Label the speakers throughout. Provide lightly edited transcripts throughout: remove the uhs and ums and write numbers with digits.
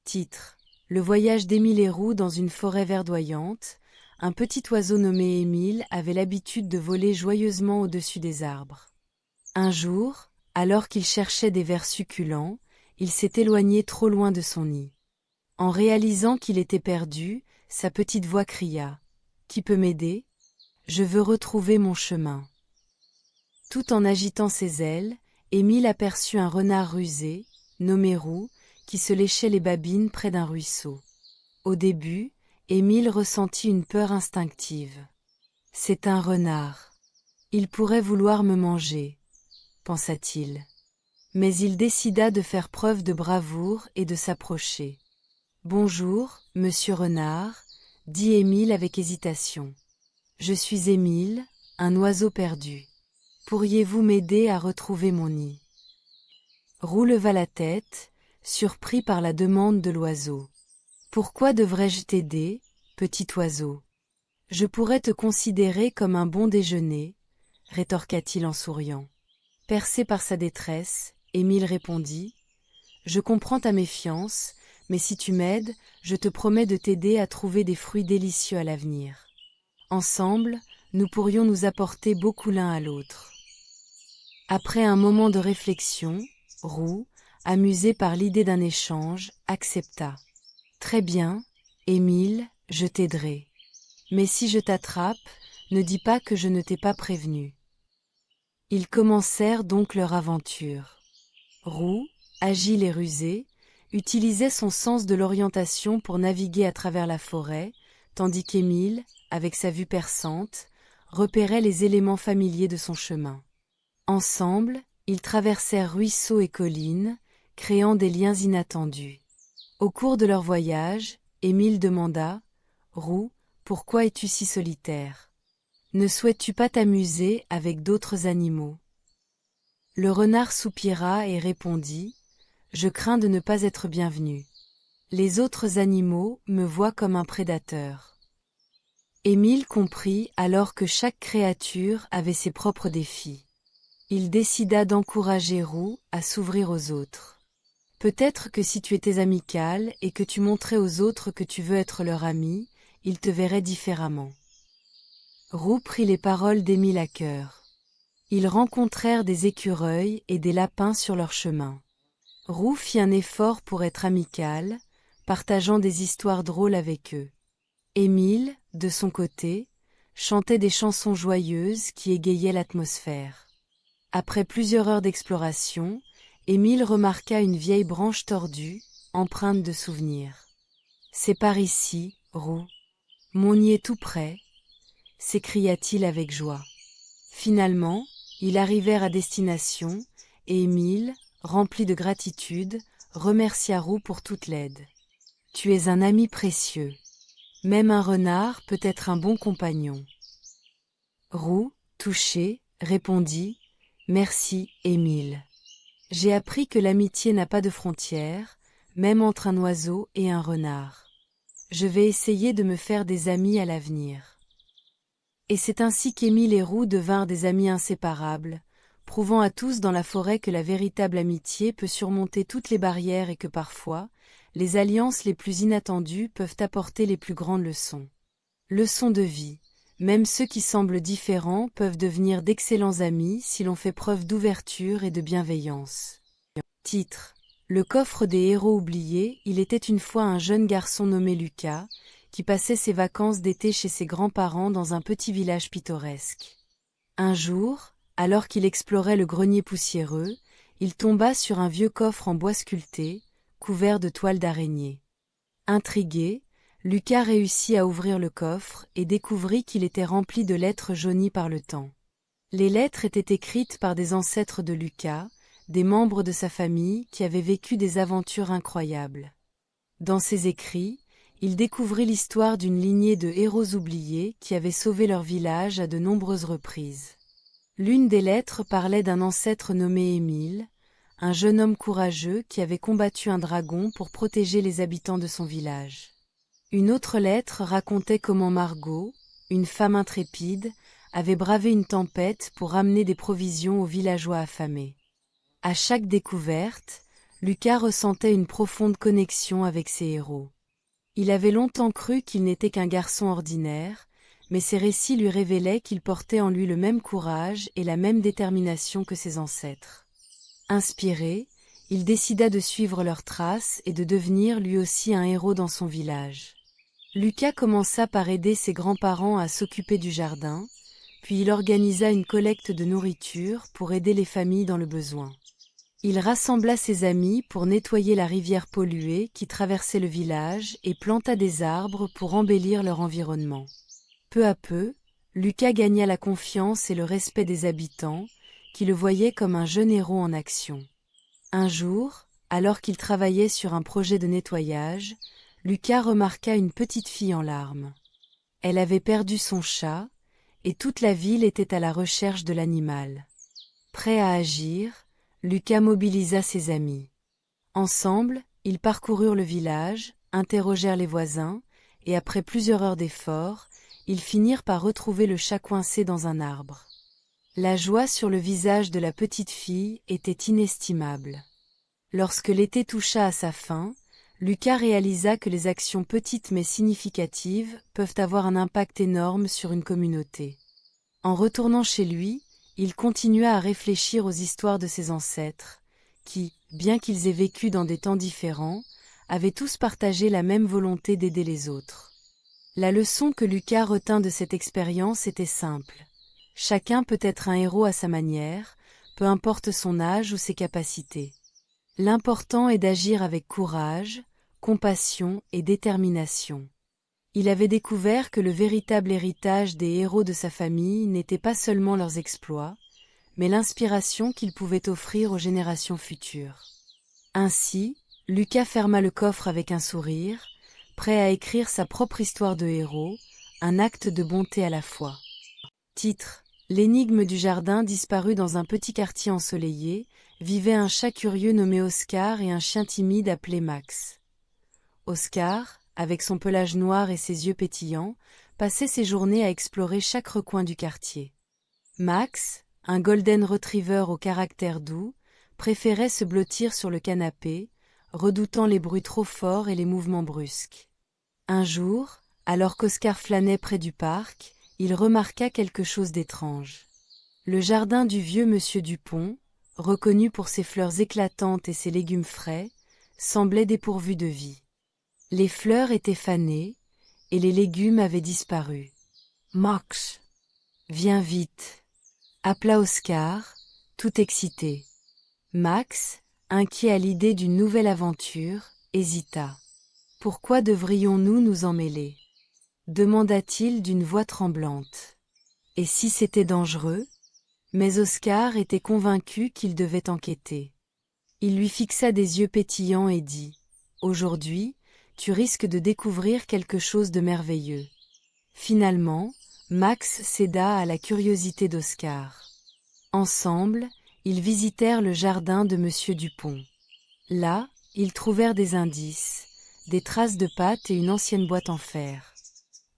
Speaker 1: Titre: Le voyage d'Émile Héroux dans une forêt verdoyante. Un petit oiseau nommé Émile avait l'habitude de voler joyeusement au-dessus des arbres. Un jour, alors qu'il cherchait des vers succulents, il s'est éloigné trop loin de son nid. En réalisant qu'il était perdu, sa petite voix cria: « Qui peut m'aider? Je veux retrouver mon chemin. » Tout en agitant ses ailes, Émile aperçut un renard rusé, nommé Roux, qui se léchait les babines près d'un ruisseau. Au début, Émile ressentit une peur instinctive. « C'est un renard. Il pourrait vouloir me manger, » pensa-t-il. Mais il décida de faire preuve de bravoure et de s'approcher. « Bonjour, monsieur Renard, » dit Émile avec hésitation. « Je suis Émile, un oiseau perdu. Pourriez-vous m'aider à retrouver mon nid ?» Roux leva la tête, surpris par la demande de l'oiseau. « Pourquoi devrais-je t'aider, petit oiseau? Je pourrais te considérer comme un bon déjeuner, » rétorqua-t-il en souriant. Percé par sa détresse, Émile répondit: « Je comprends ta méfiance, mais si tu m'aides, je te promets de t'aider à trouver des fruits délicieux à l'avenir. Ensemble, nous pourrions nous apporter beaucoup l'un à l'autre. » Après un moment de réflexion, Roux, amusé par l'idée d'un échange, accepta. « Très bien, Émile, je t'aiderai. Mais si je t'attrape, ne dis pas que je ne t'ai pas prévenu. » Ils commencèrent donc leur aventure. Roux, agile et rusé, utilisait son sens de l'orientation pour naviguer à travers la forêt, tandis qu'Émile, avec sa vue perçante, repérait les éléments familiers de son chemin. Ensemble, ils traversèrent ruisseaux et collines, créant des liens inattendus. Au cours de leur voyage, Émile demanda: « Roux, pourquoi es-tu si solitaire? Ne souhaites-tu pas t'amuser avec d'autres animaux ?» Le renard soupira et répondit: « Je crains de ne pas être bienvenu. Les autres animaux me voient comme un prédateur. » Émile comprit alors que chaque créature avait ses propres défis. Il décida d'encourager Roux à s'ouvrir aux autres. « Peut-être que si tu étais amical et que tu montrais aux autres que tu veux être leur ami, ils te verraient différemment. » Roux prit les paroles d'Émile à cœur. Ils rencontrèrent des écureuils et des lapins sur leur chemin. Roux fit un effort pour être amical, partageant des histoires drôles avec eux. Émile, de son côté, chantait des chansons joyeuses qui égayaient l'atmosphère. Après plusieurs heures d'exploration, Émile remarqua une vieille branche tordue, empreinte de souvenirs. « C'est par ici, Roux. Mon nid est tout près, » s'écria-t-il avec joie. Finalement, ils arrivèrent à destination, et Émile, rempli de gratitude, remercia Roux pour toute l'aide. « Tu es un ami précieux. Même un renard peut être un bon compagnon. » Roux, touché, répondit: « Merci, Émile. J'ai appris que l'amitié n'a pas de frontières, même entre un oiseau et un renard. Je vais essayer de me faire des amis à l'avenir. » Et c'est ainsi qu'Émile et Roux devinrent des amis inséparables, prouvant à tous dans la forêt que la véritable amitié peut surmonter toutes les barrières et que parfois, les alliances les plus inattendues peuvent apporter les plus grandes leçons. Leçons de vie. Même ceux qui semblent différents peuvent devenir d'excellents amis si l'on fait preuve d'ouverture et de bienveillance. Titre: Le coffre des héros oubliés. Il était une fois un jeune garçon nommé Lucas, qui passait ses vacances d'été chez ses grands-parents dans un petit village pittoresque. Un jour, alors qu'il explorait le grenier poussiéreux, il tomba sur un vieux coffre en bois sculpté, couvert de toiles d'araignée. Intrigué, Lucas réussit à ouvrir le coffre et découvrit qu'il était rempli de lettres jaunies par le temps. Les lettres étaient écrites par des ancêtres de Lucas, des membres de sa famille qui avaient vécu des aventures incroyables. Dans ces écrits, il découvrit l'histoire d'une lignée de héros oubliés qui avaient sauvé leur village à de nombreuses reprises. L'une des lettres parlait d'un ancêtre nommé Émile, un jeune homme courageux qui avait combattu un dragon pour protéger les habitants de son village. Une autre lettre racontait comment Margot, une femme intrépide, avait bravé une tempête pour ramener des provisions aux villageois affamés. À chaque découverte, Lucas ressentait une profonde connexion avec ses héros. Il avait longtemps cru qu'il n'était qu'un garçon ordinaire, mais ses récits lui révélaient qu'il portait en lui le même courage et la même détermination que ses ancêtres. Inspiré, il décida de suivre leurs traces et de devenir lui aussi un héros dans son village. Lucas commença par aider ses grands-parents à s'occuper du jardin, puis il organisa une collecte de nourriture pour aider les familles dans le besoin. Il rassembla ses amis pour nettoyer la rivière polluée qui traversait le village et planta des arbres pour embellir leur environnement. Peu à peu, Lucas gagna la confiance et le respect des habitants, qui le voyaient comme un jeune héros en action. Un jour, alors qu'il travaillait sur un projet de nettoyage, Lucas remarqua une petite fille en larmes. Elle avait perdu son chat, et toute la ville était à la recherche de l'animal. Prêt à agir, Lucas mobilisa ses amis. Ensemble, ils parcoururent le village, interrogèrent les voisins, et après plusieurs heures d'efforts, ils finirent par retrouver le chat coincé dans un arbre. La joie sur le visage de la petite fille était inestimable. Lorsque l'été toucha à sa fin, Lucas réalisa que les actions petites mais significatives peuvent avoir un impact énorme sur une communauté. En retournant chez lui, il continua à réfléchir aux histoires de ses ancêtres, qui, bien qu'ils aient vécu dans des temps différents, avaient tous partagé la même volonté d'aider les autres. La leçon que Lucas retint de cette expérience était simple. Chacun peut être un héros à sa manière, peu importe son âge ou ses capacités. L'important est d'agir avec courage, compassion et détermination. Il avait découvert que le véritable héritage des héros de sa famille n'était pas seulement leurs exploits, mais l'inspiration qu'ils pouvaient offrir aux générations futures. Ainsi, Lucas ferma le coffre avec un sourire, prêt à écrire sa propre histoire de héros, un acte de bonté à la fois. Titre: L'énigme du jardin disparu dans un petit quartier ensoleillé, vivait un chat curieux nommé Oscar et un chien timide appelé Max. Oscar, avec son pelage noir et ses yeux pétillants, passait ses journées à explorer chaque recoin du quartier. Max, un golden retriever au caractère doux, préférait se blottir sur le canapé, redoutant les bruits trop forts et les mouvements brusques. Un jour, alors qu'Oscar flânait près du parc, il remarqua quelque chose d'étrange. Le jardin du vieux monsieur Dupont, reconnu pour ses fleurs éclatantes et ses légumes frais, semblait dépourvu de vie. Les fleurs étaient fanées, et les légumes avaient disparu. « Max, viens vite !» appela Oscar, tout excité. Max, inquiet à l'idée d'une nouvelle aventure, hésita. « Pourquoi devrions-nous nous en mêler ?» demanda-t-il d'une voix tremblante. « Et si c'était dangereux ?» Mais Oscar était convaincu qu'il devait enquêter. Il lui fixa des yeux pétillants et dit « Aujourd'hui, tu risques de découvrir quelque chose de merveilleux. » Finalement, Max céda à la curiosité d'Oscar. Ensemble, ils visitèrent le jardin de Monsieur Dupont. Là, ils trouvèrent des indices, des traces de pattes et une ancienne boîte en fer.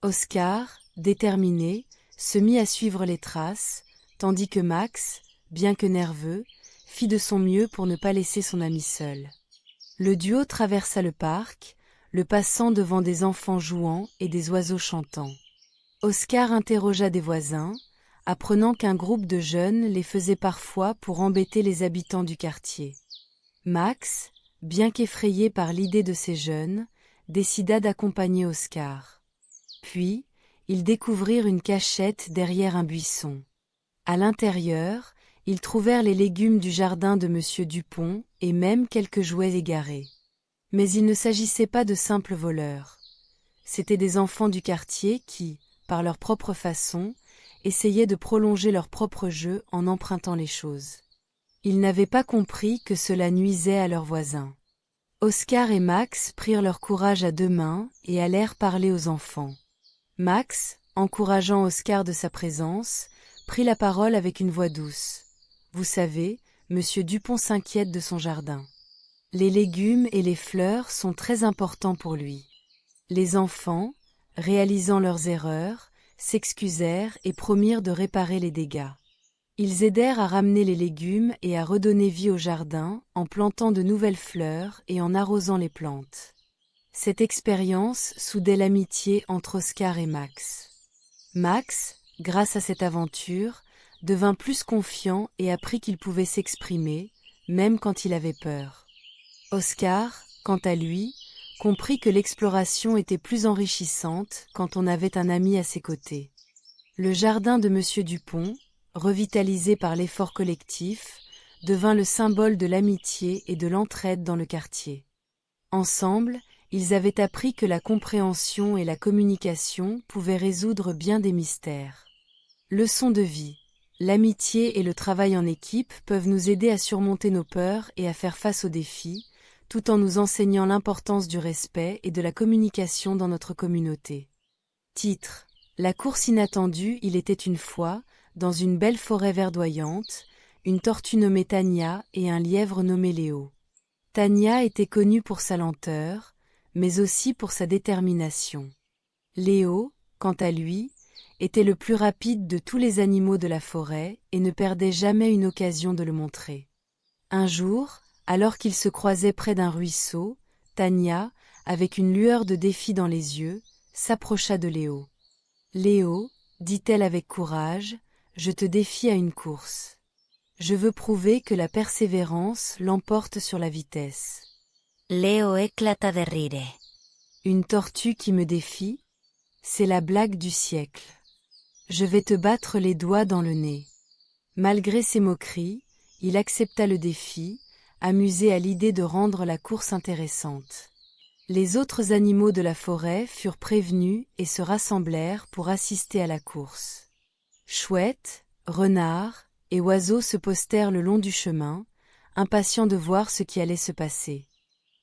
Speaker 1: Oscar, déterminé, se mit à suivre les traces, tandis que Max, bien que nerveux, fit de son mieux pour ne pas laisser son ami seul. Le duo traversa le parc, le passant devant des enfants jouant et des oiseaux chantant. Oscar interrogea des voisins, apprenant qu'un groupe de jeunes les faisait parfois pour embêter les habitants du quartier. Max, bien qu'effrayé par l'idée de ces jeunes, décida d'accompagner Oscar. Puis, ils découvrirent une cachette derrière un buisson. À l'intérieur, ils trouvèrent les légumes du jardin de Monsieur Dupont et même quelques jouets égarés. Mais il ne s'agissait pas de simples voleurs. C'étaient des enfants du quartier qui, par leur propre façon, essayaient de prolonger leur propre jeu en empruntant les choses. Ils n'avaient pas compris que cela nuisait à leurs voisins. Oscar et Max prirent leur courage à deux mains et allèrent parler aux enfants. Max, encourageant Oscar de sa présence, prit la parole avec une voix douce. « Vous savez, Monsieur Dupont s'inquiète de son jardin. Les légumes et les fleurs sont très importants pour lui. » Les enfants, réalisant leurs erreurs, s'excusèrent et promirent de réparer les dégâts. Ils aidèrent à ramener les légumes et à redonner vie au jardin en plantant de nouvelles fleurs et en arrosant les plantes. Cette expérience soudait l'amitié entre Oscar et Max. Max, grâce à cette aventure, devint plus confiant et apprit qu'il pouvait s'exprimer, même quand il avait peur. Oscar, quant à lui, comprit que l'exploration était plus enrichissante quand on avait un ami à ses côtés. Le jardin de Monsieur Dupont, revitalisé par l'effort collectif, devint le symbole de l'amitié et de l'entraide dans le quartier. Ensemble, ils avaient appris que la compréhension et la communication pouvaient résoudre bien des mystères. Leçon de vie. L'amitié et le travail en équipe peuvent nous aider à surmonter nos peurs et à faire face aux défis, tout en nous enseignant l'importance du respect et de la communication dans notre communauté. Titre. La course inattendue. Il était une fois, dans une belle forêt verdoyante, une tortue nommée Tania et un lièvre nommé Léo. Tania était connue pour sa lenteur, mais aussi pour sa détermination. Léo, quant à lui, était le plus rapide de tous les animaux de la forêt et ne perdait jamais une occasion de le montrer. Un jour, alors qu'ils se croisaient près d'un ruisseau, Tania, avec une lueur de défi dans les yeux, s'approcha de Léo. « Léo, dit-elle avec courage, je te défie à une course. Je veux prouver que la persévérance l'emporte sur la vitesse. »
Speaker 2: Léo éclata de rire.
Speaker 1: Une tortue qui me défie? C'est la blague du siècle. Je vais te battre les doigts dans le nez. Malgré ses moqueries, il accepta le défi, amusé à l'idée de rendre la course intéressante. Les autres animaux de la forêt furent prévenus et se rassemblèrent pour assister à la course. Chouettes, renards et oiseaux se postèrent le long du chemin, impatients de voir ce qui allait se passer.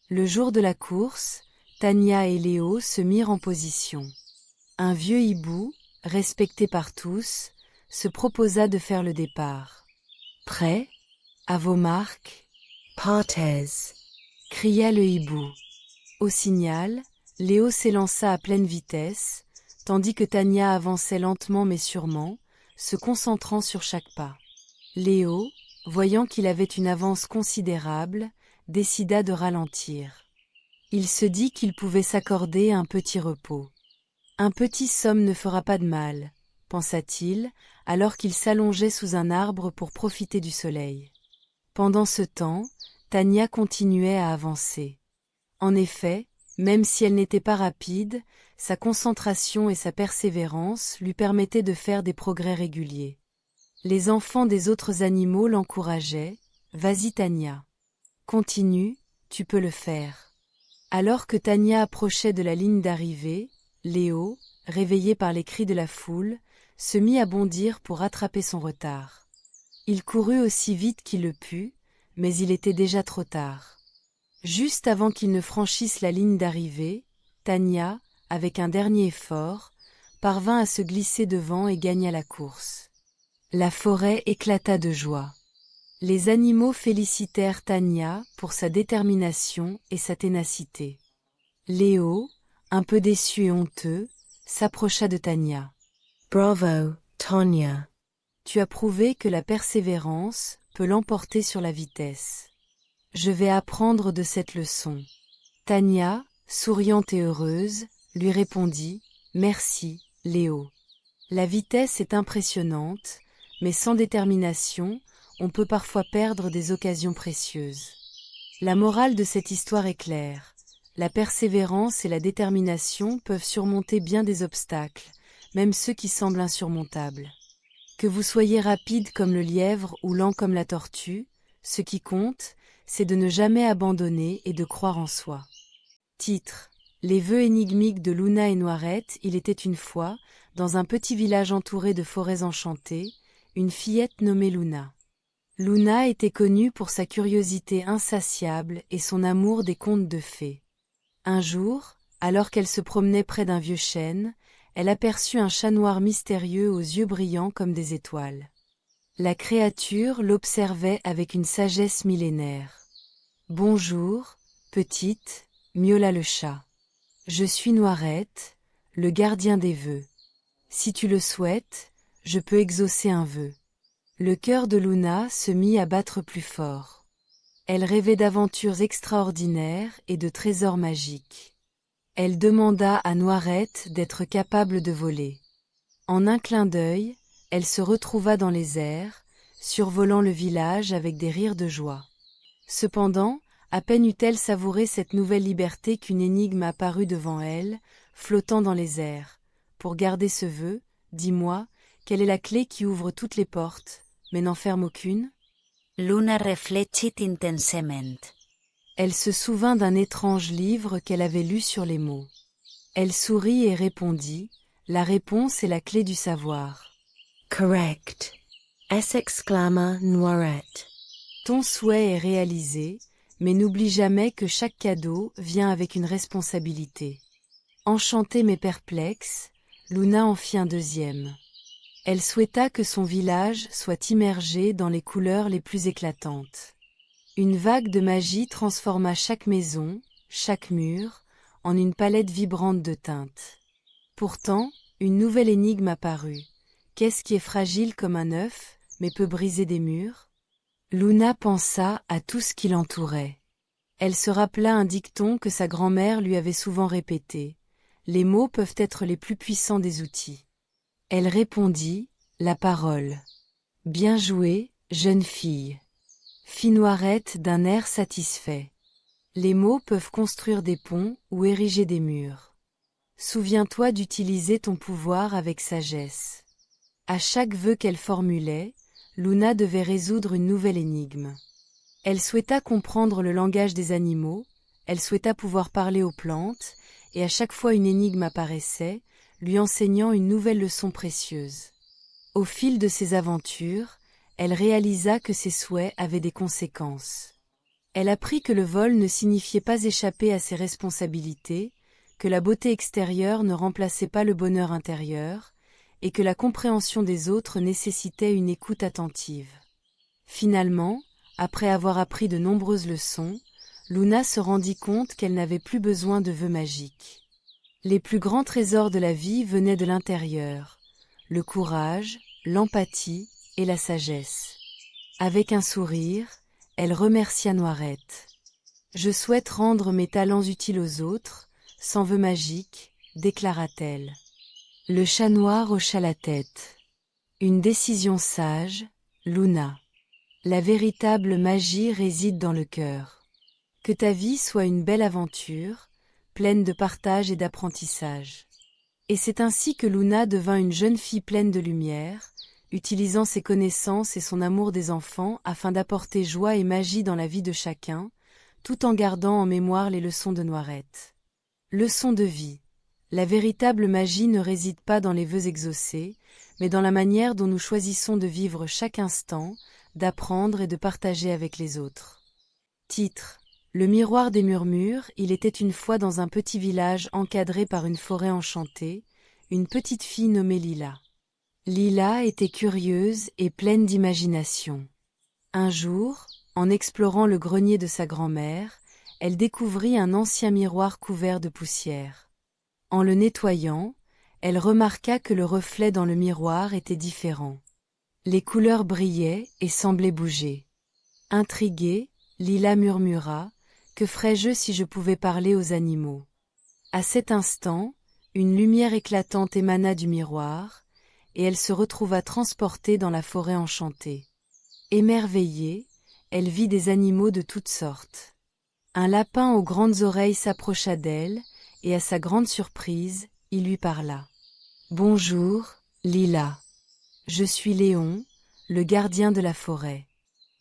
Speaker 1: Le jour de la course, Tania et Léo se mirent en position. Un vieux hibou, respecté par tous, se proposa de faire le départ. « Prêt? À vos marques?
Speaker 2: Partez !»
Speaker 1: cria le hibou. Au signal, Léo s'élança à pleine vitesse, tandis que Tania avançait lentement mais sûrement, se concentrant sur chaque pas. Léo, voyant qu'il avait une avance considérable, décida de ralentir. Il se dit qu'il pouvait s'accorder un petit repos. Un petit somme ne fera pas de mal, pensa-t-il, alors qu'il s'allongeait sous un arbre pour profiter du soleil. Pendant ce temps, Tania continuait à avancer. En effet, même si elle n'était pas rapide, sa concentration et sa persévérance lui permettaient de faire des progrès réguliers. Les enfants des autres animaux l'encourageaient. « Vas-y Tania. Continue, tu peux le faire. » Alors que Tania approchait de la ligne d'arrivée, Léo, réveillé par les cris de la foule, se mit à bondir pour rattraper son retard. Il courut aussi vite qu'il le put, mais il était déjà trop tard. Juste avant qu'il ne franchisse la ligne d'arrivée, Tania, avec un dernier effort, parvint à se glisser devant et gagna la course. La forêt éclata de joie. Les animaux félicitèrent Tania pour sa détermination et sa ténacité. Léo, un peu déçu et honteux, s'approcha de Tania.
Speaker 2: « Bravo, Tania.
Speaker 1: Tu as prouvé que la persévérance peut l'emporter sur la vitesse. Je vais apprendre de cette leçon. » Tania, souriante et heureuse, lui répondit « Merci, Léo. La vitesse est impressionnante, mais sans détermination, on peut parfois perdre des occasions précieuses. » La morale de cette histoire est claire. La persévérance et la détermination peuvent surmonter bien des obstacles, même ceux qui semblent insurmontables. Que vous soyez rapide comme le lièvre ou lent comme la tortue, ce qui compte, c'est de ne jamais abandonner et de croire en soi. Titre. Les vœux énigmiques de Luna et Noirette. Il était une fois, dans un petit village entouré de forêts enchantées, une fillette nommée Luna. Luna était connue pour sa curiosité insatiable et son amour des contes de fées. Un jour, alors qu'elle se promenait près d'un vieux chêne, elle aperçut un chat noir mystérieux aux yeux brillants comme des étoiles. La créature l'observait avec une sagesse millénaire. « Bonjour, petite, miaula le chat. Je suis Noirette, le gardien des vœux. Si tu le souhaites, je peux exaucer un vœu. » Le cœur de Luna se mit à battre plus fort. Elle rêvait d'aventures extraordinaires et de trésors magiques. Elle demanda à Noirette d'être capable de voler. En un clin d'œil, elle se retrouva dans les airs, survolant le village avec des rires de joie. Cependant, à peine eut-elle savouré cette nouvelle liberté qu'une énigme apparut devant elle, flottant dans les airs. Pour garder ce vœu, dis-moi, quelle est la clé qui ouvre toutes les portes, mais n'en ferme aucune?
Speaker 2: Luna reflexit intensement.
Speaker 1: Elle se souvint d'un étrange livre qu'elle avait lu sur les mots. Elle sourit et répondit, la réponse est la clé du savoir.
Speaker 2: Correct. Exclama Noirette.
Speaker 1: Ton souhait est réalisé, mais n'oublie jamais que chaque cadeau vient avec une responsabilité. Enchantée mais perplexe, Luna en fit un deuxième. Elle souhaita que son village soit immergé dans les couleurs les plus éclatantes. Une vague de magie transforma chaque maison, chaque mur, en une palette vibrante de teintes. Pourtant, une nouvelle énigme apparut. Qu'est-ce qui est fragile comme un œuf, mais peut briser des murs? Luna pensa à tout ce qui l'entourait. Elle se rappela un dicton que sa grand-mère lui avait souvent répété. Les mots peuvent être les plus puissants des outils. Elle répondit, la parole. Bien joué, jeune fille. Fit Noirette d'un air satisfait. Les mots peuvent construire des ponts ou ériger des murs. Souviens-toi d'utiliser ton pouvoir avec sagesse. À chaque vœu qu'elle formulait, Luna devait résoudre une nouvelle énigme. Elle souhaita comprendre le langage des animaux, elle souhaita pouvoir parler aux plantes, et à chaque fois une énigme apparaissait, lui enseignant une nouvelle leçon précieuse. Au fil de ses aventures, elle réalisa que ses souhaits avaient des conséquences. Elle apprit que le vol ne signifiait pas échapper à ses responsabilités, que la beauté extérieure ne remplaçait pas le bonheur intérieur, et que la compréhension des autres nécessitait une écoute attentive. Finalement, après avoir appris de nombreuses leçons, Luna se rendit compte qu'elle n'avait plus besoin de vœux magiques. Les plus grands trésors de la vie venaient de l'intérieur, le courage, l'empathie et la sagesse. Avec un sourire, elle remercia Noirette. « Je souhaite rendre mes talents utiles aux autres, sans vœux magiques, déclara-t-elle. Le chat noir hocha la tête. Une décision sage, Luna. La véritable magie réside dans le cœur. Que ta vie soit une belle aventure, pleine de partage et d'apprentissage. Et c'est ainsi que Luna devint une jeune fille pleine de lumière, utilisant ses connaissances et son amour des enfants afin d'apporter joie et magie dans la vie de chacun, tout en gardant en mémoire les leçons de Noirette. Leçon de vie. La véritable magie ne réside pas dans les vœux exaucés, mais dans la manière dont nous choisissons de vivre chaque instant, d'apprendre et de partager avec les autres. Titre. Le miroir des murmures. Il était une fois dans un petit village encadré par une forêt enchantée, une petite fille nommée Lila. Lila était curieuse et pleine d'imagination. Un jour, en explorant le grenier de sa grand-mère, elle découvrit un ancien miroir couvert de poussière. En le nettoyant, elle remarqua que le reflet dans le miroir était différent. Les couleurs brillaient et semblaient bouger. Intriguée, Lila murmura « Que ferais-je si je pouvais parler aux animaux ?» À cet instant, une lumière éclatante émana du miroir, et elle se retrouva transportée dans la forêt enchantée. Émerveillée, elle vit des animaux de toutes sortes. Un lapin aux grandes oreilles s'approcha d'elle, et à sa grande surprise, il lui parla. « Bonjour, Lila. Je suis Léon, le gardien de la forêt.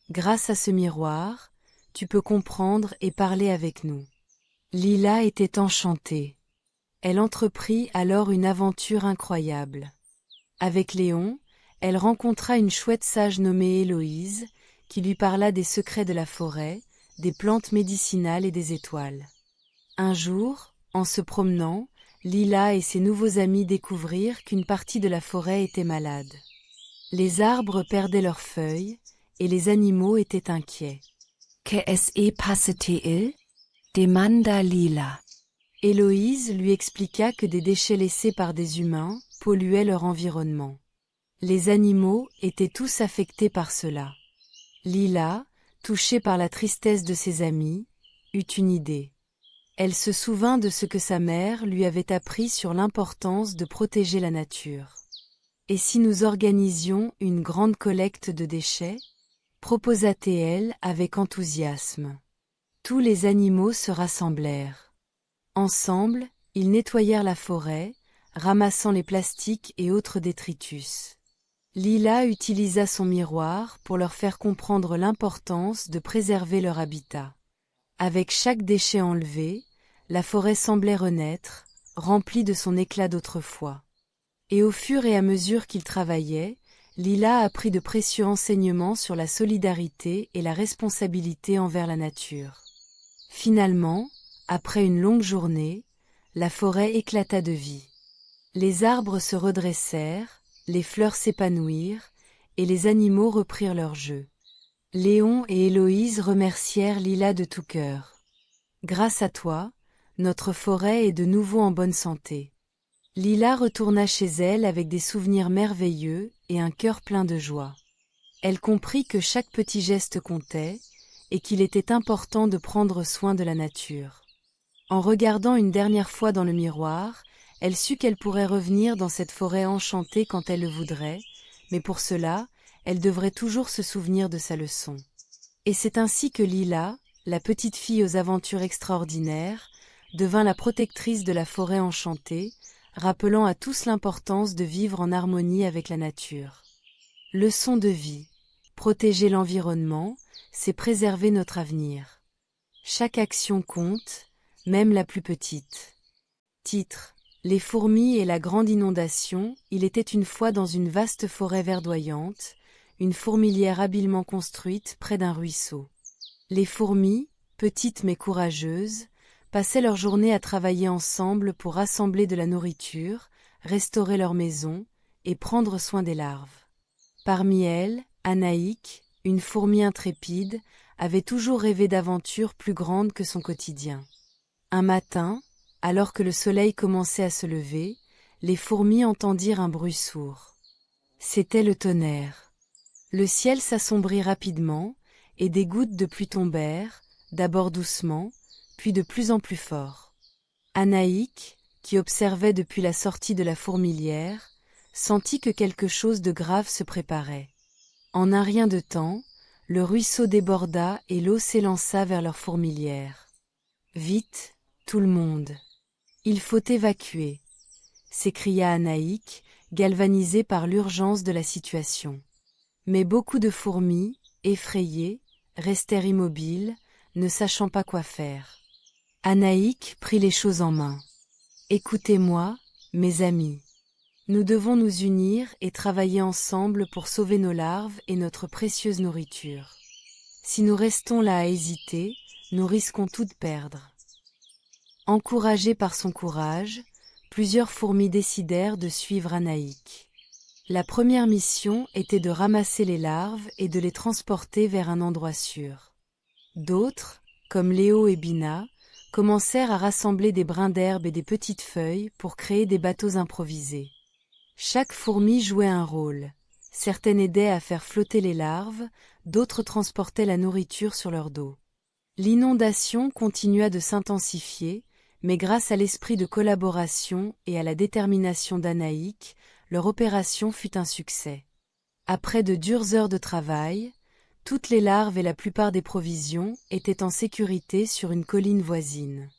Speaker 1: Grâce à ce miroir, tu peux comprendre et parler avec nous. » Lila était enchantée. Elle entreprit alors une aventure incroyable. Avec Léon, elle rencontra une chouette sage nommée Héloïse, qui lui parla des secrets de la forêt, des plantes médicinales et des étoiles. Un jour, en se promenant, Lila et ses nouveaux amis découvrirent qu'une partie de la forêt était malade. Les arbres perdaient leurs feuilles, et les animaux étaient inquiets.
Speaker 2: « Qu'est-ce passe-t-il » demanda Lila.
Speaker 1: Héloïse lui expliqua que des déchets laissés par des humains polluaient leur environnement. Les animaux étaient tous affectés par cela. Lila, touchée par la tristesse de ses amis, eut une idée. Elle se souvint de ce que sa mère lui avait appris sur l'importance de protéger la nature. « Et si nous organisions une grande collecte de déchets ?» proposa-t-elle avec enthousiasme. Tous les animaux se rassemblèrent. Ensemble, ils nettoyèrent la forêt, ramassant les plastiques et autres détritus. Lila utilisa son miroir pour leur faire comprendre l'importance de préserver leur habitat. Avec chaque déchet enlevé, la forêt semblait renaître, remplie de son éclat d'autrefois. Et au fur et à mesure qu'ils travaillaient, Lila apprit de précieux enseignements sur la solidarité et la responsabilité envers la nature. Finalement, après une longue journée, la forêt éclata de vie. Les arbres se redressèrent, les fleurs s'épanouirent, et les animaux reprirent leur jeu. Léon et Héloïse remercièrent Lila de tout cœur. « Grâce à toi, notre forêt est de nouveau en bonne santé. » Lila retourna chez elle avec des souvenirs merveilleux et un cœur plein de joie. Elle comprit que chaque petit geste comptait et qu'il était important de prendre soin de la nature. En regardant une dernière fois dans le miroir, elle sut qu'elle pourrait revenir dans cette forêt enchantée quand elle le voudrait, mais pour cela, elle devrait toujours se souvenir de sa leçon. Et c'est ainsi que Lila, la petite fille aux aventures extraordinaires, devint la protectrice de la forêt enchantée, rappelant à tous l'importance de vivre en harmonie avec la nature. Leçon de vie. Protéger l'environnement, c'est préserver notre avenir. Chaque action compte, même la plus petite. Titre. Les fourmis et la grande inondation. Il était une fois dans une vaste forêt verdoyante, une fourmilière habilement construite près d'un ruisseau. Les fourmis, petites mais courageuses, passaient leur journée à travailler ensemble pour rassembler de la nourriture, restaurer leur maison et prendre soin des larves. Parmi elles, Anaïk, une fourmi intrépide, avait toujours rêvé d'aventures plus grandes que son quotidien. Un matin, alors que le soleil commençait à se lever, les fourmis entendirent un bruit sourd. C'était le tonnerre. Le ciel s'assombrit rapidement et des gouttes de pluie tombèrent, d'abord doucement, puis de plus en plus fort. Anaïk, qui observait depuis la sortie de la fourmilière, sentit que quelque chose de grave se préparait. En un rien de temps, le ruisseau déborda et l'eau s'élança vers leur fourmilière. « Vite, tout le monde! Il faut évacuer !» s'écria Anaïk, galvanisée par l'urgence de la situation. Mais beaucoup de fourmis, effrayées, restèrent immobiles, ne sachant pas quoi faire. Anaïk prit les choses en main. « Écoutez-moi, mes amis. Nous devons nous unir et travailler ensemble pour sauver nos larves et notre précieuse nourriture. Si nous restons là à hésiter, nous risquons tout de perdre. » Encouragées par son courage, plusieurs fourmis décidèrent de suivre Anaïk. La première mission était de ramasser les larves et de les transporter vers un endroit sûr. D'autres, comme Léo et Bina, commencèrent à rassembler des brins d'herbe et des petites feuilles pour créer des bateaux improvisés. Chaque fourmi jouait un rôle. Certaines aidaient à faire flotter les larves, d'autres transportaient la nourriture sur leur dos. L'inondation continua de s'intensifier, mais grâce à l'esprit de collaboration et à la détermination d'Anaïk, leur opération fut un succès. Après de dures heures de travail, toutes les larves et la plupart des provisions étaient en sécurité sur une colline voisine.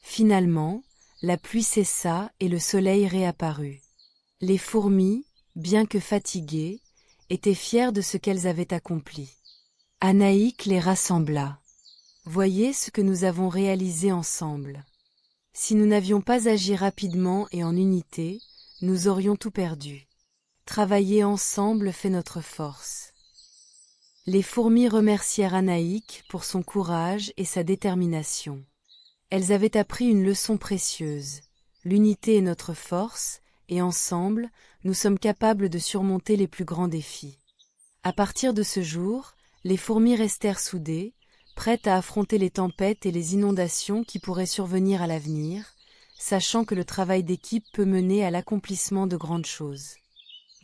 Speaker 1: Finalement, la pluie cessa et le soleil réapparut. Les fourmis, bien que fatiguées, étaient fières de ce qu'elles avaient accompli. Anaïk les rassembla. « Voyez ce que nous avons réalisé ensemble. Si nous n'avions pas agi rapidement et en unité, nous aurions tout perdu. Travailler ensemble fait notre force. » Les fourmis remercièrent Anaïk pour son courage et sa détermination. Elles avaient appris une leçon précieuse. L'unité est notre force, et ensemble, nous sommes capables de surmonter les plus grands défis. À partir de ce jour, les fourmis restèrent soudées, prêtes à affronter les tempêtes et les inondations qui pourraient survenir à l'avenir, sachant que le travail d'équipe peut mener à l'accomplissement de grandes choses.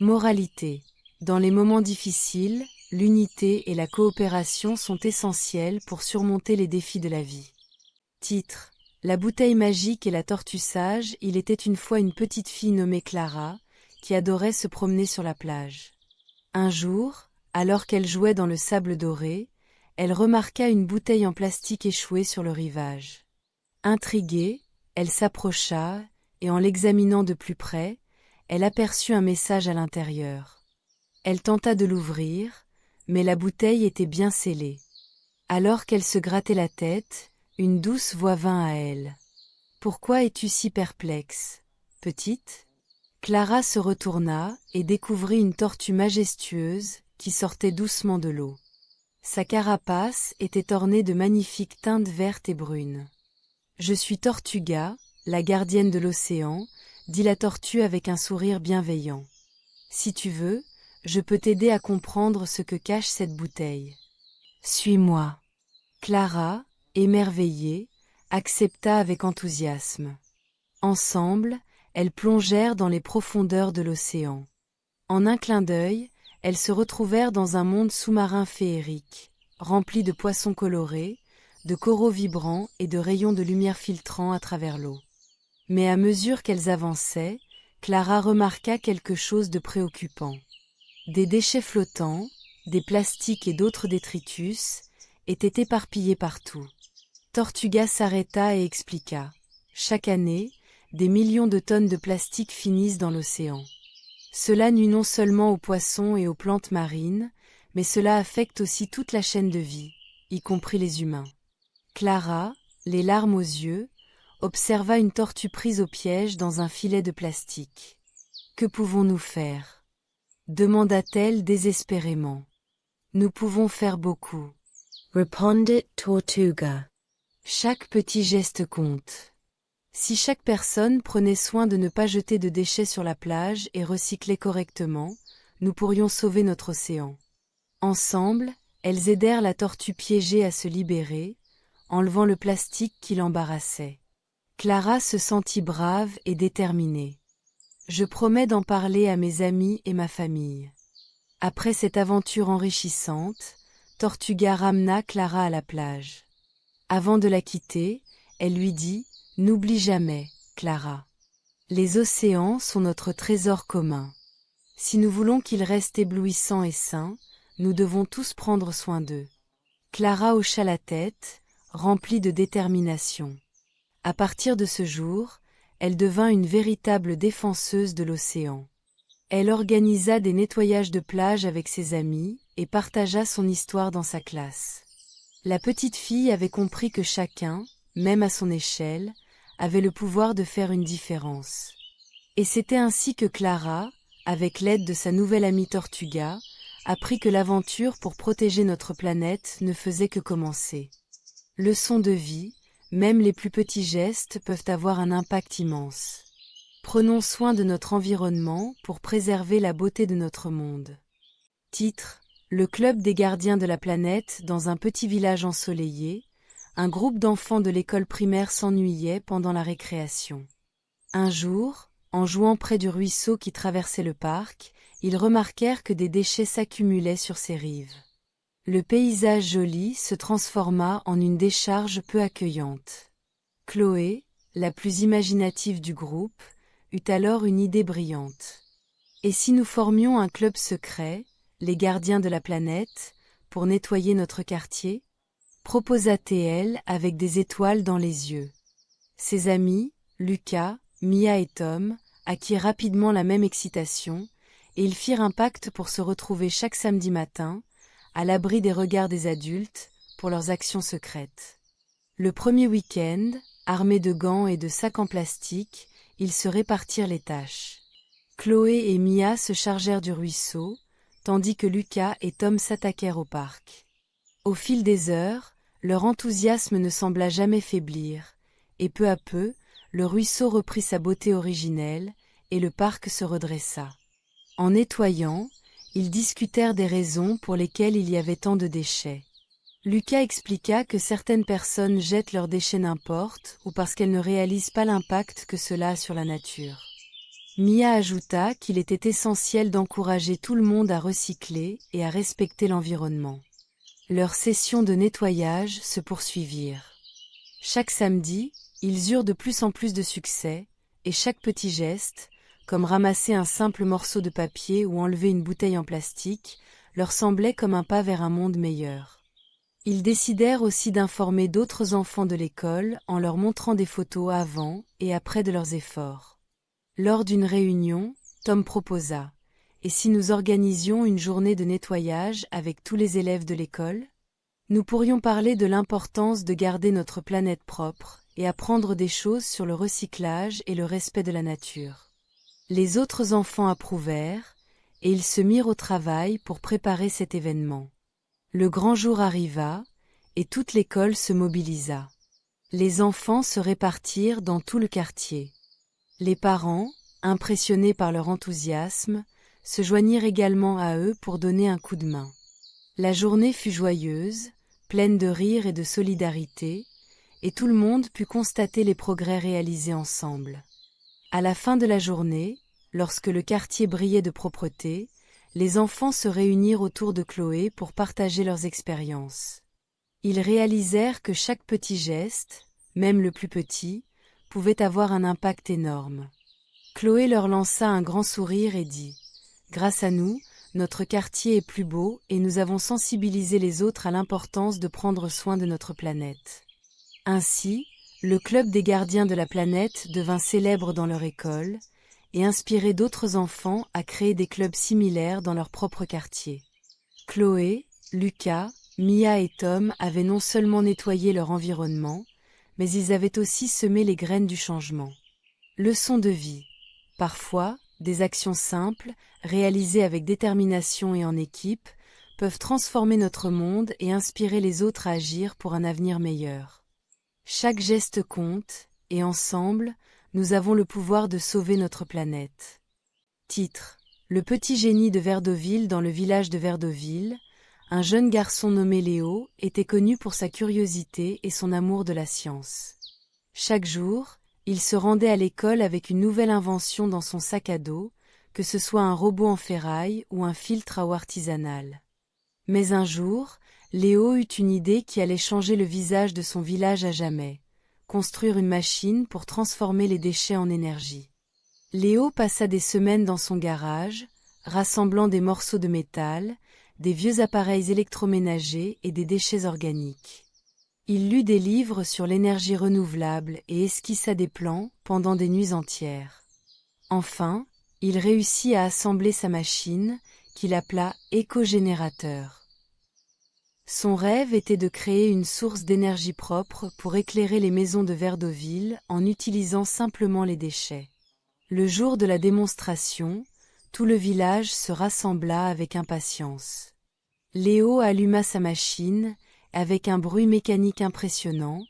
Speaker 1: Moralité. Dans les moments difficiles, l'unité et la coopération sont essentielles pour surmonter les défis de la vie. Titre. La bouteille magique et la tortue sage. Il était une fois une petite fille nommée Clara, qui adorait se promener sur la plage. Un jour, alors qu'elle jouait dans le sable doré, elle remarqua une bouteille en plastique échouée sur le rivage. Intriguée, elle s'approcha, et en l'examinant de plus près, elle aperçut un message à l'intérieur. Elle tenta de l'ouvrir, mais la bouteille était bien scellée. Alors qu'elle se grattait la tête, une douce voix vint à elle. « Pourquoi es-tu si perplexe, petite ?» Clara se retourna et découvrit une tortue majestueuse qui sortait doucement de l'eau. Sa carapace était ornée de magnifiques teintes vertes et brunes. « Je suis Tortuga, la gardienne de l'océan, » dit la tortue avec un sourire bienveillant. « Si tu veux, je peux t'aider à comprendre ce que cache cette bouteille. Suis-moi. » Clara, émerveillée, accepta avec enthousiasme. Ensemble, elles plongèrent dans les profondeurs de l'océan. En un clin d'œil, elles se retrouvèrent dans un monde sous-marin féerique, rempli de poissons colorés, de coraux vibrants et de rayons de lumière filtrant à travers l'eau. Mais à mesure qu'elles avançaient, Clara remarqua quelque chose de préoccupant. Des déchets flottants, des plastiques et d'autres détritus, étaient éparpillés partout. Tortuga s'arrêta et expliqua. Chaque année, des millions de tonnes de plastique finissent dans l'océan. Cela nuit non seulement aux poissons et aux plantes marines, mais cela affecte aussi toute la chaîne de vie, y compris les humains. Clara, les larmes aux yeux, observa une tortue prise au piège dans un filet de plastique. « Que pouvons-nous faire ?» demanda-t-elle désespérément. « Nous pouvons faire beaucoup. »
Speaker 2: Respondit Tortuga.
Speaker 1: Chaque petit geste compte. Si chaque personne prenait soin de ne pas jeter de déchets sur la plage et recycler correctement, nous pourrions sauver notre océan. Ensemble, elles aidèrent la tortue piégée à se libérer, enlevant le plastique qui l'embarrassait. Clara se sentit brave et déterminée. « Je promets d'en parler à mes amis et ma famille. » Après cette aventure enrichissante, Tortuga ramena Clara à la plage. Avant de la quitter, elle lui dit « N'oublie jamais, Clara. Les océans sont notre trésor commun. Si nous voulons qu'ils restent éblouissants et sains, nous devons tous prendre soin d'eux. » Clara hocha la tête, remplie de détermination. À partir de ce jour, elle devint une véritable défenseuse de l'océan. Elle organisa des nettoyages de plage avec ses amis et partagea son histoire dans sa classe. La petite fille avait compris que chacun, même à son échelle, avait le pouvoir de faire une différence. Et c'était ainsi que Clara, avec l'aide de sa nouvelle amie Tortuga, apprit que l'aventure pour protéger notre planète ne faisait que commencer. Leçon de vie, même les plus petits gestes peuvent avoir un impact immense. Prenons soin de notre environnement pour préserver la beauté de notre monde. Titre: Le club des gardiens de la planète dans un petit village ensoleillé. Un groupe d'enfants de l'école primaire s'ennuyait pendant la récréation. Un jour, en jouant près du ruisseau qui traversait le parc, ils remarquèrent que des déchets s'accumulaient sur ses rives. Le paysage joli se transforma en une décharge peu accueillante. Chloé, la plus imaginative du groupe, eut alors une idée brillante. Et si nous formions un club secret, les gardiens de la planète, pour nettoyer notre quartier? Proposa-t-elle avec des étoiles dans les yeux. Ses amis, Lucas, Mia et Tom, acquirent rapidement la même excitation, et ils firent un pacte pour se retrouver chaque samedi matin, à l'abri des regards des adultes, pour leurs actions secrètes. Le premier week-end, armés de gants et de sacs en plastique, ils se répartirent les tâches. Chloé et Mia se chargèrent du ruisseau, tandis que Lucas et Tom s'attaquèrent au parc. Au fil des heures, leur enthousiasme ne sembla jamais faiblir, et peu à peu, le ruisseau reprit sa beauté originelle, et le parc se redressa. En nettoyant, ils discutèrent des raisons pour lesquelles il y avait tant de déchets. Lucas expliqua que certaines personnes jettent leurs déchets n'importe ou parce qu'elles ne réalisent pas l'impact que cela a sur la nature. Mia ajouta qu'il était essentiel d'encourager tout le monde à recycler et à respecter l'environnement. Leurs sessions de nettoyage se poursuivirent. Chaque samedi, ils eurent de plus en plus de succès, et chaque petit geste, comme ramasser un simple morceau de papier ou enlever une bouteille en plastique, leur semblait comme un pas vers un monde meilleur. Ils décidèrent aussi d'informer d'autres enfants de l'école en leur montrant des photos avant et après de leurs efforts. Lors d'une réunion, Tom proposa « Et si nous organisions une journée de nettoyage avec tous les élèves de l'école ? Nous pourrions parler de l'importance de garder notre planète propre et apprendre des choses sur le recyclage et le respect de la nature. » Les autres enfants approuvèrent, et ils se mirent au travail pour préparer cet événement. Le grand jour arriva, et toute l'école se mobilisa. Les enfants se répartirent dans tout le quartier. Les parents, impressionnés par leur enthousiasme, se joignirent également à eux pour donner un coup de main. La journée fut joyeuse, pleine de rires et de solidarité, et tout le monde put constater les progrès réalisés ensemble. À la fin de la journée, lorsque le quartier brillait de propreté, les enfants se réunirent autour de Chloé pour partager leurs expériences. Ils réalisèrent que chaque petit geste, même le plus petit, pouvait avoir un impact énorme. Chloé leur lança un grand sourire et dit « Grâce à nous, notre quartier est plus beau et nous avons sensibilisé les autres à l'importance de prendre soin de notre planète. » Ainsi, le club des gardiens de la planète devint célèbre dans leur école et inspirait d'autres enfants à créer des clubs similaires dans leur propre quartier. Chloé, Lucas, Mia et Tom avaient non seulement nettoyé leur environnement, mais ils avaient aussi semé les graines du changement. Leçon de vie. Parfois, des actions simples, réalisées avec détermination et en équipe, peuvent transformer notre monde et inspirer les autres à agir pour un avenir meilleur. Chaque geste compte, et ensemble, nous avons le pouvoir de sauver notre planète. Titre : Le petit génie de Verdoville. Dans le village de Verdoville, un jeune garçon nommé Léo était connu pour sa curiosité et son amour de la science. Chaque jour, il se rendait à l'école avec une nouvelle invention dans son sac à dos, que ce soit un robot en ferraille ou un filtre à eau artisanal. Mais un jour, Léo eut une idée qui allait changer le visage de son village à jamais: construire une machine pour transformer les déchets en énergie. Léo passa des semaines dans son garage, rassemblant des morceaux de métal, des vieux appareils électroménagers et des déchets organiques. Il lut des livres sur l'énergie renouvelable et esquissa des plans pendant des nuits entières. Enfin, il réussit à assembler sa machine, qu'il appela éco-générateur. Son rêve était de créer une source d'énergie propre pour éclairer les maisons de Verdoville en utilisant simplement les déchets. Le jour de la démonstration, tout le village se rassembla avec impatience. Léo alluma sa machine, avec un bruit mécanique impressionnant,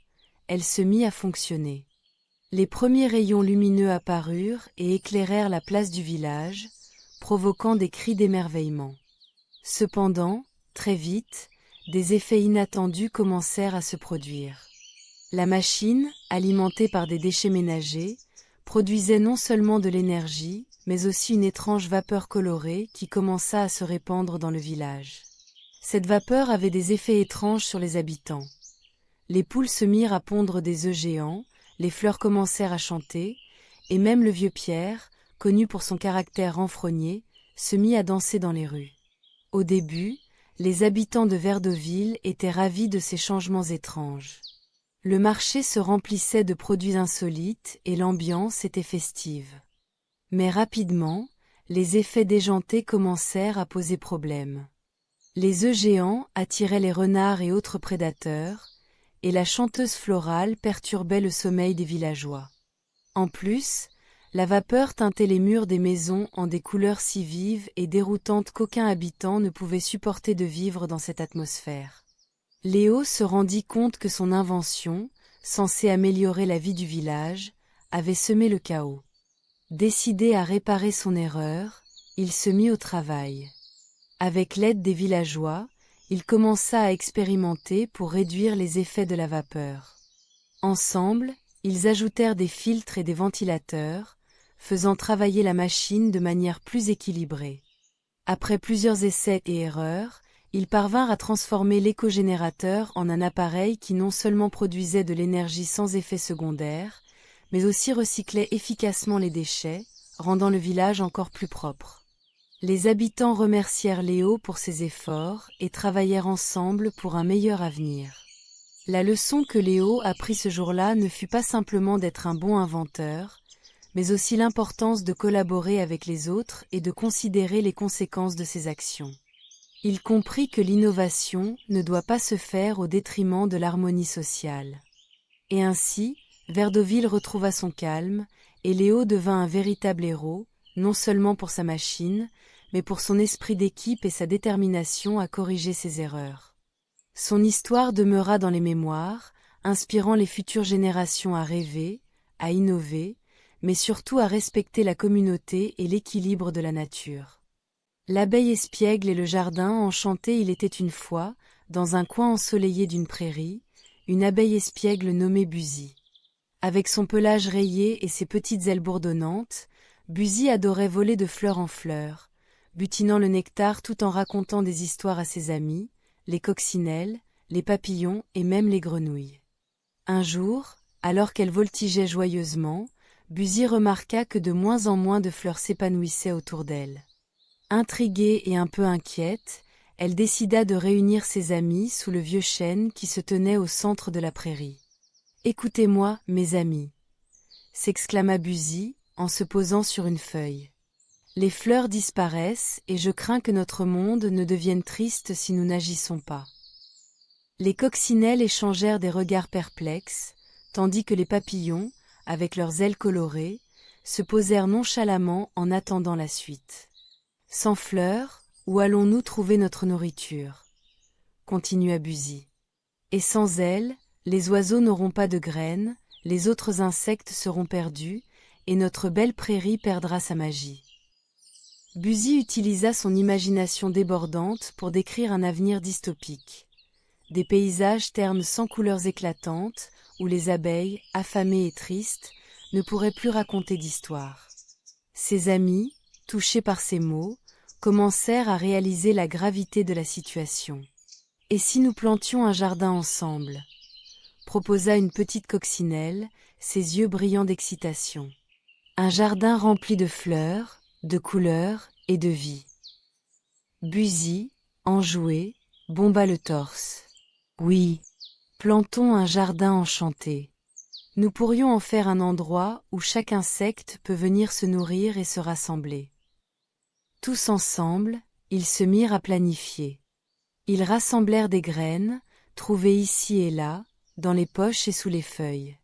Speaker 1: elle se mit à fonctionner. Les premiers rayons lumineux apparurent et éclairèrent la place du village, provoquant des cris d'émerveillement. Cependant, très vite, des effets inattendus commencèrent à se produire. La machine, alimentée par des déchets ménagers, produisait non seulement de l'énergie, mais aussi une étrange vapeur colorée qui commença à se répandre dans le village. Cette vapeur avait des effets étranges sur les habitants. Les poules se mirent à pondre des œufs géants, les fleurs commencèrent à chanter, et même le vieux Pierre, connu pour son caractère renfrogné, se mit à danser dans les rues. Au début, les habitants de Verdoville étaient ravis de ces changements étranges. Le marché se remplissait de produits insolites et l'ambiance était festive. Mais rapidement, les effets déjantés commencèrent à poser problème. Les œufs géants attiraient les renards et autres prédateurs, et la chanteuse florale perturbait le sommeil des villageois. En plus, la vapeur teintait les murs des maisons en des couleurs si vives et déroutantes qu'aucun habitant ne pouvait supporter de vivre dans cette atmosphère. Léo se rendit compte que son invention, censée améliorer la vie du village, avait semé le chaos. Décidé à réparer son erreur, il se mit au travail. Avec l'aide des villageois, il commença à expérimenter pour réduire les effets de la vapeur. Ensemble, ils ajoutèrent des filtres et des ventilateurs, faisant travailler la machine de manière plus équilibrée. Après plusieurs essais et erreurs, ils parvinrent à transformer l'écogénérateur en un appareil qui non seulement produisait de l'énergie sans effet secondaire, mais aussi recyclait efficacement les déchets, rendant le village encore plus propre. Les habitants remercièrent Léo pour ses efforts et travaillèrent ensemble pour un meilleur avenir. La leçon que Léo apprit ce jour-là ne fut pas simplement d'être un bon inventeur, mais aussi l'importance de collaborer avec les autres et de considérer les conséquences de ses actions. Il comprit que l'innovation ne doit pas se faire au détriment de l'harmonie sociale. Et ainsi, Verdoville retrouva son calme, et Léo devint un véritable héros, non seulement pour sa machine, mais pour son esprit d'équipe et sa détermination à corriger ses erreurs. Son histoire demeura dans les mémoires, inspirant les futures générations à rêver, à innover, mais surtout à respecter la communauté et l'équilibre de la nature. L'abeille espiègle et le jardin enchanté. Il était une fois, dans un coin ensoleillé d'une prairie, une abeille espiègle nommée Buzy. Avec son pelage rayé et ses petites ailes bourdonnantes, Buzy adorait voler de fleur en fleur, butinant le nectar tout en racontant des histoires à ses amis, les coccinelles, les papillons et même les grenouilles. Un jour, alors qu'elle voltigeait joyeusement, Buzy remarqua que de moins en moins de fleurs s'épanouissaient autour d'elle. Intriguée et un peu inquiète, elle décida de réunir ses amis sous le vieux chêne qui se tenait au centre de la prairie. « Écoutez-moi, mes amis !» s'exclama Buzy en se posant sur une feuille. « Les fleurs disparaissent et je crains que notre monde ne devienne triste si nous n'agissons pas. » Les coccinelles échangèrent des regards perplexes, tandis que les papillons, avec leurs ailes colorées, se posèrent nonchalamment en attendant la suite. « Sans fleurs, où allons-nous trouver notre nourriture ?» continua Buzy. « Et sans elles, les oiseaux n'auront pas de graines, les autres insectes seront perdus, et notre belle prairie perdra sa magie. » Buzy utilisa son imagination débordante pour décrire un avenir dystopique. Des paysages ternes sans couleurs éclatantes, où les abeilles, affamées et tristes, ne pourraient plus raconter d'histoire. Ses amis, touchés par ces mots, commencèrent à réaliser la gravité de la situation. « Et si nous plantions un jardin ensemble ?» proposa une petite coccinelle, ses yeux brillants d'excitation. « Un jardin rempli de fleurs, de couleurs et de vie. » Buzy, enjoué, bomba le torse. « Oui, plantons un jardin enchanté. Nous pourrions en faire un endroit où chaque insecte peut venir se nourrir et se rassembler. » Tous ensemble, ils se mirent à planifier. Ils rassemblèrent des graines, trouvées ici et là, dans les poches et sous les feuilles.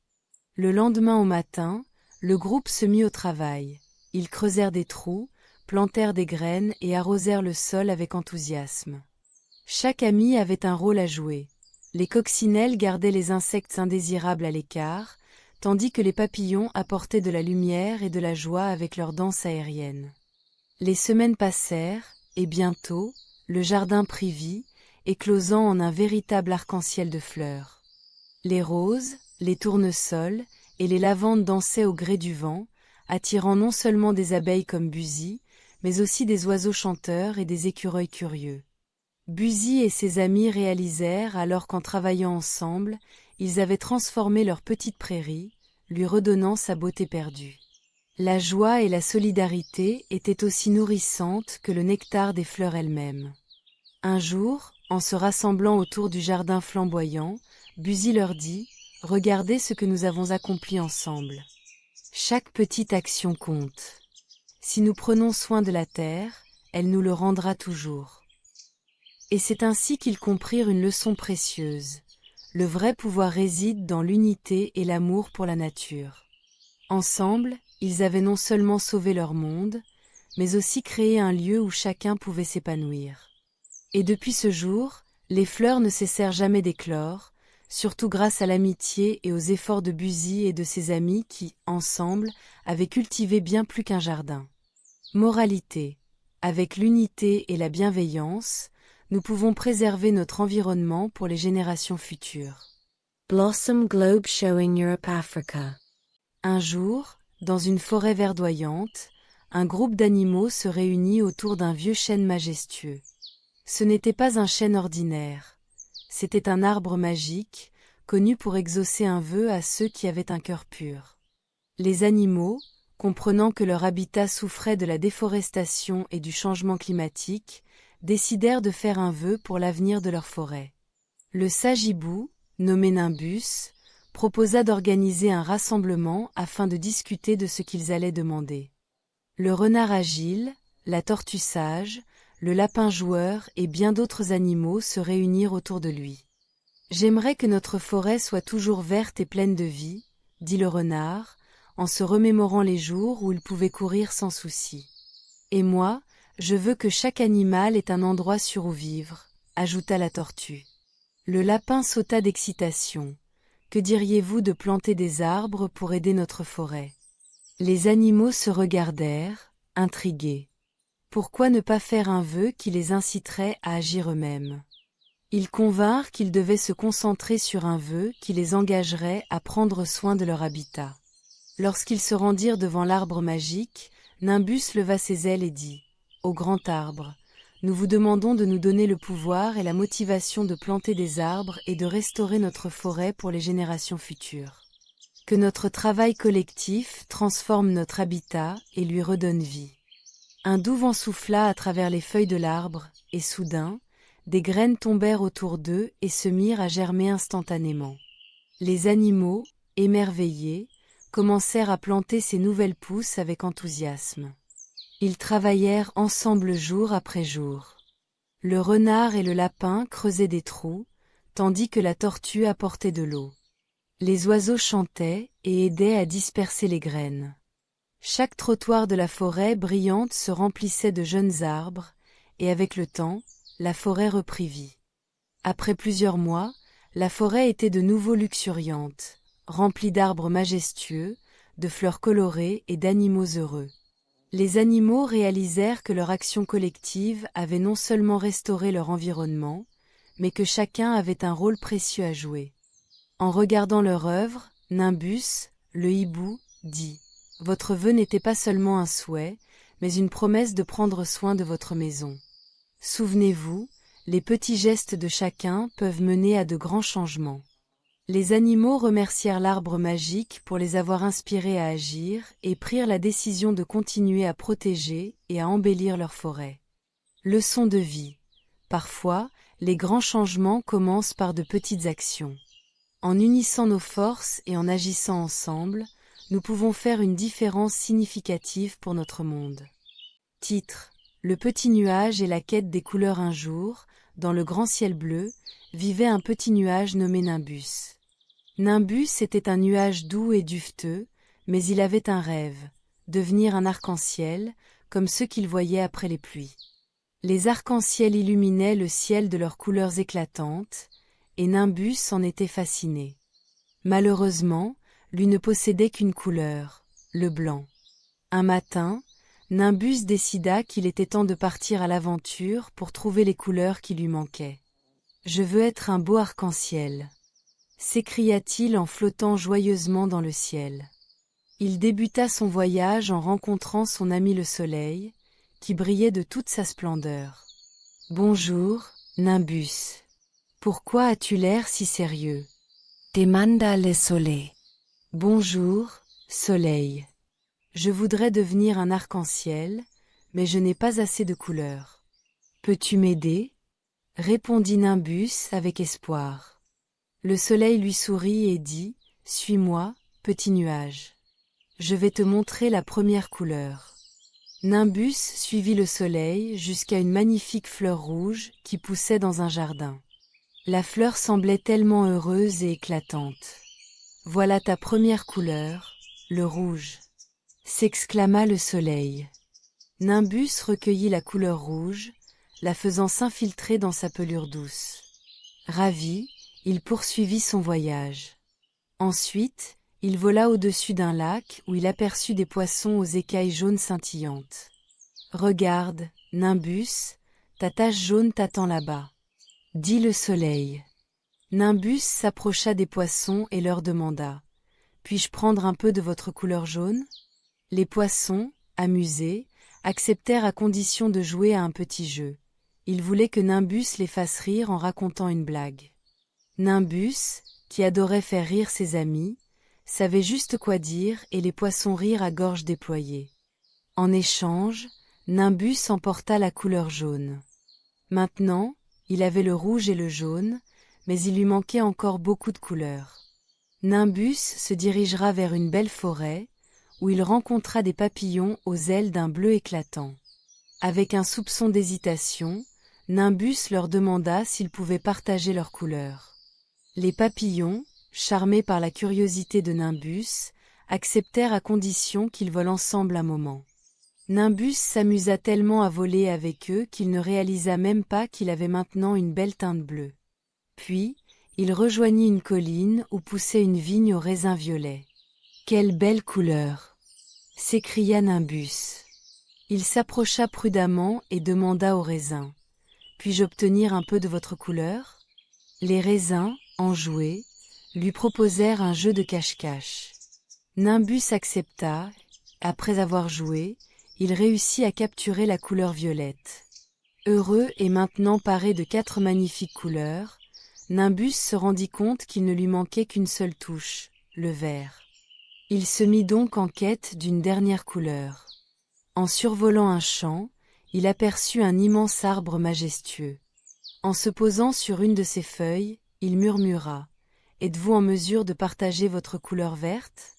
Speaker 1: Le lendemain au matin, le groupe se mit au travail. Ils creusèrent des trous, plantèrent des graines et arrosèrent le sol avec enthousiasme. Chaque ami avait un rôle à jouer. Les coccinelles gardaient les insectes indésirables à l'écart, tandis que les papillons apportaient de la lumière et de la joie avec leur danse aérienne. Les semaines passèrent, et bientôt, le jardin prit vie, éclosant en un véritable arc-en-ciel de fleurs. Les roses, les tournesols et les lavandes dansaient au gré du vent, attirant non seulement des abeilles comme Buzy, mais aussi des oiseaux chanteurs et des écureuils curieux. Buzy et ses amis réalisèrent alors qu'en travaillant ensemble, ils avaient transformé leur petite prairie, lui redonnant sa beauté perdue. La joie et la solidarité étaient aussi nourrissantes que le nectar des fleurs elles-mêmes. Un jour, en se rassemblant autour du jardin flamboyant, Buzy leur dit « Regardez ce que nous avons accompli ensemble. Chaque petite action compte. Si nous prenons soin de la terre, elle nous le rendra toujours. » Et c'est ainsi qu'ils comprirent une leçon précieuse. Le vrai pouvoir réside dans l'unité et l'amour pour la nature. Ensemble, ils avaient non seulement sauvé leur monde, mais aussi créé un lieu où chacun pouvait s'épanouir. Et depuis ce jour, les fleurs ne cessèrent jamais d'éclore, surtout grâce à l'amitié et aux efforts de Buzy et de ses amis qui, ensemble, avaient cultivé bien plus qu'un jardin. Moralité: avec l'unité et la bienveillance, nous pouvons préserver notre environnement pour les générations futures.
Speaker 2: Blossom Globe Showing Europe Africa.
Speaker 1: Un jour, dans une forêt verdoyante, un groupe d'animaux se réunit autour d'un vieux chêne majestueux. Ce n'était pas un chêne ordinaire. C'était un arbre magique, connu pour exaucer un vœu à ceux qui avaient un cœur pur. Les animaux, comprenant que leur habitat souffrait de la déforestation et du changement climatique, décidèrent de faire un vœu pour l'avenir de leur forêt. Le sage hibou, nommé Nimbus, proposa d'organiser un rassemblement afin de discuter de ce qu'ils allaient demander. Le renard agile, la tortue sage, le lapin joueur et bien d'autres animaux se réunirent autour de lui. « J'aimerais que notre forêt soit toujours verte et pleine de vie, » dit le renard, en se remémorant les jours où il pouvait courir sans souci. « Et moi, je veux que chaque animal ait un endroit sûr où vivre, » ajouta la tortue. Le lapin sauta d'excitation. « Que diriez-vous de planter des arbres pour aider notre forêt ?» Les animaux se regardèrent, intrigués. Pourquoi ne pas faire un vœu qui les inciterait à agir eux-mêmes? Ils convinrent qu'ils devaient se concentrer sur un vœu qui les engagerait à prendre soin de leur habitat. Lorsqu'ils se rendirent devant l'arbre magique, Nimbus leva ses ailes et dit « Ô grand arbre, nous vous demandons de nous donner le pouvoir et la motivation de planter des arbres et de restaurer notre forêt pour les générations futures. Que notre travail collectif transforme notre habitat et lui redonne vie. » Un doux vent souffla à travers les feuilles de l'arbre, et soudain, des graines tombèrent autour d'eux et se mirent à germer instantanément. Les animaux, émerveillés, commencèrent à planter ces nouvelles pousses avec enthousiasme. Ils travaillèrent ensemble jour après jour. Le renard et le lapin creusaient des trous, tandis que la tortue apportait de l'eau. Les oiseaux chantaient et aidaient à disperser les graines. Chaque trottoir de la forêt brillante se remplissait de jeunes arbres, et avec le temps, la forêt reprit vie. Après plusieurs mois, la forêt était de nouveau luxuriante, remplie d'arbres majestueux, de fleurs colorées et d'animaux heureux. Les animaux réalisèrent que leur action collective avait non seulement restauré leur environnement, mais que chacun avait un rôle précieux à jouer. En regardant leur œuvre, Nimbus, le hibou, dit « Votre vœu n'était pas seulement un souhait, mais une promesse de prendre soin de votre maison. Souvenez-vous, les petits gestes de chacun peuvent mener à de grands changements. » Les animaux remercièrent l'arbre magique pour les avoir inspirés à agir et prirent la décision de continuer à protéger et à embellir leur forêt. Leçon de vie. Parfois, les grands changements commencent par de petites actions. En unissant nos forces et en agissant ensemble, nous pouvons faire une différence significative pour notre monde. Titre: Le petit nuage et la quête des couleurs. Un jour, dans le grand ciel bleu, vivait un petit nuage nommé Nimbus. Nimbus était un nuage doux et duveteux, mais il avait un rêve, devenir un arc-en-ciel, comme ceux qu'il voyait après les pluies. Les arcs-en-ciel illuminaient le ciel de leurs couleurs éclatantes, et Nimbus en était fasciné. Malheureusement, lui ne possédait qu'une couleur, le blanc. Un matin, Nimbus décida qu'il était temps de partir à l'aventure pour trouver les couleurs qui lui manquaient. « Je veux être un beau arc-en-ciel », s'écria-t-il en flottant joyeusement dans le ciel. Il débuta son voyage en rencontrant son ami le soleil, qui brillait de toute sa splendeur. « Bonjour, Nimbus. Pourquoi as-tu l'air si sérieux ?»
Speaker 2: demanda le soleil.
Speaker 1: « Bonjour, soleil. Je voudrais devenir un arc-en-ciel, mais je n'ai pas assez de couleurs. Peux-tu m'aider ?» répondit Nimbus avec espoir. Le soleil lui sourit et dit « Suis-moi, petit nuage. Je vais te montrer la première couleur. » Nimbus suivit le soleil jusqu'à une magnifique fleur rouge qui poussait dans un jardin. La fleur semblait tellement heureuse et éclatante. « Voilà ta première couleur, le rouge !» s'exclama le soleil. Nimbus recueillit la couleur rouge, la faisant s'infiltrer dans sa pelure douce. Ravi, il poursuivit son voyage. Ensuite, il vola au-dessus d'un lac où il aperçut des poissons aux écailles jaunes scintillantes. « Regarde, Nimbus, ta tache jaune t'attend là-bas, » dit le soleil. Nimbus s'approcha des poissons et leur demanda « Puis-je prendre un peu de votre couleur jaune ?» Les poissons, amusés, acceptèrent à condition de jouer à un petit jeu. Ils voulaient que Nimbus les fasse rire en racontant une blague. Nimbus, qui adorait faire rire ses amis, savait juste quoi dire et les poissons rirent à gorge déployée. En échange, Nimbus emporta la couleur jaune. Maintenant, il avait le rouge et le jaune, mais il lui manquait encore beaucoup de couleurs. Nimbus se dirigera vers une belle forêt, où il rencontra des papillons aux ailes d'un bleu éclatant. Avec un soupçon d'hésitation, Nimbus leur demanda s'ils pouvaient partager leurs couleurs. Les papillons, charmés par la curiosité de Nimbus, acceptèrent à condition qu'ils volent ensemble un moment. Nimbus s'amusa tellement à voler avec eux qu'il ne réalisa même pas qu'il avait maintenant une belle teinte bleue. Puis, il rejoignit une colline où poussait une vigne aux raisins violets. « Quelle belle couleur !» s'écria Nimbus. Il s'approcha prudemment et demanda aux raisins. « Puis-je obtenir un peu de votre couleur ?» Les raisins, enjoués, lui proposèrent un jeu de cache-cache. Nimbus accepta. Après avoir joué, il réussit à capturer la couleur violette. Heureux et maintenant paré de 4 magnifiques couleurs, Nimbus se rendit compte qu'il ne lui manquait qu'une seule touche, le vert. Il se mit donc en quête d'une dernière couleur. En survolant un champ, il aperçut un immense arbre majestueux. En se posant sur une de ses feuilles, il murmura « Êtes-vous en mesure de partager votre couleur verte ?»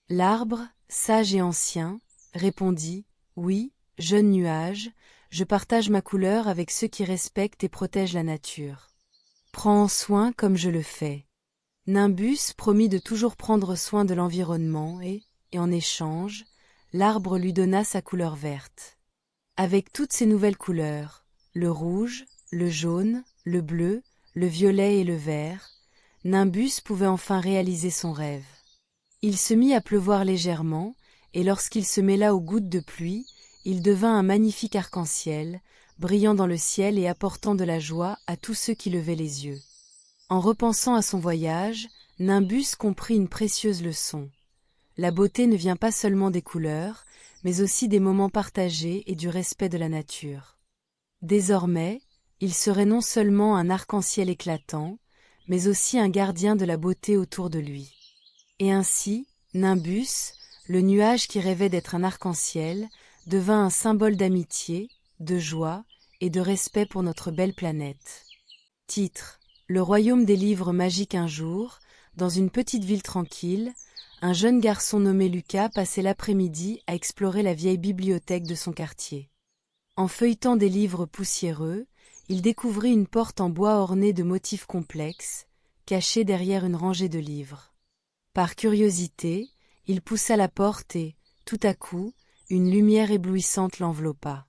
Speaker 1: L'arbre, sage et ancien, répondit « Oui, jeune nuage, je partage ma couleur avec ceux qui respectent et protègent la nature. Prends soin comme je le fais. » Nimbus promit de toujours prendre soin de l'environnement et en échange, l'arbre lui donna sa couleur verte. Avec toutes ces nouvelles couleurs, le rouge, le jaune, le bleu, le violet et le vert, Nimbus pouvait enfin réaliser son rêve. Il se mit à pleuvoir légèrement, et lorsqu'il se mêla aux gouttes de pluie, il devint un magnifique arc-en-ciel, brillant dans le ciel et apportant de la joie à tous ceux qui levaient les yeux. En repensant à son voyage, Nimbus comprit une précieuse leçon. La beauté ne vient pas seulement des couleurs, mais aussi des moments partagés et du respect de la nature. Désormais, il serait non seulement un arc-en-ciel éclatant, mais aussi un gardien de la beauté autour de lui. Et ainsi, Nimbus, le nuage qui rêvait d'être un arc-en-ciel, devint un symbole d'amitié, de joie et de respect pour notre belle planète. Titre: Le royaume des livres magiques. Un jour, dans une petite ville tranquille, un jeune garçon nommé Lucas passait l'après-midi à explorer la vieille bibliothèque de son quartier. En feuilletant des livres poussiéreux, il découvrit une porte en bois ornée de motifs complexes, cachée derrière une rangée de livres. Par curiosité, il poussa la porte et, tout à coup, une lumière éblouissante l'enveloppa.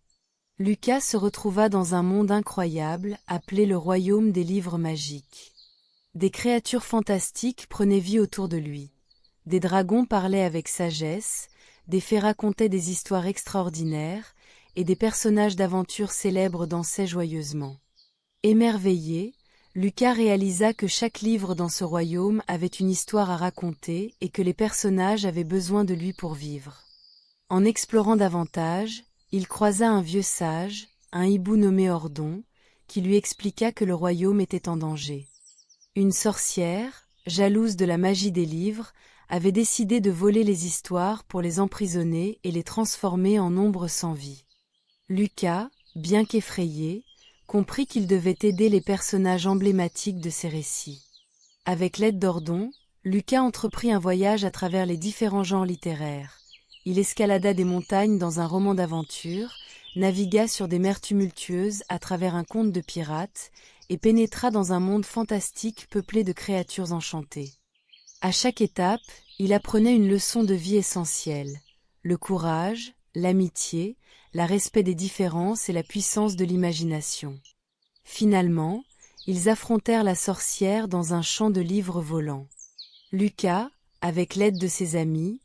Speaker 1: Lucas se retrouva dans un monde incroyable appelé le royaume des livres magiques. Des créatures fantastiques prenaient vie autour de lui. Des dragons parlaient avec sagesse, des fées racontaient des histoires extraordinaires, et des personnages d'aventure célèbres dansaient joyeusement. Émerveillé, Lucas réalisa que chaque livre dans ce royaume avait une histoire à raconter et que les personnages avaient besoin de lui pour vivre. En explorant davantage, il croisa un vieux sage, un hibou nommé Ordon, qui lui expliqua que le royaume était en danger. Une sorcière, jalouse de la magie des livres, avait décidé de voler les histoires pour les emprisonner et les transformer en ombres sans vie. Lucas, bien qu'effrayé, comprit qu'il devait aider les personnages emblématiques de ces récits. Avec l'aide d'Ordon, Lucas entreprit un voyage à travers les différents genres littéraires. Il escalada des montagnes dans un roman d'aventure, navigua sur des mers tumultueuses à travers un conte de pirates et pénétra dans un monde fantastique peuplé de créatures enchantées. À chaque étape, il apprenait une leçon de vie essentielle: le courage, l'amitié, le respect des différences et la puissance de l'imagination. Finalement, ils affrontèrent la sorcière dans un champ de livres volants. Lucas, avec l'aide de ses amis,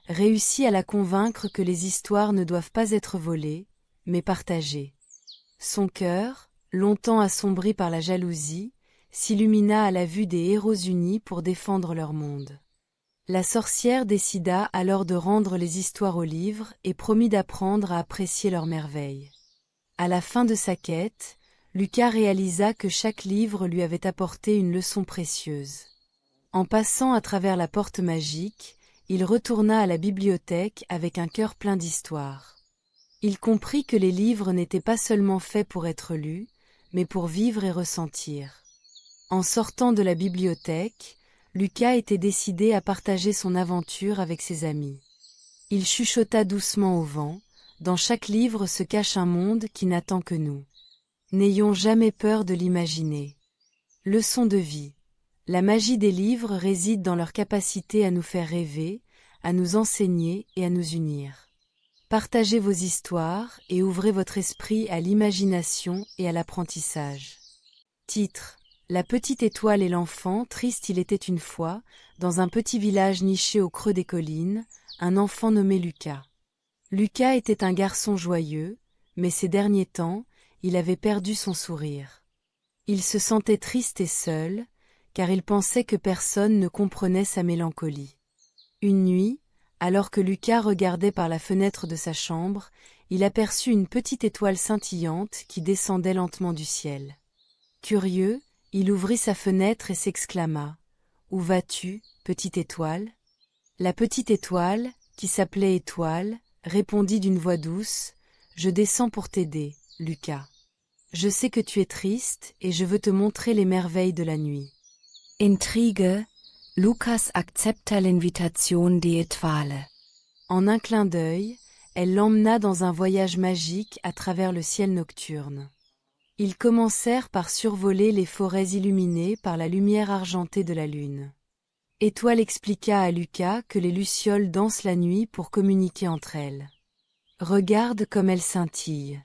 Speaker 1: réussit à la convaincre que les histoires ne doivent pas être volées, mais partagées. Son cœur, longtemps assombri par la jalousie, s'illumina à la vue des héros unis pour défendre leur monde. La sorcière décida alors de rendre les histoires aux livres et promit d'apprendre à apprécier leurs merveilles. À la fin de sa quête, Lucas réalisa que chaque livre lui avait apporté une leçon précieuse. En passant à travers la porte magique, il retourna à la bibliothèque avec un cœur plein d'histoires. Il comprit que les livres n'étaient pas seulement faits pour être lus, mais pour vivre et ressentir. En sortant de la bibliothèque, Lucas était décidé à partager son aventure avec ses amis. Il chuchota doucement au vent, « Dans chaque livre se cache un monde qui n'attend que nous. N'ayons jamais peur de l'imaginer. » Leçon de vie. La magie des livres réside dans leur capacité à nous faire rêver, à nous enseigner et à nous unir. Partagez vos histoires et ouvrez votre esprit à l'imagination et à l'apprentissage. Titre: La petite étoile et l'enfant triste. Il était une fois, dans un petit village niché au creux des collines, un enfant nommé Lucas. Lucas était un garçon joyeux, mais ces derniers temps, il avait perdu son sourire. Il se sentait triste et seul, car il pensait que personne ne comprenait sa mélancolie. Une nuit, alors que Lucas regardait par la fenêtre de sa chambre, il aperçut une petite étoile scintillante qui descendait lentement du ciel. Curieux, il ouvrit sa fenêtre et s'exclama: « Où vas-tu, petite étoile ?» La petite étoile, qui s'appelait Étoile, répondit d'une voix douce: « Je descends pour t'aider, Lucas. Je sais que tu es triste et je veux te montrer les merveilles de la nuit. »
Speaker 2: Intrige, Lucas accepta l'invitation di Étoile.
Speaker 1: En un clin d'œil, elle l'emmena dans un voyage magique à travers le ciel nocturne. Ils commencèrent par survoler les forêts illuminées par la lumière argentée de la lune. Étoile expliqua à Lucas que les lucioles dansent la nuit pour communiquer entre elles. « Regarde comme elles scintillent.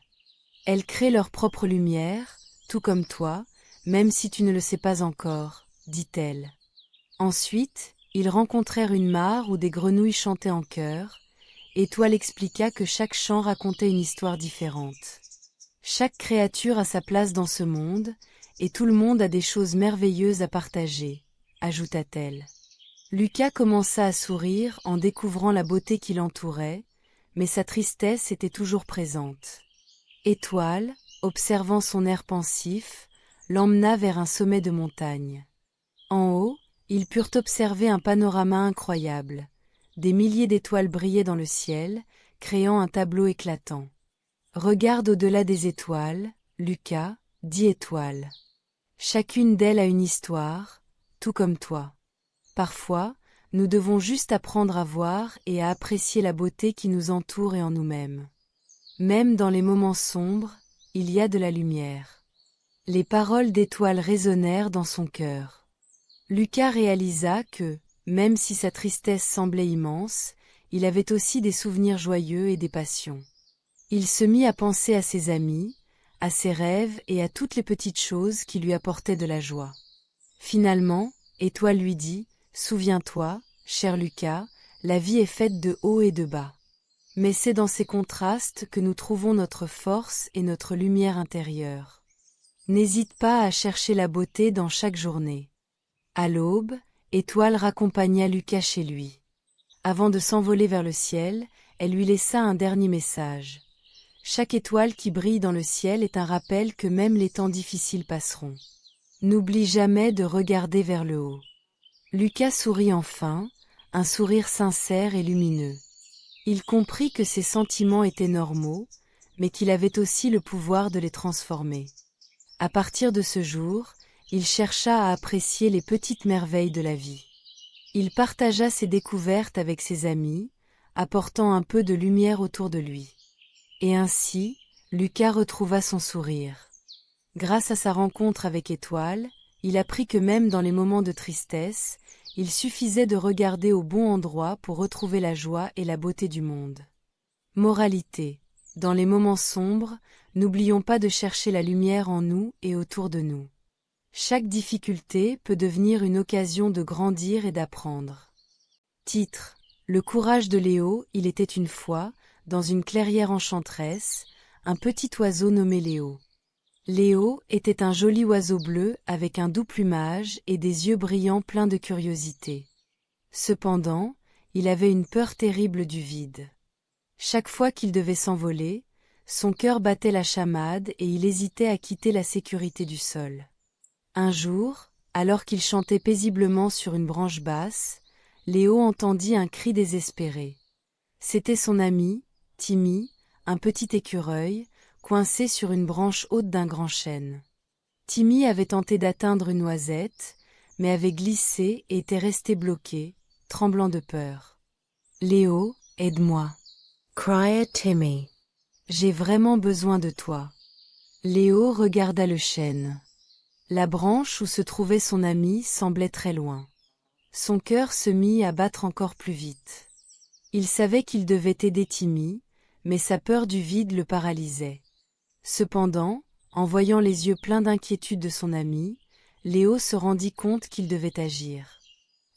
Speaker 1: Elles créent leur propre lumière, tout comme toi, même si tu ne le sais pas encore, » dit-elle. Ensuite, ils rencontrèrent une mare où des grenouilles chantaient en chœur. Étoile expliqua que chaque chant racontait une histoire différente. Chaque créature a sa place dans ce monde, et tout le monde a des choses merveilleuses à partager, ajouta-t-elle. Lucas commença à sourire en découvrant la beauté qui l'entourait, mais sa tristesse était toujours présente. Étoile, observant son air pensif, l'emmena vers un sommet de montagne. En haut, ils purent observer un panorama incroyable. Des milliers d'étoiles brillaient dans le ciel, créant un tableau éclatant. « Regarde au-delà des étoiles, Lucas, dit Étoile. Chacune d'elles a une histoire, tout comme toi. Parfois, nous devons juste apprendre à voir et à apprécier la beauté qui nous entoure et en nous-mêmes. Même dans les moments sombres, il y a de la lumière. » Les paroles d'Étoile résonnèrent dans son cœur. Lucas réalisa que, même si sa tristesse semblait immense, il avait aussi des souvenirs joyeux et des passions. Il se mit à penser à ses amis, à ses rêves et à toutes les petites choses qui lui apportaient de la joie. Finalement, Étoile lui dit: « Souviens-toi, cher Lucas, la vie est faite de hauts et de bas. Mais c'est dans ces contrastes que nous trouvons notre force et notre lumière intérieure. N'hésite pas à chercher la beauté dans chaque journée. » À l'aube, Étoile raccompagna Lucas chez lui. Avant de s'envoler vers le ciel, elle lui laissa un dernier message. Chaque étoile qui brille dans le ciel est un rappel que même les temps difficiles passeront. N'oublie jamais de regarder vers le haut. Lucas sourit enfin, un sourire sincère et lumineux. Il comprit que ses sentiments étaient normaux, mais qu'il avait aussi le pouvoir de les transformer. À partir de ce jour, il chercha à apprécier les petites merveilles de la vie. Il partagea ses découvertes avec ses amis, apportant un peu de lumière autour de lui. Et ainsi, Lucas retrouva son sourire. Grâce à sa rencontre avec Étoile, il apprit que même dans les moments de tristesse, il suffisait de regarder au bon endroit pour retrouver la joie et la beauté du monde. Moralité: dans les moments sombres, n'oublions pas de chercher la lumière en nous et autour de nous. Chaque difficulté peut devenir une occasion de grandir et d'apprendre. Titre: Le courage de Léo. Il était une fois, dans une clairière enchanteresse, un petit oiseau nommé Léo. Léo était un joli oiseau bleu avec un doux plumage et des yeux brillants pleins de curiosité. Cependant, il avait une peur terrible du vide. Chaque fois qu'il devait s'envoler, son cœur battait la chamade et il hésitait à quitter la sécurité du sol. Un jour, alors qu'il chantait paisiblement sur une branche basse, Léo entendit un cri désespéré. C'était son ami, Timmy, un petit écureuil, coincé sur une branche haute d'un grand chêne. Timmy avait tenté d'atteindre une noisette, mais avait glissé et était resté bloqué, tremblant de peur. « Léo, aide-moi !»
Speaker 2: cried Timmy.
Speaker 1: « J'ai vraiment besoin de toi. » Léo regarda le chêne. La branche où se trouvait son ami semblait très loin. Son cœur se mit à battre encore plus vite. Il savait qu'il devait aider Timmy, mais sa peur du vide le paralysait. Cependant, en voyant les yeux pleins d'inquiétude de son ami, Léo se rendit compte qu'il devait agir.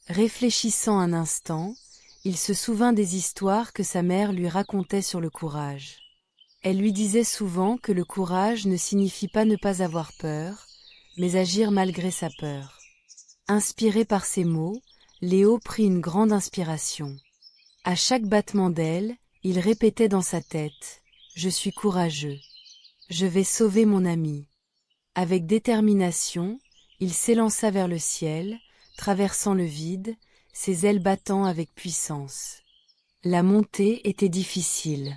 Speaker 1: Réfléchissant un instant, il se souvint des histoires que sa mère lui racontait sur le courage. Elle lui disait souvent que le courage ne signifie pas ne pas avoir peur, mais agir malgré sa peur. Inspiré par ces mots, Léo prit une grande inspiration. À chaque battement d'aile, il répétait dans sa tête « Je suis courageux. Je vais sauver mon ami. » Avec détermination, il s'élança vers le ciel, traversant le vide, ses ailes battant avec puissance. La montée était difficile.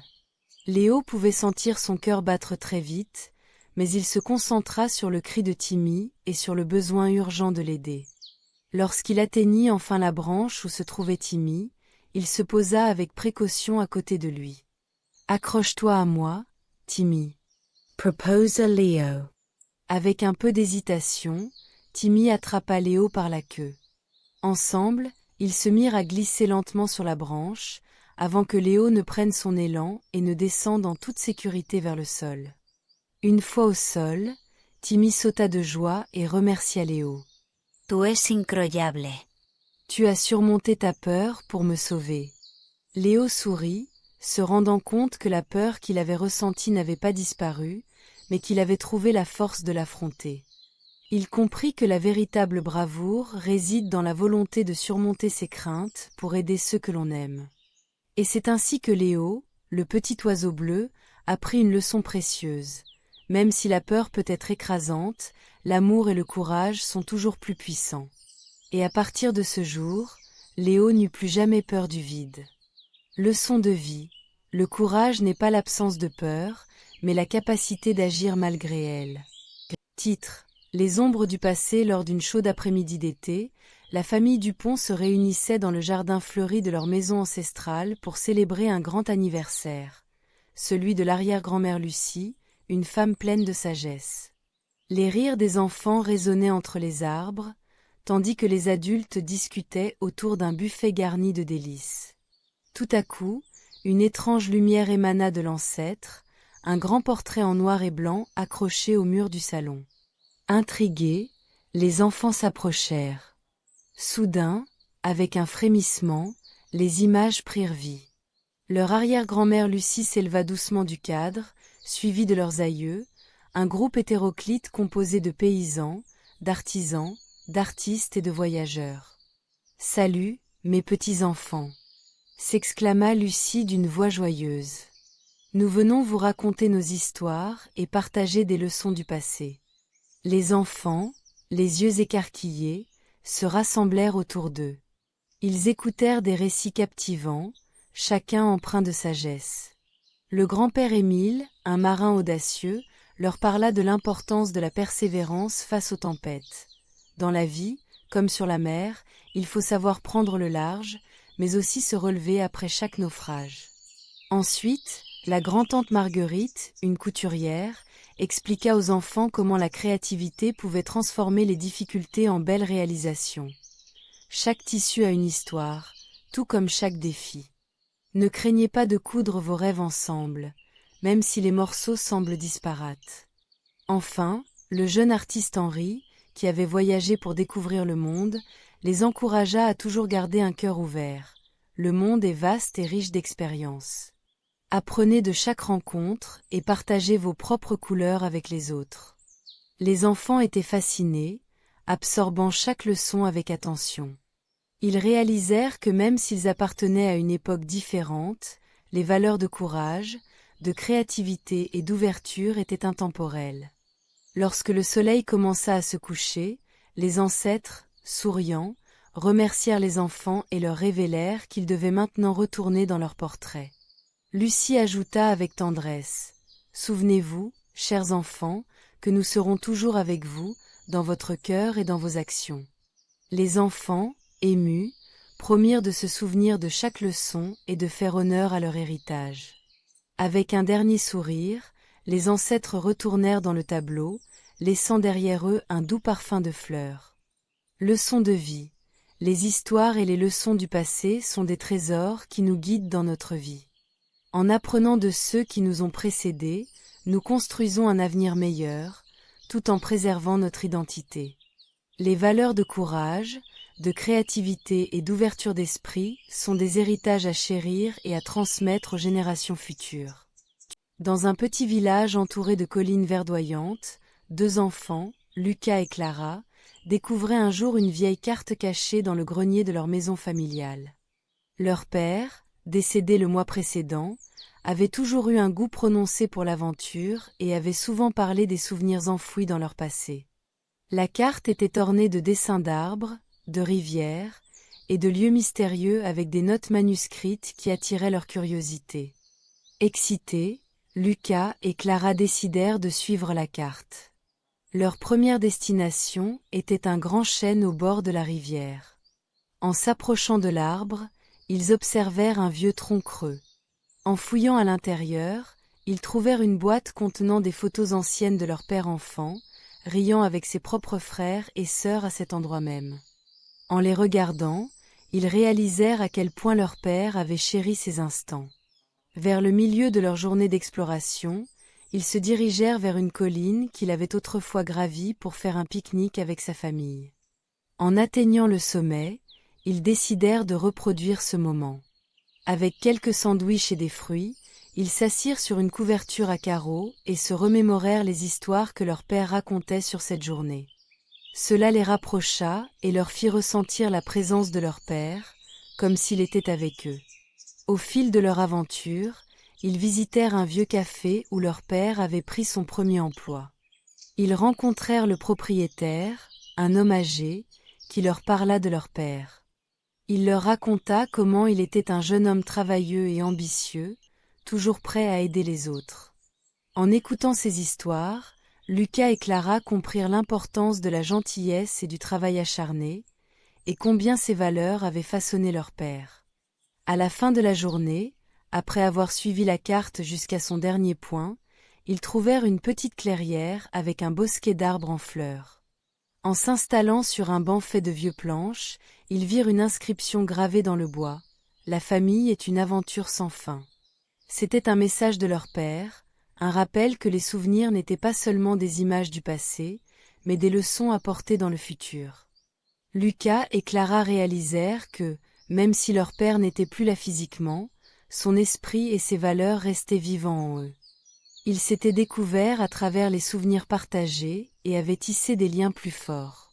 Speaker 1: Léo pouvait sentir son cœur battre très vite, mais il se concentra sur le cri de Timmy et sur le besoin urgent de l'aider. Lorsqu'il atteignit enfin la branche où se trouvait Timmy, il se posa avec précaution à côté de lui. « Accroche-toi à moi, Timmy. »
Speaker 2: proposa Léo.
Speaker 1: Avec un peu d'hésitation, Timmy attrapa Léo par la queue. Ensemble, ils se mirent à glisser lentement sur la branche, avant que Léo ne prenne son élan et ne descende en toute sécurité vers le sol. Une fois au sol, Timmy sauta de joie et remercia Léo.
Speaker 2: « Tu es incroyable. »
Speaker 1: Tu as surmonté ta peur pour me sauver. Léo sourit, se rendant compte que la peur qu'il avait ressentie n'avait pas disparu, mais qu'il avait trouvé la force de l'affronter. Il comprit que la véritable bravoure réside dans la volonté de surmonter ses craintes pour aider ceux que l'on aime. Et c'est ainsi que Léo, le petit oiseau bleu, apprit une leçon précieuse. Même si la peur peut être écrasante, l'amour et le courage sont toujours plus puissants. Et à partir de ce jour, Léo n'eut plus jamais peur du vide. Leçon de vie, le courage n'est pas l'absence de peur, mais la capacité d'agir malgré elle. Titre: Les ombres du passé. Lors d'une chaude après-midi d'été, la famille Dupont se réunissait dans le jardin fleuri de leur maison ancestrale pour célébrer un grand anniversaire, celui de l'arrière-grand-mère Lucie, une femme pleine de sagesse. Les rires des enfants résonnaient entre les arbres, tandis que les adultes discutaient autour d'un buffet garni de délices. Tout à coup, une étrange lumière émana de l'ancêtre, un grand portrait en noir et blanc accroché au mur du salon. Intrigués, les enfants s'approchèrent. Soudain, avec un frémissement, les images prirent vie. Leur arrière-grand-mère Lucie s'éleva doucement du cadre, suivie de leurs aïeux, un groupe hétéroclite composé de paysans, d'artisans, d'artistes et de voyageurs. « Salut, mes petits enfants !» s'exclama Lucie d'une voix joyeuse. « Nous venons vous raconter nos histoires et partager des leçons du passé. » Les enfants, les yeux écarquillés, se rassemblèrent autour d'eux. Ils écoutèrent des récits captivants, chacun empreint de sagesse. Le grand-père Émile, un marin audacieux, leur parla de l'importance de la persévérance face aux tempêtes. Dans la vie, comme sur la mer, il faut savoir prendre le large, mais aussi se relever après chaque naufrage. Ensuite, la grand-tante Marguerite, une couturière, expliqua aux enfants comment la créativité pouvait transformer les difficultés en belles réalisations. Chaque tissu a une histoire, tout comme chaque défi. Ne craignez pas de coudre vos rêves ensemble, même si les morceaux semblent disparates. Enfin, le jeune artiste Henri, qui avait voyagé pour découvrir le monde, les encouragea à toujours garder un cœur ouvert. Le monde est vaste et riche d'expériences. Apprenez de chaque rencontre et partagez vos propres couleurs avec les autres. Les enfants étaient fascinés, absorbant chaque leçon avec attention. Ils réalisèrent que même s'ils appartenaient à une époque différente, les valeurs de courage, de créativité et d'ouverture étaient intemporelles. Lorsque le soleil commença à se coucher, les ancêtres, souriants, remercièrent les enfants et leur révélèrent qu'ils devaient maintenant retourner dans leur portrait. Lucie ajouta avec tendresse: « Souvenez-vous, chers enfants, que nous serons toujours avec vous, dans votre cœur et dans vos actions. » Les enfants, émus, promirent de se souvenir de chaque leçon et de faire honneur à leur héritage. Avec un dernier sourire, les ancêtres retournèrent dans le tableau, laissant derrière eux un doux parfum de fleurs. Leçons de vie. Les histoires et les leçons du passé sont des trésors qui nous guident dans notre vie. En apprenant de ceux qui nous ont précédés, nous construisons un avenir meilleur, tout en préservant notre identité. Les valeurs de courage, de créativité et d'ouverture d'esprit sont des héritages à chérir et à transmettre aux générations futures. Dans un petit village entouré de collines verdoyantes, 2 enfants, Lucas et Clara, découvraient un jour une vieille carte cachée dans le grenier de leur maison familiale. Leur père, décédé le mois précédent, avait toujours eu un goût prononcé pour l'aventure et avait souvent parlé des souvenirs enfouis dans leur passé. La carte était ornée de dessins d'arbres, de rivières et de lieux mystérieux avec des notes manuscrites qui attiraient leur curiosité. Excités, Lucas et Clara décidèrent de suivre la carte. Leur première destination était un grand chêne au bord de la rivière. En s'approchant de l'arbre, ils observèrent un vieux tronc creux. En fouillant à l'intérieur, ils trouvèrent une boîte contenant des photos anciennes de leur père enfant, riant avec ses propres frères et sœurs à cet endroit même. En les regardant, ils réalisèrent à quel point leur père avait chéri ces instants. Vers le milieu de leur journée d'exploration, ils se dirigèrent vers une colline qu'il avait autrefois gravie pour faire un pique-nique avec sa famille. En atteignant le sommet, ils décidèrent de reproduire ce moment. Avec quelques sandwichs et des fruits, ils s'assirent sur une couverture à carreaux et se remémorèrent les histoires que leur père racontait sur cette journée. Cela les rapprocha et leur fit ressentir la présence de leur père, comme s'il était avec eux. Au fil de leur aventure, ils visitèrent un vieux café où leur père avait pris son premier emploi. Ils rencontrèrent le propriétaire, un homme âgé, qui leur parla de leur père. Il leur raconta comment il était un jeune homme travailleux et ambitieux, toujours prêt à aider les autres. En écoutant ces histoires, Lucas et Clara comprirent l'importance de la gentillesse et du travail acharné, et combien ces valeurs avaient façonné leur père. À la fin de la journée, après avoir suivi la carte jusqu'à son dernier point, ils trouvèrent une petite clairière avec un bosquet d'arbres en fleurs. En s'installant sur un banc fait de vieux planches, ils virent une inscription gravée dans le bois: « La famille est une aventure sans fin ». C'était un message de leur père, un rappel que les souvenirs n'étaient pas seulement des images du passé, mais des leçons apportées dans le futur. Lucas et Clara réalisèrent que, même si leur père n'était plus là physiquement, son esprit et ses valeurs restaient vivants en eux. Ils s'étaient découverts à travers les souvenirs partagés et avaient tissé des liens plus forts.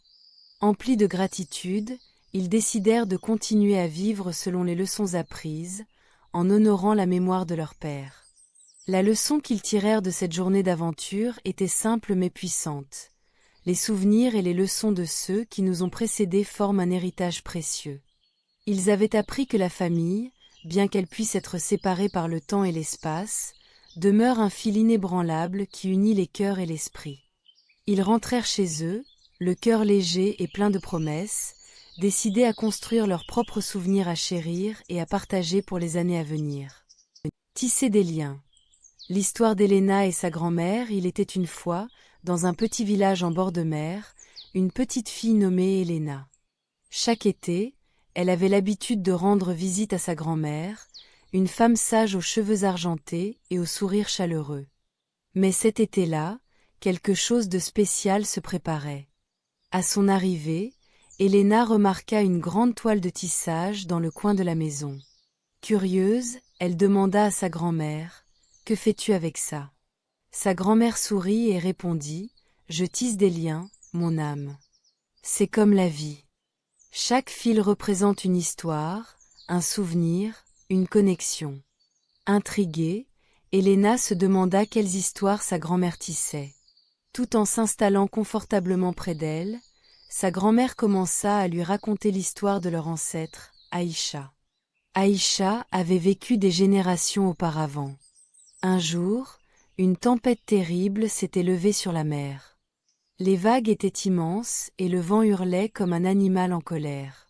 Speaker 1: Emplis de gratitude, ils décidèrent de continuer à vivre selon les leçons apprises, en honorant la mémoire de leur père. La leçon qu'ils tirèrent de cette journée d'aventure était simple mais puissante. Les souvenirs et les leçons de ceux qui nous ont précédés forment un héritage précieux. Ils avaient appris que la famille, bien qu'elle puisse être séparée par le temps et l'espace, demeure un fil inébranlable qui unit les cœurs et l'esprit. Ils rentrèrent chez eux, le cœur léger et plein de promesses, décidés à construire leurs propres souvenirs à chérir et à partager pour les années à venir. Tisser des liens. L'histoire d'Elena et sa grand-mère. Il était une fois, dans un petit village en bord de mer, une petite fille nommée Elena. Chaque été, elle avait l'habitude de rendre visite à sa grand-mère, une femme sage aux cheveux argentés et au sourire chaleureux. Mais cet été-là, quelque chose de spécial se préparait. À son arrivée, Elena remarqua une grande toile de tissage dans le coin de la maison. Curieuse, elle demanda à sa grand-mère: « Que fais-tu avec ça ?» Sa grand-mère sourit et répondit: « Je tisse des liens, mon âme. C'est comme la vie. Chaque fil représente une histoire, un souvenir, une connexion. Intriguée, Elena se demanda quelles histoires sa grand-mère tissait. Tout en s'installant confortablement près d'elle, sa grand-mère commença à lui raconter l'histoire de leur ancêtre, Aïcha. Aïcha avait vécu des générations auparavant. Un jour, une tempête terrible s'était levée sur la mer. Les vagues étaient immenses et le vent hurlait comme un animal en colère.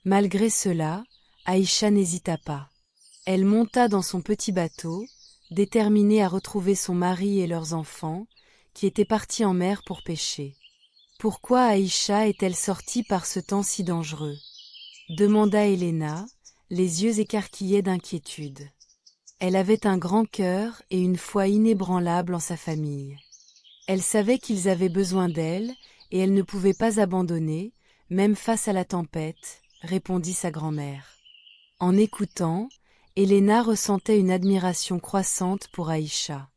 Speaker 1: Malgré cela, Aïcha n'hésita pas. Elle monta dans son petit bateau, déterminée à retrouver son mari et leurs enfants, qui étaient partis en mer pour pêcher. Pourquoi Aïcha est-elle sortie par ce temps si dangereux? Demanda Elena, les yeux écarquillés d'inquiétude. Elle avait un grand cœur et une foi inébranlable en sa famille. Elle savait qu'ils avaient besoin d'elle, et elle ne pouvait pas abandonner, même face à la tempête, répondit sa grand-mère. En écoutant, Elena ressentait une admiration croissante pour Aïcha.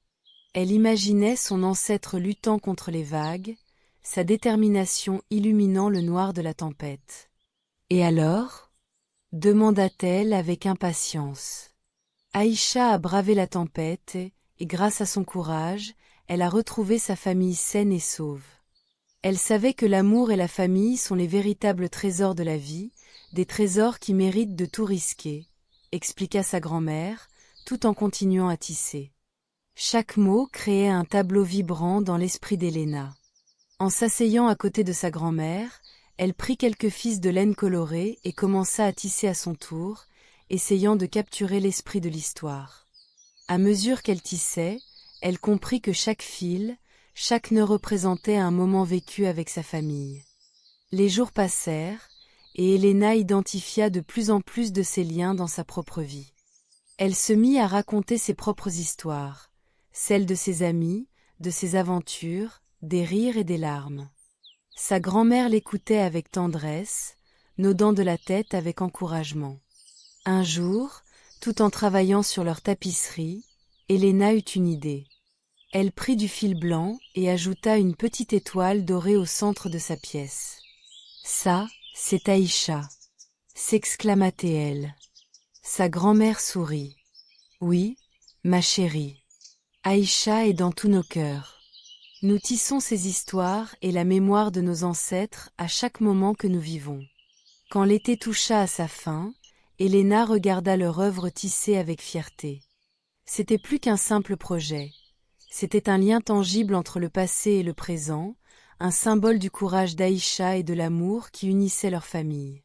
Speaker 1: Elle imaginait son ancêtre luttant contre les vagues, sa détermination illuminant le noir de la tempête. « Et alors ?» demanda-t-elle avec impatience. Aïcha a bravé la tempête et, grâce à son courage, elle a retrouvé sa famille saine et sauve. Elle savait que l'amour et la famille sont les véritables trésors de la vie, des trésors qui méritent de tout risquer, expliqua sa grand-mère, tout en continuant à tisser. Chaque mot créait un tableau vibrant dans l'esprit d'Elena. En s'asseyant à côté de sa grand-mère, elle prit quelques fils de laine colorée et commença à tisser à son tour, essayant de capturer l'esprit de l'histoire. À mesure qu'elle tissait, elle comprit que chaque fil, chaque nœud représentait un moment vécu avec sa famille. Les jours passèrent, et Elena identifia de plus en plus de ces liens dans sa propre vie. Elle se mit à raconter ses propres histoires, celles de ses amis, de ses aventures, des rires et des larmes. Sa grand-mère l'écoutait avec tendresse, nodant de la tête avec encouragement. Un jour, tout en travaillant sur leur tapisserie, Elena eut une idée. Elle prit du fil blanc et ajouta une petite étoile dorée au centre de sa pièce. « Ça, c'est Aïcha !» s'exclama-t-elle. Sa grand-mère sourit. « Oui, ma chérie. Aïcha est dans tous nos cœurs. Nous tissons ces histoires et la mémoire de nos ancêtres à chaque moment que nous vivons. » Quand l'été toucha à sa fin, Elena regarda leur œuvre tissée avec fierté. C'était plus qu'un simple projet. C'était un lien tangible entre le passé et le présent, un symbole du courage d'Aïcha et de l'amour qui unissait leur famille.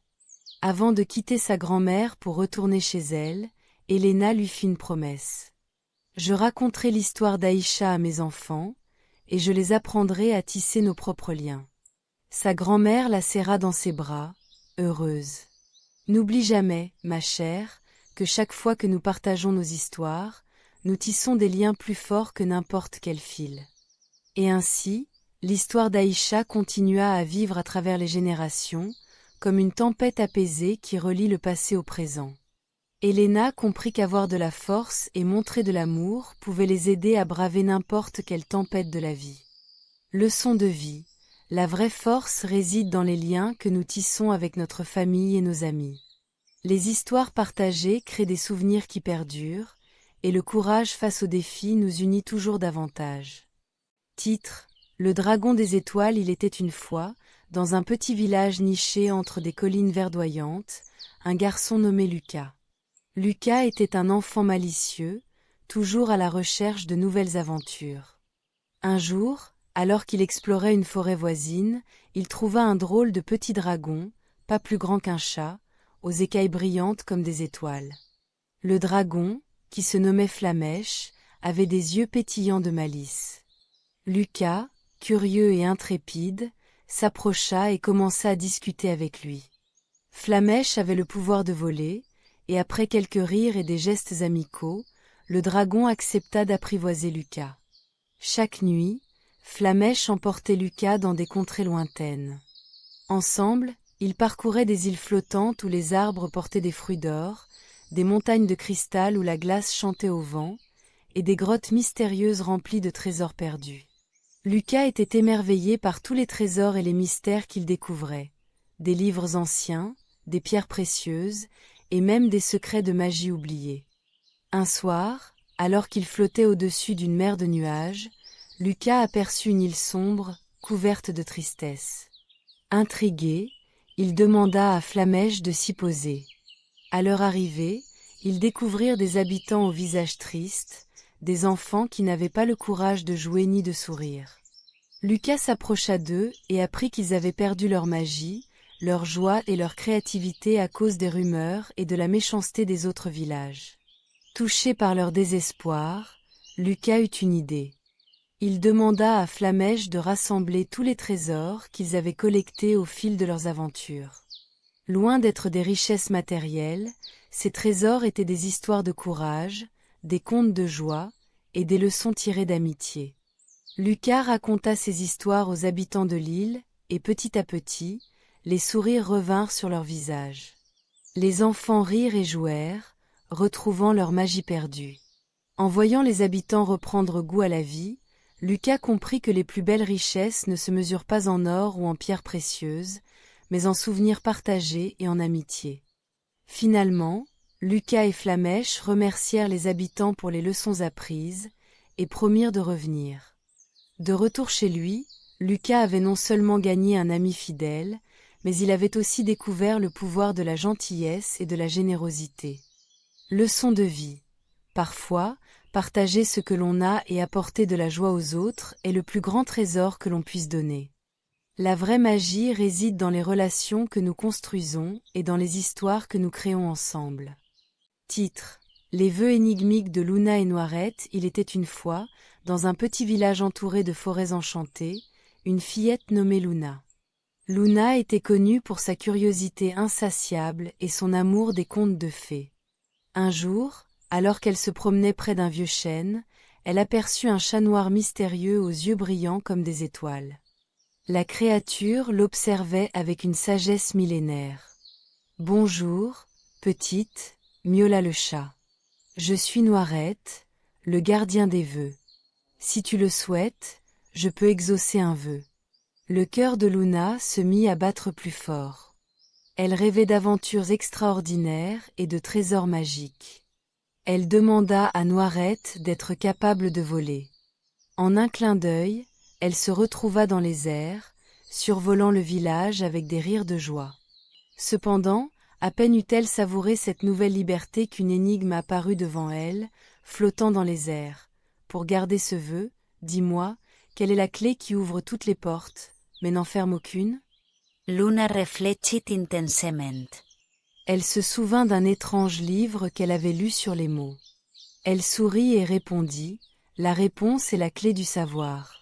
Speaker 1: Avant de quitter sa grand-mère pour retourner chez elle, Elena lui fit une promesse. « Je raconterai l'histoire d'Aïcha à mes enfants, et je les apprendrai à tisser nos propres liens. » Sa grand-mère la serra dans ses bras, heureuse. « N'oublie jamais, ma chère, que chaque fois que nous partageons nos histoires, nous tissons des liens plus forts que n'importe quel fil. » Et ainsi, l'histoire d'Aïcha continua à vivre à travers les générations, comme une tempête apaisée qui relie le passé au présent. Elena comprit qu'avoir de la force et montrer de l'amour pouvait les aider à braver n'importe quelle tempête de la vie. Leçon de vie, la vraie force réside dans les liens que nous tissons avec notre famille et nos amis. Les histoires partagées créent des souvenirs qui perdurent, et le courage face aux défis nous unit toujours davantage. Titre: Le dragon des étoiles. Il était une fois, dans un petit village niché entre des collines verdoyantes, un garçon nommé Lucas. Lucas était un enfant malicieux, toujours à la recherche de nouvelles aventures. Un jour, alors qu'il explorait une forêt voisine, il trouva un drôle de petit dragon, pas plus grand qu'un chat, aux écailles brillantes comme des étoiles. Le dragon, qui se nommait Flamèche, avait des yeux pétillants de malice. Lucas, curieux et intrépide, s'approcha et commença à discuter avec lui. Flamèche avait le pouvoir de voler, et après quelques rires et des gestes amicaux, le dragon accepta d'apprivoiser Lucas. Chaque nuit, Flamèche emportait Lucas dans des contrées lointaines. Ensemble, ils parcouraient des îles flottantes où les arbres portaient des fruits d'or, des montagnes de cristal où la glace chantait au vent, et des grottes mystérieuses remplies de trésors perdus. Lucas était émerveillé par tous les trésors et les mystères qu'il découvrait, des livres anciens, des pierres précieuses, et même des secrets de magie oubliés. Un soir, alors qu'il flottait au-dessus d'une mer de nuages, Lucas aperçut une île sombre, couverte de tristesse. Intrigué, il demanda à Flamèche de s'y poser. À leur arrivée, ils découvrirent des habitants au visage triste, des enfants qui n'avaient pas le courage de jouer ni de sourire. Lucas s'approcha d'eux et apprit qu'ils avaient perdu leur magie, leur joie et leur créativité à cause des rumeurs et de la méchanceté des autres villages. Touché par leur désespoir, Lucas eut une idée. Il demanda à Flamèche de rassembler tous les trésors qu'ils avaient collectés au fil de leurs aventures. Loin d'être des richesses matérielles, ces trésors étaient des histoires de courage, des contes de joie et des leçons tirées d'amitié. Lucas raconta ces histoires aux habitants de l'île, et petit à petit, les sourires revinrent sur leurs visages. Les enfants rirent et jouèrent, retrouvant leur magie perdue. En voyant les habitants reprendre goût à la vie, Lucas comprit que les plus belles richesses ne se mesurent pas en or ou en pierres précieuses, mais en souvenirs partagés et en amitié. Finalement, Lucas et Flamèche remercièrent les habitants pour les leçons apprises et promirent de revenir. De retour chez lui, Lucas avait non seulement gagné un ami fidèle, mais il avait aussi découvert le pouvoir de la gentillesse et de la générosité. Leçon de vie. Parfois, partager ce que l'on a et apporter de la joie aux autres est le plus grand trésor que l'on puisse donner. La vraie magie réside dans les relations que nous construisons et dans les histoires que nous créons ensemble. Titre: Les vœux énigmiques de Luna et Noirette. Il était une fois, dans un petit village entouré de forêts enchantées, une fillette nommée Luna. Luna était connue pour sa curiosité insatiable et son amour des contes de fées. Un jour, alors qu'elle se promenait près d'un vieux chêne, elle aperçut un chat noir mystérieux aux yeux brillants comme des étoiles. La créature l'observait avec une sagesse millénaire. « Bonjour, petite » miaula le chat. « Je suis Noirette, le gardien des vœux. Si tu le souhaites, je peux exaucer un vœu. » Le cœur de Luna se mit à battre plus fort. Elle rêvait d'aventures extraordinaires et de trésors magiques. Elle demanda à Noirette d'être capable de voler. En un clin d'œil, elle se retrouva dans les airs, survolant le village avec des rires de joie. Cependant, à peine eut-elle savouré cette nouvelle liberté qu'une énigme apparut devant elle, flottant dans les airs. « Pour garder ce vœu, dis-moi, quelle est la clé qui ouvre toutes les portes, mais n'en ferme aucune ?»
Speaker 2: Luna reflexit intensement.
Speaker 1: Elle se souvint d'un étrange livre qu'elle avait lu sur les mots. Elle sourit et répondit, « La réponse est la clé du savoir. »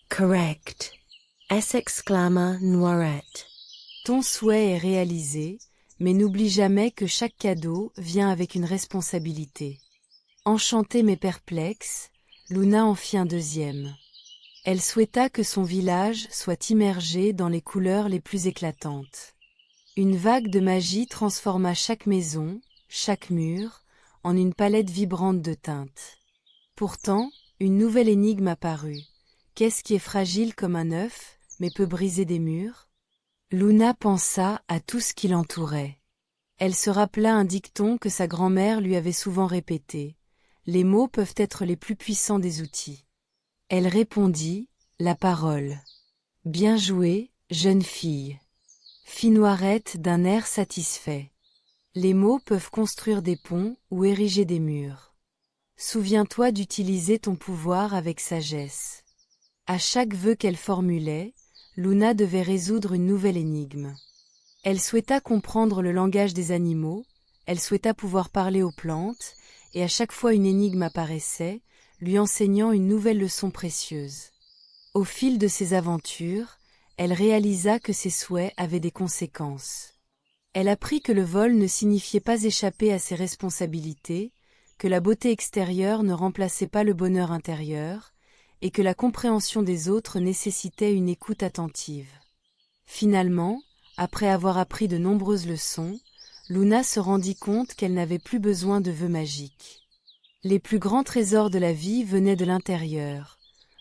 Speaker 2: Correct. Exclama Noirette.
Speaker 1: Ton souhait est réalisé, mais n'oublie jamais que chaque cadeau vient avec une responsabilité. Enchantée mais perplexe, Luna en fit un deuxième. Elle souhaita que son village soit immergé dans les couleurs les plus éclatantes. Une vague de magie transforma chaque maison, chaque mur, en une palette vibrante de teintes. Pourtant, une nouvelle énigme apparut. Qu'est-ce qui est fragile comme un œuf, mais peut briser des murs? Luna pensa à tout ce qui l'entourait. Elle se rappela un dicton que sa grand-mère lui avait souvent répété. Les mots peuvent être les plus puissants des outils. Elle répondit, la parole. Bien joué, jeune fille. Fit Noirette d'un air satisfait. Les mots peuvent construire des ponts ou ériger des murs. Souviens-toi d'utiliser ton pouvoir avec sagesse. À chaque vœu qu'elle formulait, Luna devait résoudre une nouvelle énigme. Elle souhaita comprendre le langage des animaux, elle souhaita pouvoir parler aux plantes, et à chaque fois une énigme apparaissait, lui enseignant une nouvelle leçon précieuse. Au fil de ses aventures, elle réalisa que ses souhaits avaient des conséquences. Elle apprit que le vol ne signifiait pas échapper à ses responsabilités, que la beauté extérieure ne remplaçait pas le bonheur intérieur, et que la compréhension des autres nécessitait une écoute attentive. Finalement, après avoir appris de nombreuses leçons, Luna se rendit compte qu'elle n'avait plus besoin de vœux magiques. Les plus grands trésors de la vie venaient de l'intérieur,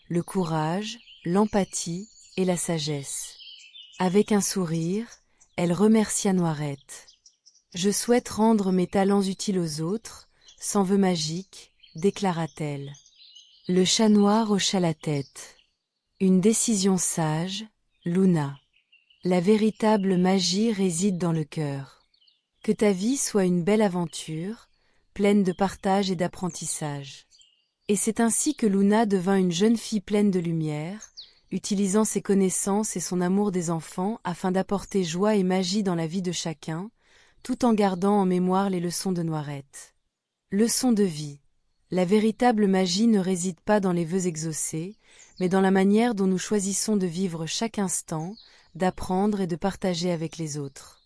Speaker 1: le courage, l'empathie et la sagesse. Avec un sourire, elle remercia Noirette. Je souhaite rendre mes talents utiles aux autres, sans vœu magique, déclara-t-elle. Le chat noir hocha la tête. Une décision sage, Luna. La véritable magie réside dans le cœur. Que ta vie soit une belle aventure, pleine de partage et d'apprentissage. Et c'est ainsi que Luna devint une jeune fille pleine de lumière, utilisant ses connaissances et son amour des enfants afin d'apporter joie et magie dans la vie de chacun, tout en gardant en mémoire les leçons de Noirette. Leçon de vie. La véritable magie ne réside pas dans les vœux exaucés, mais dans la manière dont nous choisissons de vivre chaque instant, d'apprendre et de partager avec les autres.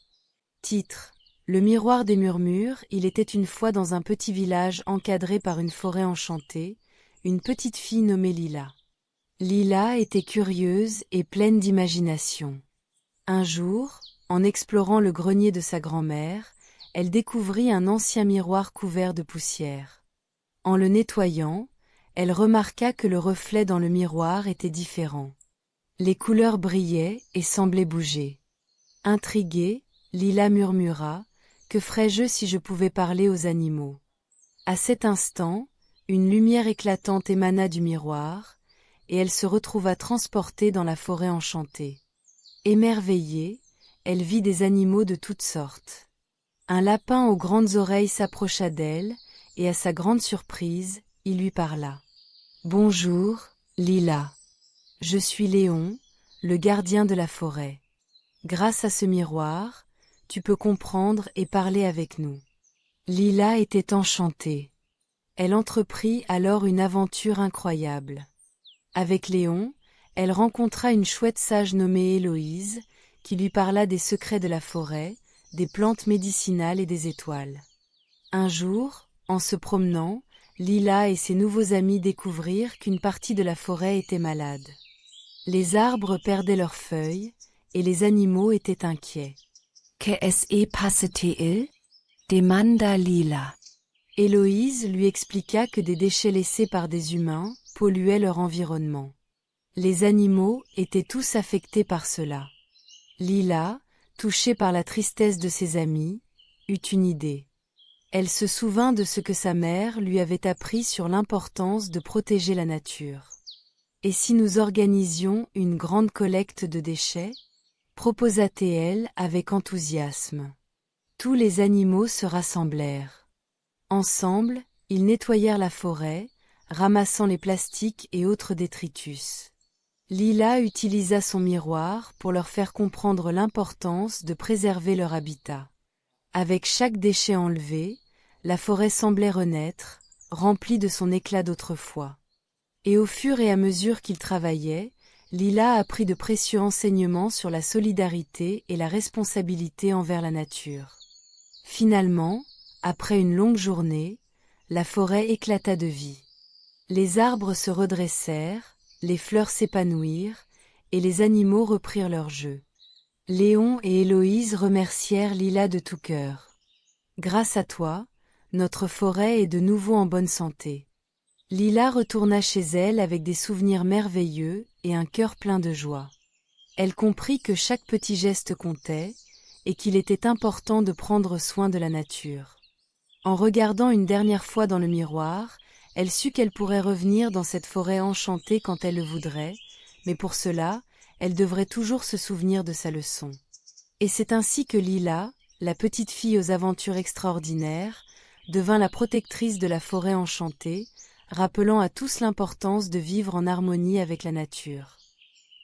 Speaker 1: Titre. Le miroir des murmures. Il était une fois dans un petit village encadré par une forêt enchantée, une petite fille nommée Lila. Lila était curieuse et pleine d'imagination. Un jour, en explorant le grenier de sa grand-mère, elle découvrit un ancien miroir couvert de poussière. En le nettoyant, elle remarqua que le reflet dans le miroir était différent. Les couleurs brillaient et semblaient bouger. Intriguée, Lila murmura : « Que ferais-je si je pouvais parler aux animaux ?» À cet instant, une lumière éclatante émana du miroir, et elle se retrouva transportée dans la forêt enchantée. Émerveillée, elle vit des animaux de toutes sortes. Un lapin aux grandes oreilles s'approcha d'elle, et à sa grande surprise, il lui parla. « Bonjour, Lila. Je suis Léon, le gardien de la forêt. Grâce à ce miroir, tu peux comprendre et parler avec nous. » Lila était enchantée. Elle entreprit alors une aventure incroyable. Avec Léon, elle rencontra une chouette sage nommée Héloïse, qui lui parla des secrets de la forêt, des plantes médicinales et des étoiles. Un jour, en se promenant, Lila et ses nouveaux amis découvrirent qu'une partie de la forêt était malade. Les arbres perdaient leurs feuilles, et les animaux étaient inquiets. « Qu'est-ce passé-t-il » demanda Lila. Héloïse lui expliqua que des déchets laissés par des humains polluaient leur environnement. Les animaux étaient tous affectés par cela. Lila, touchée par la tristesse de ses amis, eut une idée. Elle se souvint de ce que sa mère lui avait appris sur l'importance de protéger la nature. « Et si nous organisions une grande collecte de déchets ?» proposa-t-elle avec enthousiasme. Tous les animaux se rassemblèrent. Ensemble, ils nettoyèrent la forêt, ramassant les plastiques et autres détritus. Lila utilisa son miroir pour leur faire comprendre l'importance de préserver leur habitat. Avec chaque déchet enlevé, la forêt semblait renaître, remplie de son éclat d'autrefois. Et au fur et à mesure qu'ils travaillaient, Lila apprit de précieux enseignements sur la solidarité et la responsabilité envers la nature. Finalement, après une longue journée, la forêt éclata de vie. Les arbres se redressèrent, les fleurs s'épanouirent, et les animaux reprirent leur jeu. Léon et Héloïse remercièrent Lila de tout cœur. « Grâce à toi, notre forêt est de nouveau en bonne santé. » Lila retourna chez elle avec des souvenirs merveilleux et un cœur plein de joie. Elle comprit que chaque petit geste comptait, et qu'il était important de prendre soin de la nature. En regardant une dernière fois dans le miroir, elle sut qu'elle pourrait revenir dans cette forêt enchantée quand elle le voudrait, mais pour cela, elle devrait toujours se souvenir de sa leçon. Et c'est ainsi que Lila, la petite fille aux aventures extraordinaires, devint la protectrice de la forêt enchantée, rappelant à tous l'importance de vivre en harmonie avec la nature.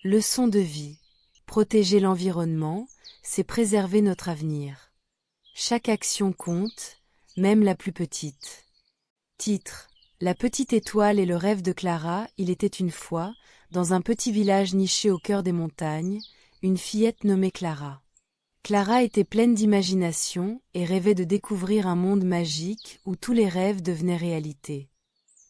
Speaker 1: Leçon de vie. Protéger l'environnement, c'est préserver notre avenir. Chaque action compte, même la plus petite. Titre. La petite étoile et le rêve de Clara. Il était une fois, dans un petit village niché au cœur des montagnes, une fillette nommée Clara. Clara était pleine d'imagination et rêvait de découvrir un monde magique où tous les rêves devenaient réalité.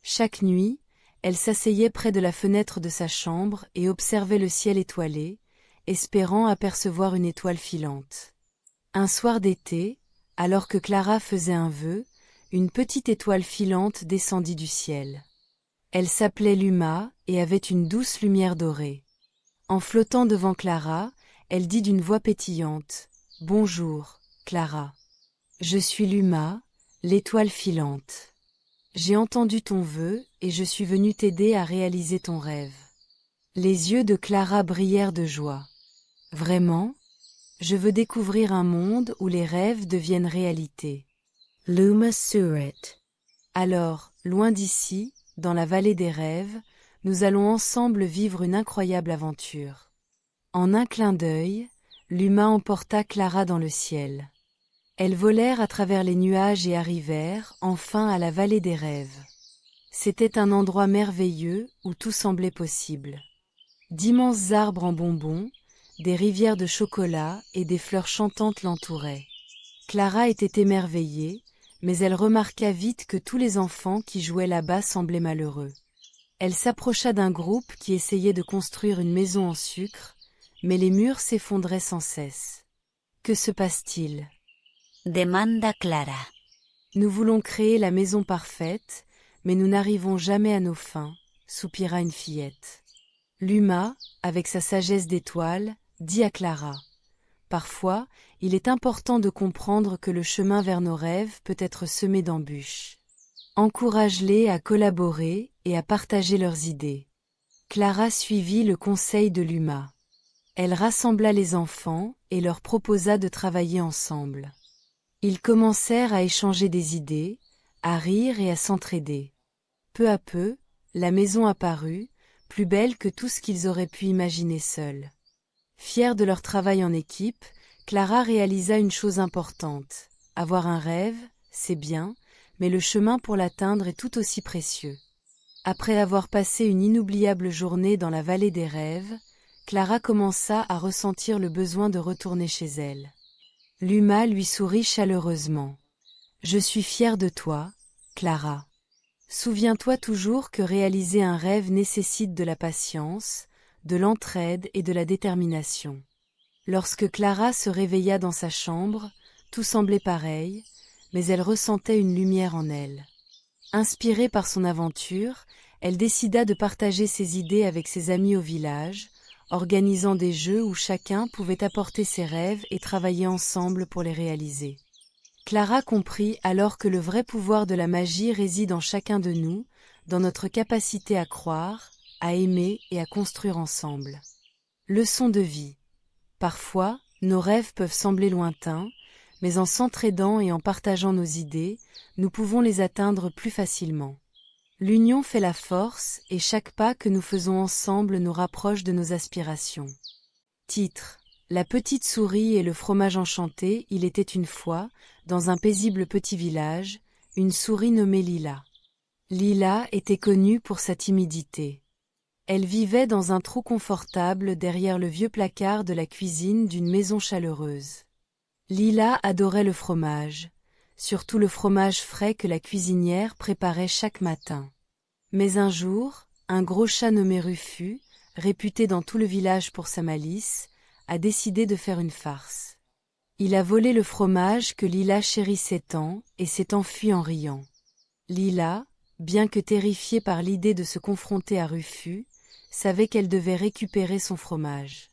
Speaker 1: Chaque nuit, elle s'asseyait près de la fenêtre de sa chambre et observait le ciel étoilé, espérant apercevoir une étoile filante. Un soir d'été, alors que Clara faisait un vœu, une petite étoile filante descendit du ciel. Elle s'appelait Luma et avait une douce lumière dorée. En flottant devant Clara, elle dit d'une voix pétillante : Bonjour, Clara. Je suis Luma, l'étoile filante. J'ai entendu ton vœu et je suis venue t'aider à réaliser ton rêve. Les yeux de Clara brillèrent de joie. Vraiment? Je veux découvrir un monde où les rêves deviennent réalité.
Speaker 2: Luma Surit.
Speaker 1: Alors, loin d'ici, dans la vallée des rêves, nous allons ensemble vivre une incroyable aventure. En un clin d'œil, Luma emporta Clara dans le ciel. Elles volèrent à travers les nuages et arrivèrent, enfin, à la vallée des rêves. C'était un endroit merveilleux où tout semblait possible. D'immenses arbres en bonbons, des rivières de chocolat et des fleurs chantantes l'entouraient. Clara était émerveillée, mais elle remarqua vite que tous les enfants qui jouaient là-bas semblaient malheureux. Elle s'approcha d'un groupe qui essayait de construire une maison en sucre, mais les murs s'effondraient sans cesse. Que se passe-t-il?
Speaker 2: Demanda Clara.
Speaker 1: Nous voulons créer la maison parfaite, mais nous n'arrivons jamais à nos fins, soupira une fillette. Luma, avec sa sagesse d'étoile, dit à Clara. Parfois, il est important de comprendre que le chemin vers nos rêves peut être semé d'embûches. Encourage-les à collaborer et à partager leurs idées. Clara suivit le conseil de Luma. Elle rassembla les enfants et leur proposa de travailler ensemble. Ils commencèrent à échanger des idées, à rire et à s'entraider. Peu à peu, la maison apparut, plus belle que tout ce qu'ils auraient pu imaginer seuls. Fiers de leur travail en équipe, Clara réalisa une chose importante. Avoir un rêve, c'est bien, mais le chemin pour l'atteindre est tout aussi précieux. Après avoir passé une inoubliable journée dans la vallée des rêves, Clara commença à ressentir le besoin de retourner chez elle. Luma lui sourit chaleureusement. « Je suis fière de toi, Clara. Souviens-toi toujours que réaliser un rêve nécessite de la patience, de l'entraide et de la détermination. » Lorsque Clara se réveilla dans sa chambre, tout semblait pareil, mais elle ressentait une lumière en elle. Inspirée par son aventure, elle décida de partager ses idées avec ses amis au village, organisant des jeux où chacun pouvait apporter ses rêves et travailler ensemble pour les réaliser. Clara comprit alors que le vrai pouvoir de la magie réside en chacun de nous, dans notre capacité à croire, à aimer et à construire ensemble. Leçon de vie. Parfois, nos rêves peuvent sembler lointains, mais en s'entraidant et en partageant nos idées, nous pouvons les atteindre plus facilement. L'union fait la force et chaque pas que nous faisons ensemble nous rapproche de nos aspirations. Titre: La petite souris et le fromage enchanté. Il était une fois, dans un paisible petit village, une souris nommée Lila. Lila était connue pour sa timidité. Elle vivait dans un trou confortable derrière le vieux placard de la cuisine d'une maison chaleureuse. Lila adorait le fromage, surtout le fromage frais que la cuisinière préparait chaque matin. Mais un jour, un gros chat nommé Rufus, réputé dans tout le village pour sa malice, a décidé de faire une farce. Il a volé le fromage que Lila chérissait tant et s'est enfui en riant. Lila, bien que terrifiée par l'idée de se confronter à Rufus, savait qu'elle devait récupérer son fromage.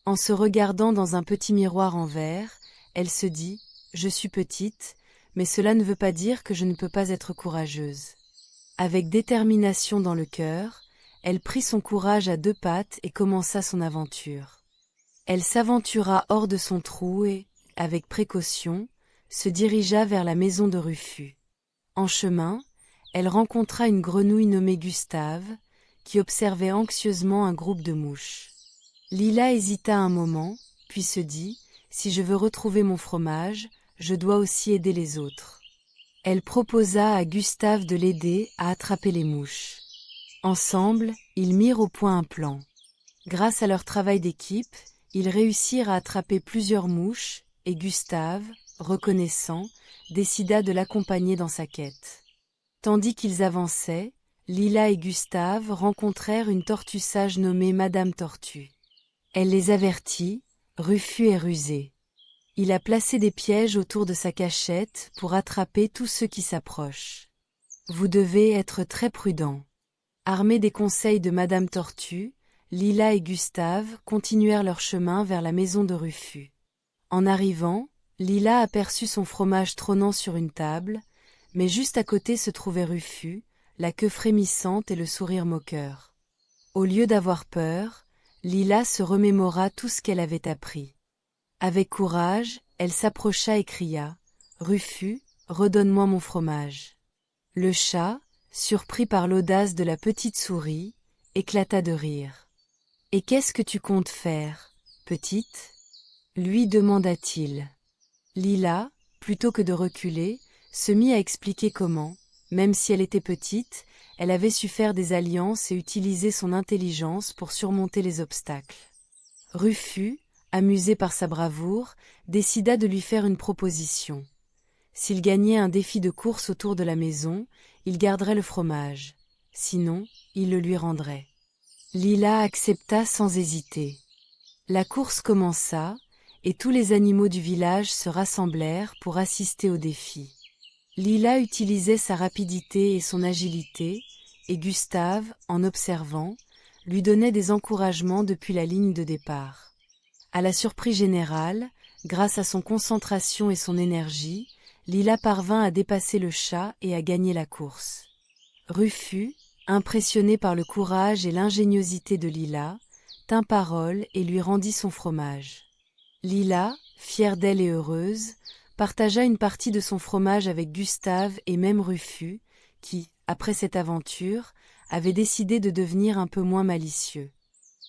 Speaker 1: En se regardant dans un petit miroir en verre, elle se dit « Je suis petite, mais cela ne veut pas dire que je ne peux pas être courageuse. » Avec détermination dans le cœur, elle prit son courage à deux pattes et commença son aventure. Elle s'aventura hors de son trou et, avec précaution, se dirigea vers la maison de Rufus. En chemin, elle rencontra une grenouille nommée Gustave, qui observait anxieusement un groupe de mouches. Lila hésita un moment, puis se dit « Si je veux retrouver mon fromage, je dois aussi aider les autres. » Elle proposa à Gustave de l'aider à attraper les mouches. Ensemble, ils mirent au point un plan. Grâce à leur travail d'équipe, ils réussirent à attraper plusieurs mouches et Gustave, reconnaissant, décida de l'accompagner dans sa quête. Tandis qu'ils avançaient, Lila et Gustave rencontrèrent une tortue sage nommée Madame Tortue. Elle les avertit, Rufus est rusé. Il a placé des pièges autour de sa cachette pour attraper tous ceux qui s'approchent. Vous devez être très prudents. Armés des conseils de Madame Tortue, Lila et Gustave continuèrent leur chemin vers la maison de Rufus. En arrivant, Lila aperçut son fromage trônant sur une table, mais juste à côté se trouvait Rufus, la queue frémissante et le sourire moqueur. Au lieu d'avoir peur, Lila se remémora tout ce qu'elle avait appris. Avec courage, elle s'approcha et cria « Rufus, redonne-moi mon fromage !» Le chat, surpris par l'audace de la petite souris, éclata de rire. « Et qu'est-ce que tu comptes faire, petite ?» lui demanda-t-il. Lila, plutôt que de reculer, se mit à expliquer comment, même si elle était petite, elle avait su faire des alliances et utiliser son intelligence pour surmonter les obstacles. Rufus, amusé par sa bravoure, décida de lui faire une proposition. S'il gagnait un défi de course autour de la maison, il garderait le fromage. Sinon, il le lui rendrait. Lila accepta sans hésiter. La course commença, et tous les animaux du village se rassemblèrent pour assister au défi. Lila utilisait sa rapidité et son agilité, et Gustave, en observant, lui donnait des encouragements depuis la ligne de départ. À la surprise générale, grâce à son concentration et son énergie, Lila parvint à dépasser le chat et à gagner la course. Rufus, impressionné par le courage et l'ingéniosité de Lila, tint parole et lui rendit son fromage. Lila, fière d'elle et heureuse, partagea une partie de son fromage avec Gustave et même Rufus, qui, après cette aventure, avait décidé de devenir un peu moins malicieux.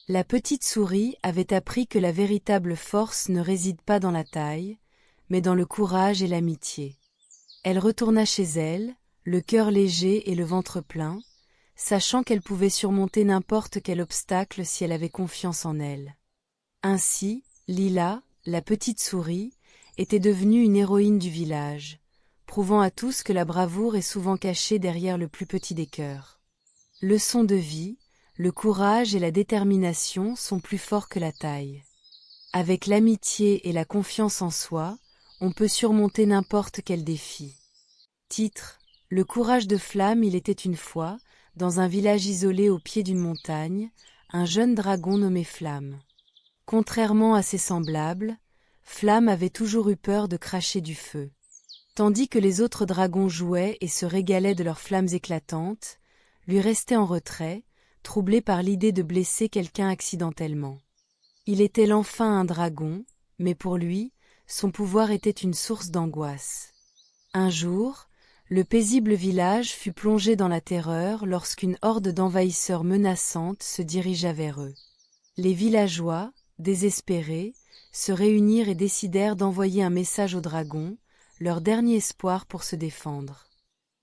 Speaker 1: La petite souris avait appris que la véritable force ne réside pas dans la taille, mais dans le courage et l'amitié. Elle retourna chez elle, le cœur léger et le ventre plein, sachant qu'elle pouvait surmonter n'importe quel obstacle si elle avait confiance en elle. Ainsi, Lila, la petite souris, était devenue une héroïne du village, prouvant à tous que la bravoure est souvent cachée derrière le plus petit des cœurs. Leçon de vie, le courage et la détermination sont plus forts que la taille. Avec l'amitié et la confiance en soi, on peut surmonter n'importe quel défi. Titre: Le courage de Flamme. Il était une fois, dans un village isolé au pied d'une montagne, un jeune dragon nommé Flamme. Contrairement à ses semblables, Flamme avait toujours eu peur de cracher du feu. Tandis que les autres dragons jouaient et se régalaient de leurs flammes éclatantes, lui restait en retrait, troublé par l'idée de blesser quelqu'un accidentellement. Il était l'enfant un dragon, mais pour lui, son pouvoir était une source d'angoisse. Un jour, le paisible village fut plongé dans la terreur lorsqu'une horde d'envahisseurs menaçantes se dirigea vers eux. Les villageois, désespérés, se réunirent et décidèrent d'envoyer un message au dragon, leur dernier espoir pour se défendre.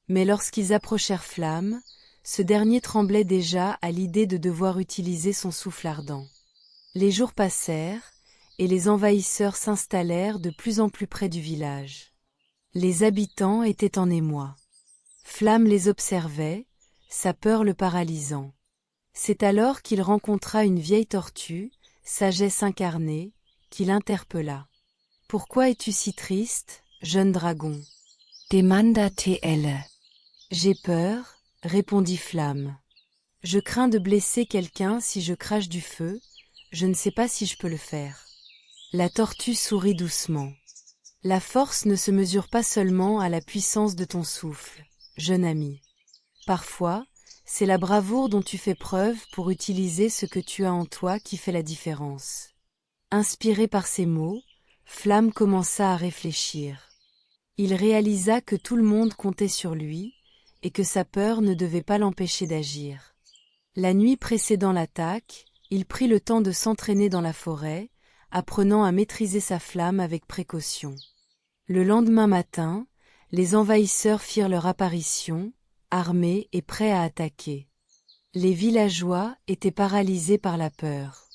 Speaker 1: Mais lorsqu'ils approchèrent Flamme, ce dernier tremblait déjà à l'idée de devoir utiliser son souffle ardent. Les jours passèrent, et les envahisseurs s'installèrent de plus en plus près du village. Les habitants étaient en émoi. Flamme les observait, sa peur le paralysant. C'est alors qu'il rencontra une vieille tortue, sagesse incarnée, qui l'interpella. « Pourquoi es-tu si triste, jeune dragon ?»
Speaker 2: demanda-t-elle.
Speaker 1: « J'ai peur, » répondit Flamme. « Je crains de blesser quelqu'un si je crache du feu, je ne sais pas si je peux le faire. » La tortue sourit doucement. « La force ne se mesure pas seulement à la puissance de ton souffle, jeune ami. Parfois, c'est la bravoure dont tu fais preuve pour utiliser ce que tu as en toi qui fait la différence. » Inspiré par ces mots, Flamme commença à réfléchir. Il réalisa que tout le monde comptait sur lui et que sa peur ne devait pas l'empêcher d'agir. La nuit précédant l'attaque, il prit le temps de s'entraîner dans la forêt, apprenant à maîtriser sa flamme avec précaution. Le lendemain matin, les envahisseurs firent leur apparition, armés et prêts à attaquer. Les villageois étaient paralysés par la peur.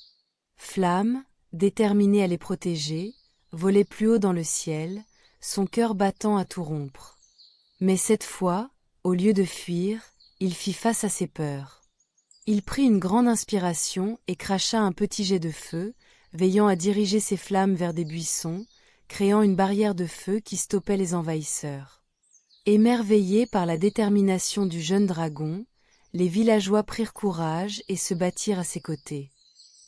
Speaker 1: Flamme, déterminé à les protéger, volait plus haut dans le ciel, son cœur battant à tout rompre. Mais cette fois, au lieu de fuir, il fit face à ses peurs. Il prit une grande inspiration et cracha un petit jet de feu, veillant à diriger ses flammes vers des buissons, créant une barrière de feu qui stoppait les envahisseurs. Émerveillés par la détermination du jeune dragon, les villageois prirent courage et se battirent à ses côtés.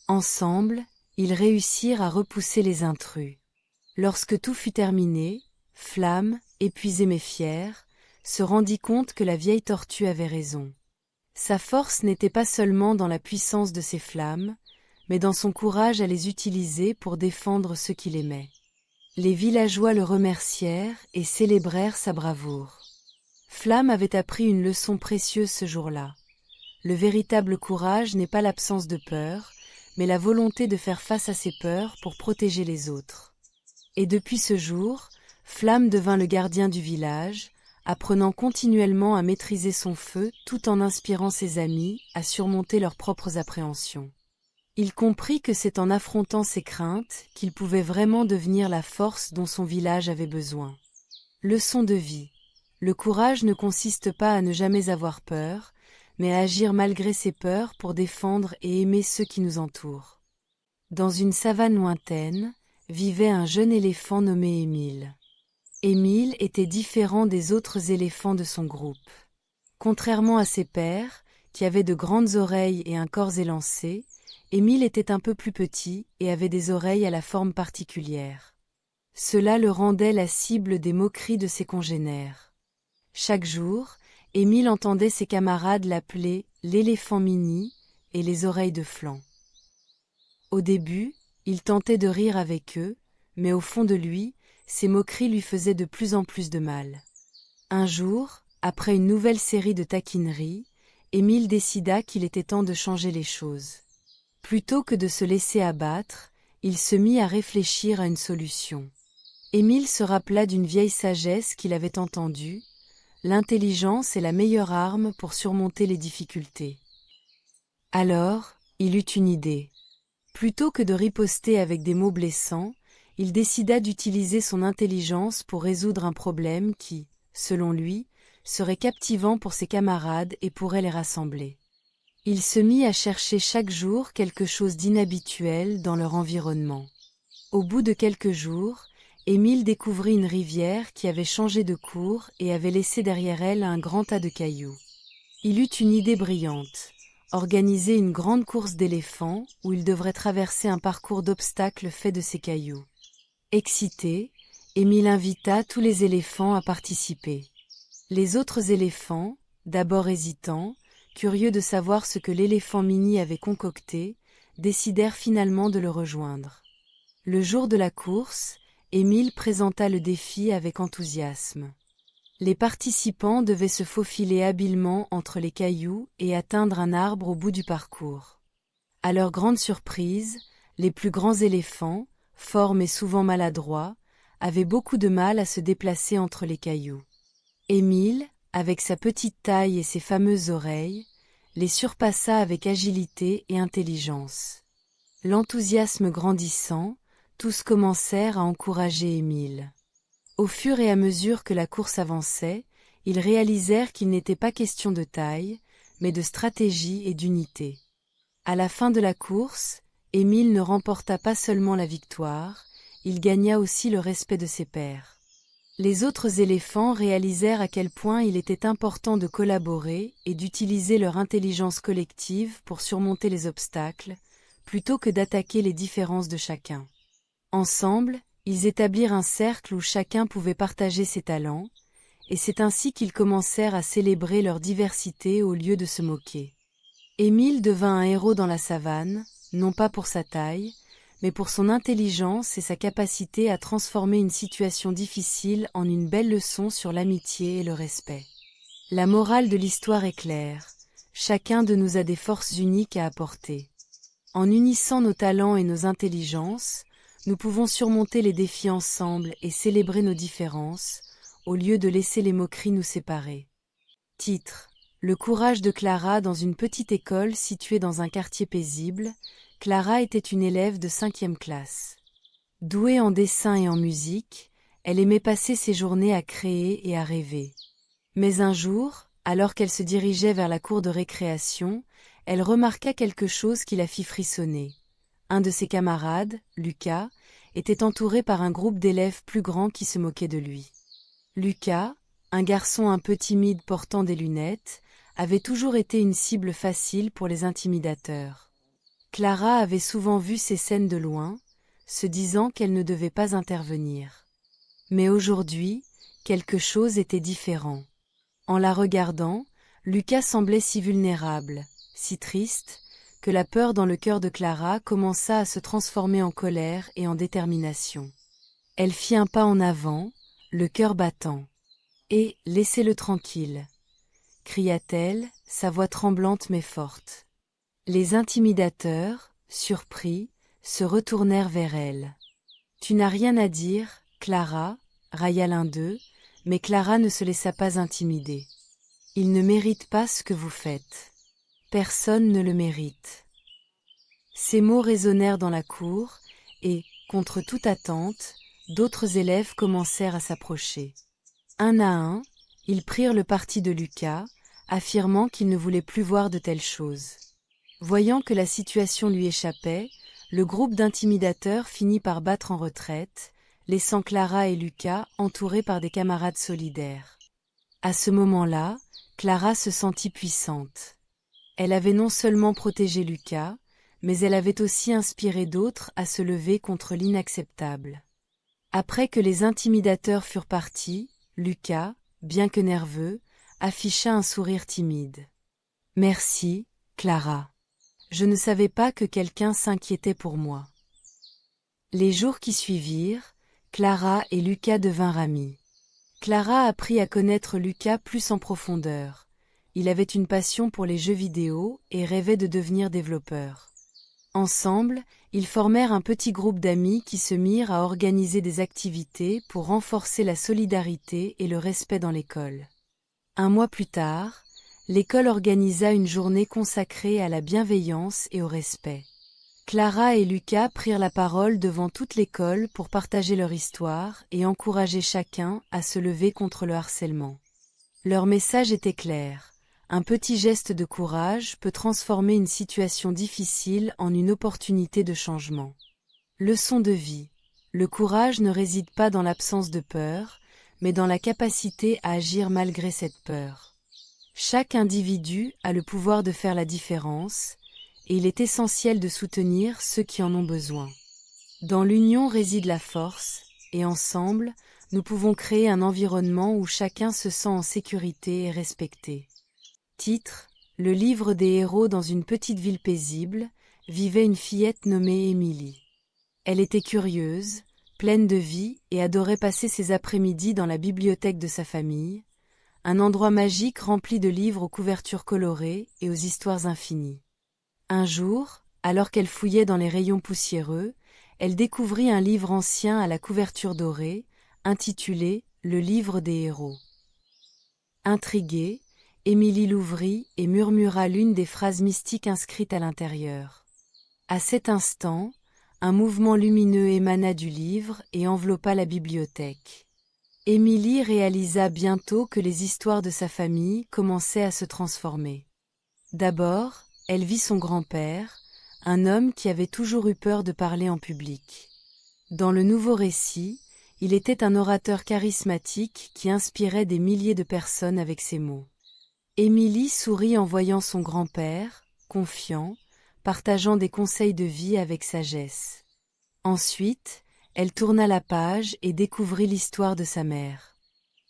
Speaker 1: Ensemble, ils réussirent à repousser les intrus. Lorsque tout fut terminé, Flamme, épuisée mais fière, se rendit compte que la vieille tortue avait raison. Sa force n'était pas seulement dans la puissance de ses flammes, mais dans son courage à les utiliser pour défendre ceux qu'il aimait. Les villageois le remercièrent et célébrèrent sa bravoure. Flamme avait appris une leçon précieuse ce jour-là. Le véritable courage n'est pas l'absence de peur, mais la volonté de faire face à ses peurs pour protéger les autres. Et depuis ce jour, Flamme devint le gardien du village, apprenant continuellement à maîtriser son feu tout en inspirant ses amis à surmonter leurs propres appréhensions. Il comprit que c'est en affrontant ses craintes qu'il pouvait vraiment devenir la force dont son village avait besoin. Leçon de vie. Le courage ne consiste pas à ne jamais avoir peur, mais à agir malgré ses peurs pour défendre et aimer ceux qui nous entourent. Dans une savane lointaine, vivait un jeune éléphant nommé Émile. Émile était différent des autres éléphants de son groupe. Contrairement à ses pairs, qui avaient de grandes oreilles et un corps élancé, Émile était un peu plus petit et avait des oreilles à la forme particulière. Cela le rendait la cible des moqueries de ses congénères. Chaque jour, Émile entendait ses camarades l'appeler l'éléphant mini et les oreilles de flanc. Au début, il tentait de rire avec eux, mais au fond de lui, ces moqueries lui faisaient de plus en plus de mal. Un jour, après une nouvelle série de taquineries, Émile décida qu'il était temps de changer les choses. Plutôt que de se laisser abattre, il se mit à réfléchir à une solution. Émile se rappela d'une vieille sagesse qu'il avait entendue: l'intelligence est la meilleure arme pour surmonter les difficultés. Alors, il eut une idée. Plutôt que de riposter avec des mots blessants, il décida d'utiliser son intelligence pour résoudre un problème qui, selon lui, serait captivant pour ses camarades et pourrait les rassembler. Il se mit à chercher chaque jour quelque chose d'inhabituel dans leur environnement. Au bout de quelques jours, Émile découvrit une rivière qui avait changé de cours et avait laissé derrière elle un grand tas de cailloux. Il eut une idée brillante: organiser une grande course d'éléphants où il devrait traverser un parcours d'obstacles fait de ces cailloux. Excité, Émile invita tous les éléphants à participer. Les autres éléphants, d'abord hésitants, curieux de savoir ce que l'éléphant mini avait concocté, décidèrent finalement de le rejoindre. Le jour de la course, Émile présenta le défi avec enthousiasme. Les participants devaient se faufiler habilement entre les cailloux et atteindre un arbre au bout du parcours. À leur grande surprise, les plus grands éléphants, forts mais souvent maladroits, avaient beaucoup de mal à se déplacer entre les cailloux. Émile, avec sa petite taille et ses fameuses oreilles, les surpassa avec agilité et intelligence. L'enthousiasme grandissant, tous commencèrent à encourager Émile. Au fur et à mesure que la course avançait, ils réalisèrent qu'il n'était pas question de taille, mais de stratégie et d'unité. À la fin de la course, Émile ne remporta pas seulement la victoire, il gagna aussi le respect de ses pairs. Les autres éléphants réalisèrent à quel point il était important de collaborer et d'utiliser leur intelligence collective pour surmonter les obstacles, plutôt que d'attaquer les différences de chacun. Ensemble, ils établirent un cercle où chacun pouvait partager ses talents, et c'est ainsi qu'ils commencèrent à célébrer leur diversité au lieu de se moquer. Émile devint un héros dans la savane, non pas pour sa taille, mais pour son intelligence et sa capacité à transformer une situation difficile en une belle leçon sur l'amitié et le respect. La morale de l'histoire est claire: chacun de nous a des forces uniques à apporter. En unissant nos talents et nos intelligences, nous pouvons surmonter les défis ensemble et célébrer nos différences, au lieu de laisser les moqueries nous séparer. Titre: Le courage de Clara dans une petite école située dans un quartier paisible. Clara était une élève de 5e classe. Douée en dessin et en musique, elle aimait passer ses journées à créer et à rêver. Mais un jour, alors qu'elle se dirigeait vers la cour de récréation, elle remarqua quelque chose qui la fit frissonner. Un de ses camarades, Lucas, était entouré par un groupe d'élèves plus grands qui se moquaient de lui. Lucas, un garçon un peu timide portant des lunettes, avait toujours été une cible facile pour les intimidateurs. Clara avait souvent vu ces scènes de loin, se disant qu'elle ne devait pas intervenir. Mais aujourd'hui, quelque chose était différent. En la regardant, Lucas semblait si vulnérable, si triste, que la peur dans le cœur de Clara commença à se transformer en colère et en détermination. Elle fit un pas en avant, le cœur battant. « Et laissez-le tranquille !» cria-t-elle, sa voix tremblante mais forte. Les intimidateurs, surpris, se retournèrent vers elle. « Tu n'as rien à dire, Clara » railla l'un d'eux, mais Clara ne se laissa pas intimider. « Il ne mérite pas ce que vous faites. Personne ne le mérite. » Ces mots résonnèrent dans la cour, et, contre toute attente, d'autres élèves commencèrent à s'approcher. Un à un, ils prirent le parti de Lucas, affirmant qu'ils ne voulaient plus voir de telles choses. Voyant que la situation lui échappait, le groupe d'intimidateurs finit par battre en retraite, laissant Clara et Lucas entourés par des camarades solidaires. À ce moment-là, Clara se sentit puissante. Elle avait non seulement protégé Lucas, mais elle avait aussi inspiré d'autres à se lever contre l'inacceptable. Après que les intimidateurs furent partis, Lucas, bien que nerveux, afficha un sourire timide. « Merci, Clara. Je ne savais pas que quelqu'un s'inquiétait pour moi. » Les jours qui suivirent, Clara et Lucas devinrent amis. Clara apprit à connaître Lucas plus en profondeur. Il avait une passion pour les jeux vidéo et rêvait de devenir développeur. Ensemble, ils formèrent un petit groupe d'amis qui se mirent à organiser des activités pour renforcer la solidarité et le respect dans l'école. Un mois plus tard, l'école organisa une journée consacrée à la bienveillance et au respect. Clara et Lucas prirent la parole devant toute l'école pour partager leur histoire et encourager chacun à se lever contre le harcèlement. Leur message était clair. Un petit geste de courage peut transformer une situation difficile en une opportunité de changement. Leçon de vie. Le courage ne réside pas dans l'absence de peur, mais dans la capacité à agir malgré cette peur. Chaque individu a le pouvoir de faire la différence, et il est essentiel de soutenir ceux qui en ont besoin. Dans l'union réside la force, et ensemble, nous pouvons créer un environnement où chacun se sent en sécurité et respecté. Titre : Le livre des héros. Dans une petite ville paisible, vivait une fillette nommée Émilie. Elle était curieuse, pleine de vie et adorait passer ses après-midi dans la bibliothèque de sa famille, un endroit magique rempli de livres aux couvertures colorées et aux histoires infinies. Un jour, alors qu'elle fouillait dans les rayons poussiéreux, elle découvrit un livre ancien à la couverture dorée, intitulé « Le livre des héros ». Intriguée, Émilie l'ouvrit et murmura l'une des phrases mystiques inscrites à l'intérieur. À cet instant, un mouvement lumineux émana du livre et enveloppa la bibliothèque. Émilie réalisa bientôt que les histoires de sa famille commençaient à se transformer. D'abord, elle vit son grand-père, un homme qui avait toujours eu peur de parler en public. Dans le nouveau récit, il était un orateur charismatique qui inspirait des milliers de personnes avec ses mots. Émilie sourit en voyant son grand-père, confiant, partageant des conseils de vie avec sagesse. Ensuite, elle tourna la page et découvrit l'histoire de sa mère.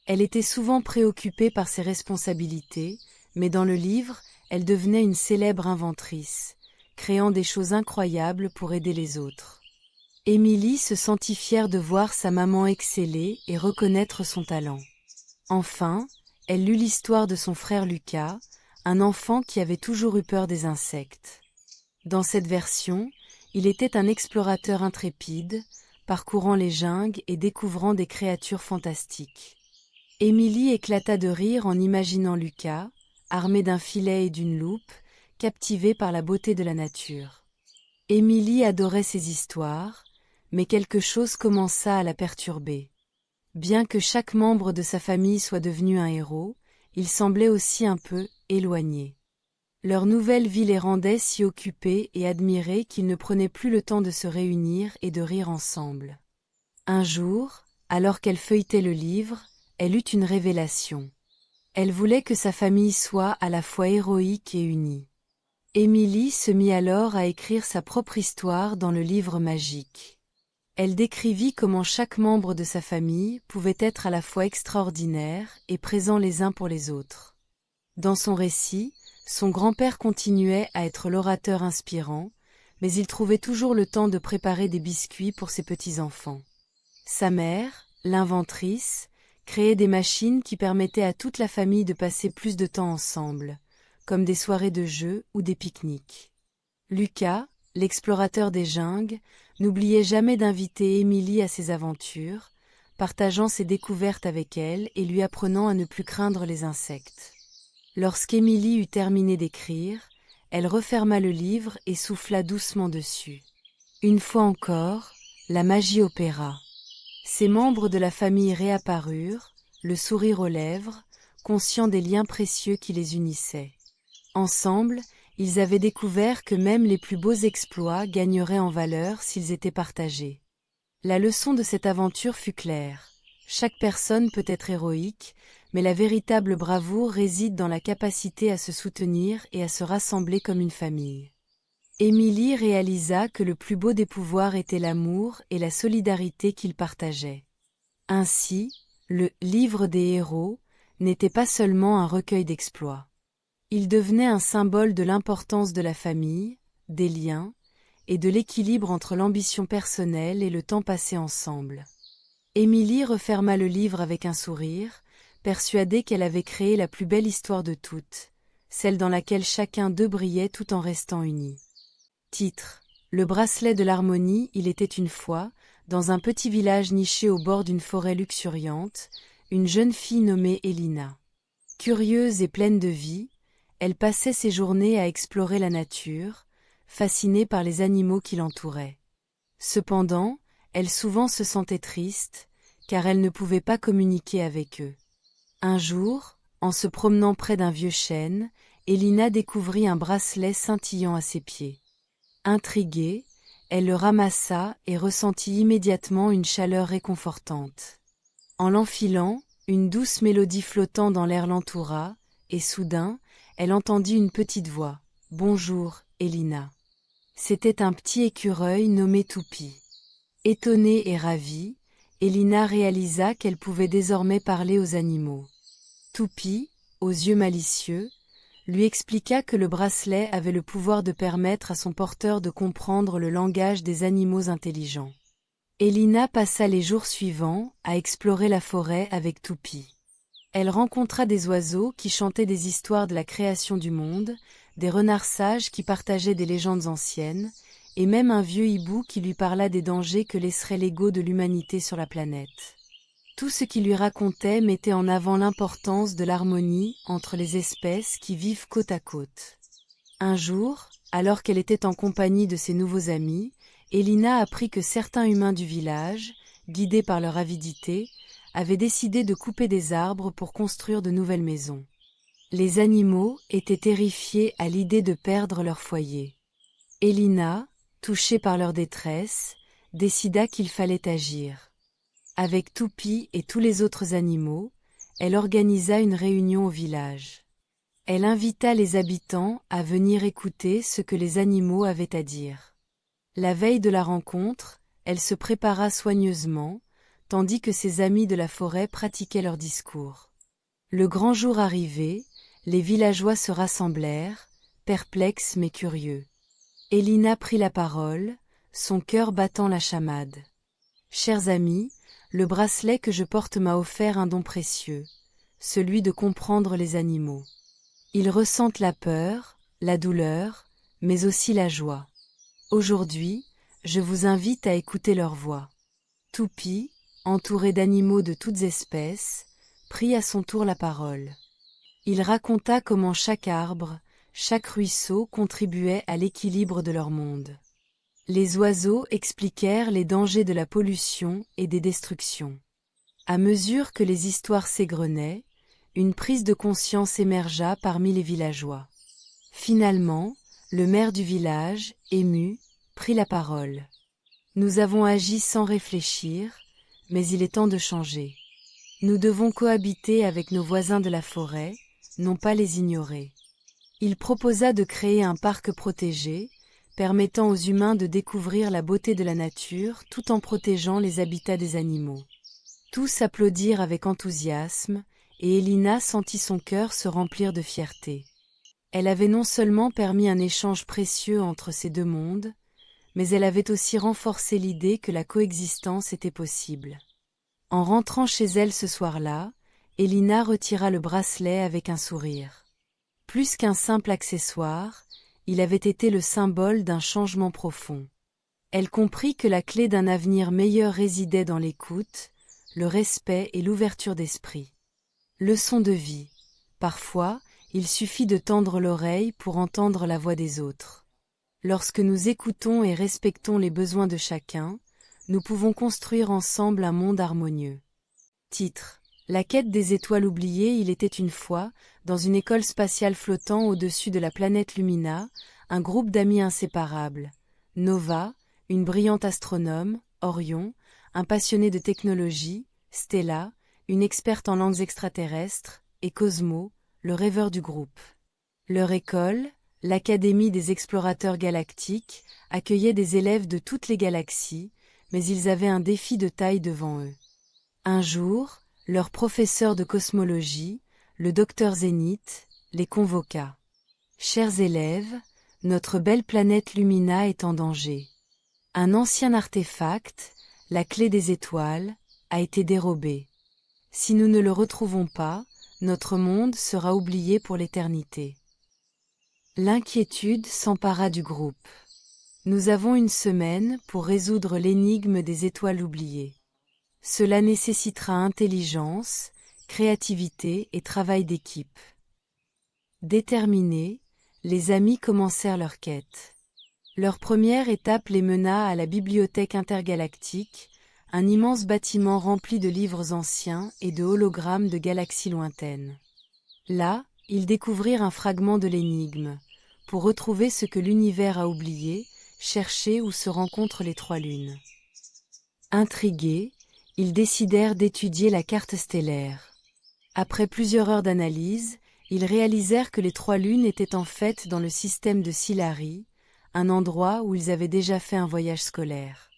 Speaker 1: Elle était souvent préoccupée par ses responsabilités, mais dans le livre, elle devenait une célèbre inventrice, créant des choses incroyables pour aider les autres. Émilie se sentit fière de voir sa maman exceller et reconnaître son talent. Enfin, elle lut l'histoire de son frère Lucas, un enfant qui avait toujours eu peur des insectes. Dans cette version, il était un explorateur intrépide, parcourant les jungles et découvrant des créatures fantastiques. Émilie éclata de rire en imaginant Lucas, armé d'un filet et d'une loupe, captivé par la beauté de la nature. Émilie adorait ces histoires, mais quelque chose commença à la perturber. Bien que chaque membre de sa famille soit devenu un héros, il semblait aussi un peu éloigné. Leur nouvelle vie les rendait si occupés et admirés qu'ils ne prenaient plus le temps de se réunir et de rire ensemble. Un jour, alors qu'elle feuilletait le livre, elle eut une révélation. Elle voulait que sa famille soit à la fois héroïque et unie. Émilie se mit alors à écrire sa propre histoire dans le livre magique. Elle décrivit comment chaque membre de sa famille pouvait être à la fois extraordinaire et présent les uns pour les autres. Dans son récit, son grand-père continuait à être l'orateur inspirant, mais il trouvait toujours le temps de préparer des biscuits pour ses petits-enfants. Sa mère, l'inventrice, créait des machines qui permettaient à toute la famille de passer plus de temps ensemble, comme des soirées de jeux ou des pique-niques. Lucas, l'explorateur des jungles, n'oubliait jamais d'inviter Émilie à ses aventures, partageant ses découvertes avec elle et lui apprenant à ne plus craindre les insectes. Lorsqu'Émilie eut terminé d'écrire, elle referma le livre et souffla doucement dessus. Une fois encore, la magie opéra. Ces membres de la famille réapparurent, le sourire aux lèvres, conscients des liens précieux qui les unissaient. Ensemble, ils avaient découvert que même les plus beaux exploits gagneraient en valeur s'ils étaient partagés. La leçon de cette aventure fut claire. Chaque personne peut être héroïque, mais la véritable bravoure réside dans la capacité à se soutenir et à se rassembler comme une famille. Émilie réalisa que le plus beau des pouvoirs était l'amour et la solidarité qu'ils partageaient. Ainsi, le « Livre des héros » n'était pas seulement un recueil d'exploits. Il devenait un symbole de l'importance de la famille, des liens, et de l'équilibre entre l'ambition personnelle et le temps passé ensemble. Émilie referma le livre avec un sourire, persuadée qu'elle avait créé la plus belle histoire de toutes, celle dans laquelle chacun d'eux brillait tout en restant unis. Titre : Le bracelet de l'harmonie. Il était une fois, dans un petit village niché au bord d'une forêt luxuriante, une jeune fille nommée Elina. Curieuse et pleine de vie, elle passait ses journées à explorer la nature, fascinée par les animaux qui l'entouraient. Cependant, elle souvent se sentait triste, car elle ne pouvait pas communiquer avec eux. Un jour, en se promenant près d'un vieux chêne, Elina découvrit un bracelet scintillant à ses pieds. Intriguée, elle le ramassa et ressentit immédiatement une chaleur réconfortante. En l'enfilant, une douce mélodie flottant dans l'air l'entoura, et soudain, elle entendit une petite voix. « Bonjour, Elina. » C'était un petit écureuil nommé Toupie. Étonnée et ravie, Elina réalisa qu'elle pouvait désormais parler aux animaux. Toupie, aux yeux malicieux, lui expliqua que le bracelet avait le pouvoir de permettre à son porteur de comprendre le langage des animaux intelligents. Elina passa les jours suivants à explorer la forêt avec Toupie. Elle rencontra des oiseaux qui chantaient des histoires de la création du monde, des renards sages qui partageaient des légendes anciennes, et même un vieux hibou qui lui parla des dangers que laisserait l'ego de l'humanité sur la planète. Tout ce qu'il lui racontait mettait en avant l'importance de l'harmonie entre les espèces qui vivent côte à côte. Un jour, alors qu'elle était en compagnie de ses nouveaux amis, Elina apprit que certains humains du village, guidés par leur avidité, avaient décidé de couper des arbres pour construire de nouvelles maisons. Les animaux étaient terrifiés à l'idée de perdre leur foyer. Elina, touchée par leur détresse, décida qu'il fallait agir. Avec Toupie et tous les autres animaux, elle organisa une réunion au village. Elle invita les habitants à venir écouter ce que les animaux avaient à dire. La veille de la rencontre, elle se prépara soigneusement, tandis que ses amis de la forêt pratiquaient leur discours. Le grand jour arrivé, les villageois se rassemblèrent, perplexes mais curieux. Elina prit la parole, son cœur battant la chamade. « Chers amis, le bracelet que je porte m'a offert un don précieux, celui de comprendre les animaux. Ils ressentent la peur, la douleur, mais aussi la joie. Aujourd'hui, je vous invite à écouter leur voix. » Toupie, entouré d'animaux de toutes espèces, prit à son tour la parole. Il raconta comment chaque arbre, chaque ruisseau contribuait à l'équilibre de leur monde. Les oiseaux expliquèrent les dangers de la pollution et des destructions. À mesure que les histoires s'égrenaient, une prise de conscience émergea parmi les villageois. Finalement, le maire du village, ému, prit la parole. « Nous avons agi sans réfléchir, mais il est temps de changer. Nous devons cohabiter avec nos voisins de la forêt, non pas les ignorer. » Il proposa de créer un parc protégé, permettant aux humains de découvrir la beauté de la nature tout en protégeant les habitats des animaux. Tous applaudirent avec enthousiasme, et Elina sentit son cœur se remplir de fierté. Elle avait non seulement permis un échange précieux entre ces deux mondes, mais elle avait aussi renforcé l'idée que la coexistence était possible. En rentrant chez elle ce soir-là, Elina retira le bracelet avec un sourire. Plus qu'un simple accessoire, il avait été le symbole d'un changement profond. Elle comprit que la clé d'un avenir meilleur résidait dans l'écoute, le respect et l'ouverture d'esprit. Leçon de vie. Parfois, il suffit de tendre l'oreille pour entendre la voix des autres. Lorsque nous écoutons et respectons les besoins de chacun, nous pouvons construire ensemble un monde harmonieux. Titre: La quête des étoiles oubliées. Il était une fois, dans une école spatiale flottant au-dessus de la planète Lumina, un groupe d'amis inséparables. Nova, une brillante astronome, Orion, un passionné de technologie, Stella, une experte en langues extraterrestres, et Cosmo, le rêveur du groupe. Leur école, l'Académie des explorateurs galactiques, accueillait des élèves de toutes les galaxies, mais ils avaient un défi de taille devant eux. Un jour, leur professeur de cosmologie, le docteur Zénith, les convoqua. « Chers élèves, notre belle planète Lumina est en danger. Un ancien artefact, la clé des étoiles, a été dérobé. Si nous ne le retrouvons pas, notre monde sera oublié pour l'éternité. » L'inquiétude s'empara du groupe. Nous avons une semaine pour résoudre l'énigme des étoiles oubliées. Cela nécessitera intelligence, créativité et travail d'équipe. Déterminés, les amis commencèrent leur quête. Leur première étape les mena à la bibliothèque intergalactique, un immense bâtiment rempli de livres anciens et de hologrammes de galaxies lointaines. Là, ils découvrirent un fragment de l'énigme, pour retrouver ce que l'univers a oublié, chercher où se rencontrent les trois lunes. Intrigués, ils décidèrent d'étudier la carte stellaire. Après plusieurs heures d'analyse, ils réalisèrent que les trois lunes étaient en fait dans le système de Silari, un endroit où ils avaient déjà fait un voyage scolaire.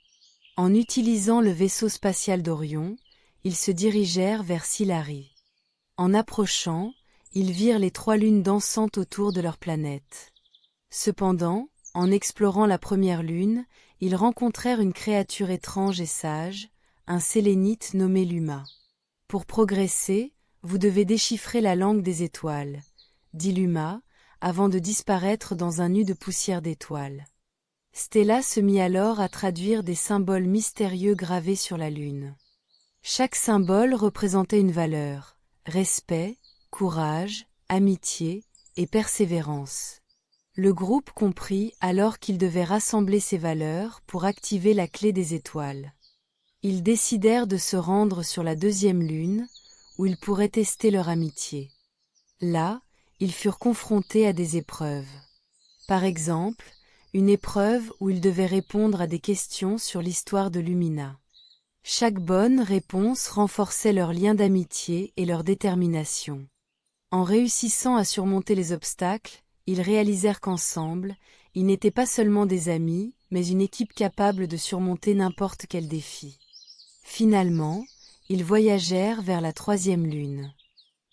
Speaker 1: En utilisant le vaisseau spatial d'Orion, ils se dirigèrent vers Silari. En approchant, ils virent les trois lunes dansantes autour de leur planète. Cependant, en explorant la première lune, ils rencontrèrent une créature étrange et sage, un sélénite nommé Luma. « Pour progresser, vous devez déchiffrer la langue des étoiles, » dit Luma, avant de disparaître dans un nu de poussière d'étoiles. Stella se mit alors à traduire des symboles mystérieux gravés sur la lune. Chaque symbole représentait une valeur: respect, courage, amitié et persévérance. Le groupe comprit alors qu'ils devaient rassembler ces valeurs pour activer la clé des étoiles. Ils décidèrent de se rendre sur la deuxième lune, où ils pourraient tester leur amitié. Là, ils furent confrontés à des épreuves. Par exemple, une épreuve où ils devaient répondre à des questions sur l'histoire de Lumina. Chaque bonne réponse renforçait leur lien d'amitié et leur détermination. En réussissant à surmonter les obstacles, ils réalisèrent qu'ensemble, ils n'étaient pas seulement des amis, mais une équipe capable de surmonter n'importe quel défi. Finalement, ils voyagèrent vers la troisième lune.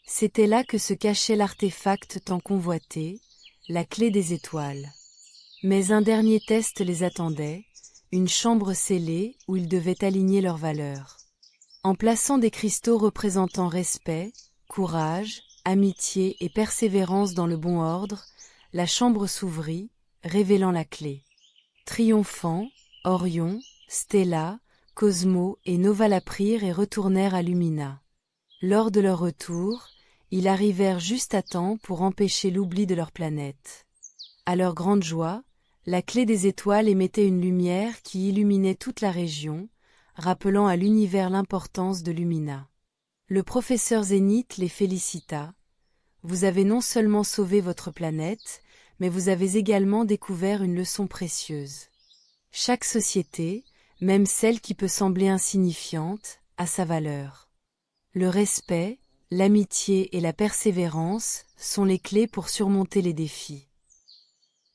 Speaker 1: C'était là que se cachait l'artefact tant convoité, la clé des étoiles. Mais un dernier test les attendait, une chambre scellée où ils devaient aligner leurs valeurs. En plaçant des cristaux représentant respect, courage, amitié et persévérance dans le bon ordre, la chambre s'ouvrit, révélant la clé. Triomphants, Orion, Stella, Cosmo et Nova la prirent et retournèrent à Lumina. Lors de leur retour, ils arrivèrent juste à temps pour empêcher l'oubli de leur planète. À leur grande joie, la clé des étoiles émettait une lumière qui illuminait toute la région, rappelant à l'univers l'importance de Lumina. Le professeur Zénith les félicita. « Vous avez non seulement sauvé votre planète, mais vous avez également découvert une leçon précieuse. Chaque société, même celle qui peut sembler insignifiante, a sa valeur. Le respect, l'amitié et la persévérance sont les clés pour surmonter les défis. »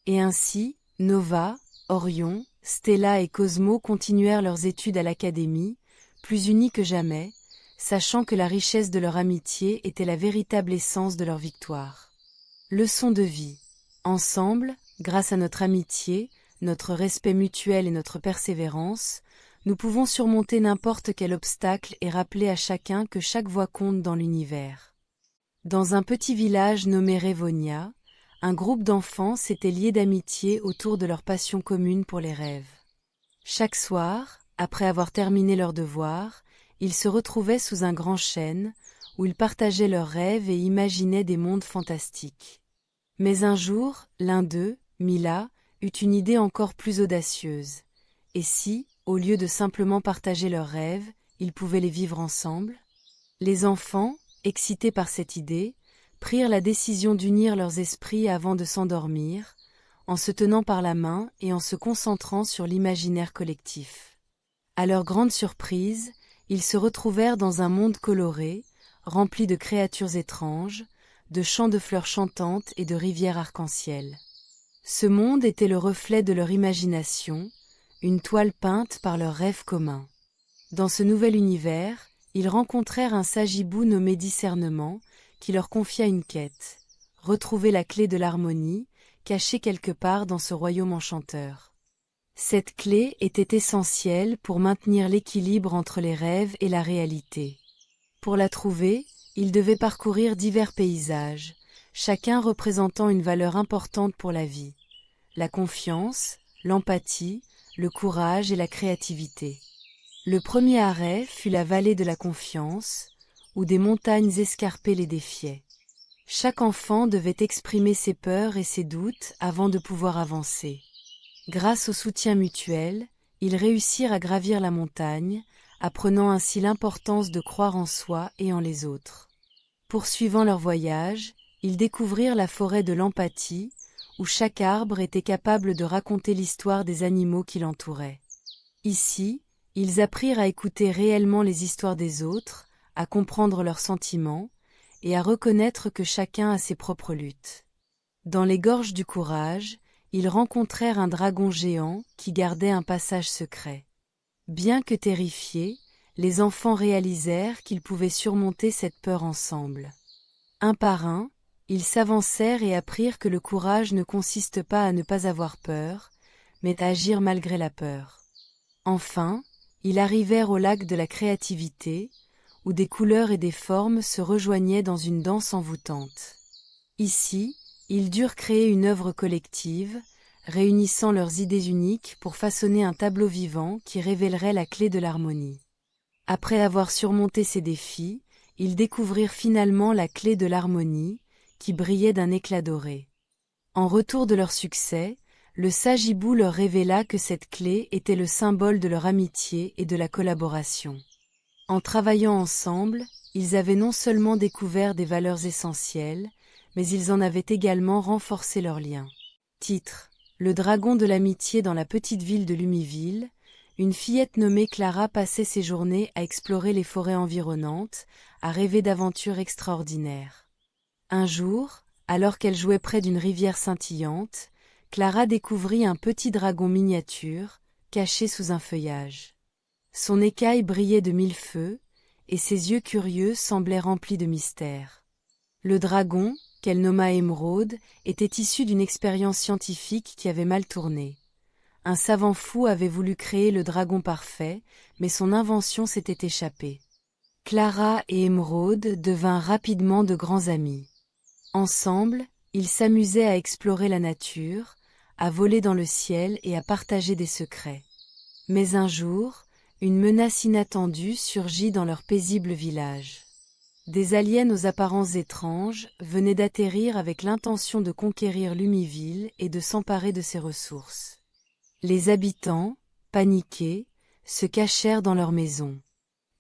Speaker 1: Et ainsi, Nova, Orion, Stella et Cosmo continuèrent leurs études à l'académie, plus unis que jamais, sachant que la richesse de leur amitié était la véritable essence de leur victoire. Leçon de vie. Ensemble, grâce à notre amitié, notre respect mutuel et notre persévérance, nous pouvons surmonter n'importe quel obstacle et rappeler à chacun que chaque voix compte dans l'univers. Dans un petit village nommé Révonia, un groupe d'enfants s'était lié d'amitié autour de leur passion commune pour les rêves. Chaque soir, après avoir terminé leurs devoirs, ils se retrouvaient sous un grand chêne, où ils partageaient leurs rêves et imaginaient des mondes fantastiques. Mais un jour, l'un d'eux, Mila, eut une idée encore plus audacieuse. Et si, au lieu de simplement partager leurs rêves, ils pouvaient les vivre ensemble? Les enfants, excités par cette idée, prirent la décision d'unir leurs esprits avant de s'endormir, en se tenant par la main et en se concentrant sur l'imaginaire collectif. À leur grande surprise, ils se retrouvèrent dans un monde coloré, rempli de créatures étranges, de champs de fleurs chantantes et de rivières arc-en-ciel. Ce monde était le reflet de leur imagination, une toile peinte par leurs rêves communs. Dans ce nouvel univers, ils rencontrèrent un sagibou nommé Discernement, qui leur confia une quête, retrouver la clé de l'harmonie, cachée quelque part dans ce royaume enchanteur. Cette clé était essentielle pour maintenir l'équilibre entre les rêves et la réalité. Pour la trouver, ils devaient parcourir divers paysages, chacun représentant une valeur importante pour la vie. La confiance, l'empathie, le courage et la créativité. Le premier arrêt fut la vallée de la confiance, où des montagnes escarpées les défiaient. Chaque enfant devait exprimer ses peurs et ses doutes avant de pouvoir avancer. Grâce au soutien mutuel, ils réussirent à gravir la montagne, apprenant ainsi l'importance de croire en soi et en les autres. Poursuivant leur voyage, ils découvrirent la forêt de l'empathie, où chaque arbre était capable de raconter l'histoire des animaux qui l'entouraient. Ici, ils apprirent à écouter réellement les histoires des autres, à comprendre leurs sentiments, et à reconnaître que chacun a ses propres luttes. Dans les gorges du courage, ils rencontrèrent un dragon géant qui gardait un passage secret. Bien que terrifiés, les enfants réalisèrent qu'ils pouvaient surmonter cette peur ensemble. Un par un, ils s'avancèrent et apprirent que le courage ne consiste pas à ne pas avoir peur, mais à agir malgré la peur. Enfin, ils arrivèrent au lac de la créativité, où des couleurs et des formes se rejoignaient dans une danse envoûtante. Ici, ils durent créer une œuvre collective, réunissant leurs idées uniques pour façonner un tableau vivant qui révélerait la clé de l'harmonie. Après avoir surmonté ces défis, ils découvrirent finalement la clé de l'harmonie, qui brillait d'un éclat doré. En retour de leur succès, le sage hibou leur révéla que cette clé était le symbole de leur amitié et de la collaboration. En travaillant ensemble, ils avaient non seulement découvert des valeurs essentielles, mais ils en avaient également renforcé leurs liens. Titre: Le dragon de l'amitié dans la petite ville de Lumiville. Une fillette nommée Clara passait ses journées à explorer les forêts environnantes, à rêver d'aventures extraordinaires. Un jour, alors qu'elle jouait près d'une rivière scintillante, Clara découvrit un petit dragon miniature, caché sous un feuillage. Son écaille brillait de mille feux, et ses yeux curieux semblaient remplis de mystère. Le dragon, qu'elle nomma Émeraude, était issu d'une expérience scientifique qui avait mal tourné. Un savant fou avait voulu créer le dragon parfait, mais son invention s'était échappée. Clara et Émeraude devinrent rapidement de grands amis. Ensemble, ils s'amusaient à explorer la nature, à voler dans le ciel et à partager des secrets. Mais un jour, une menace inattendue surgit dans leur paisible village. Des aliens aux apparences étranges venaient d'atterrir avec l'intention de conquérir Lumiville et de s'emparer de ses ressources. Les habitants, paniqués, se cachèrent dans leur maison.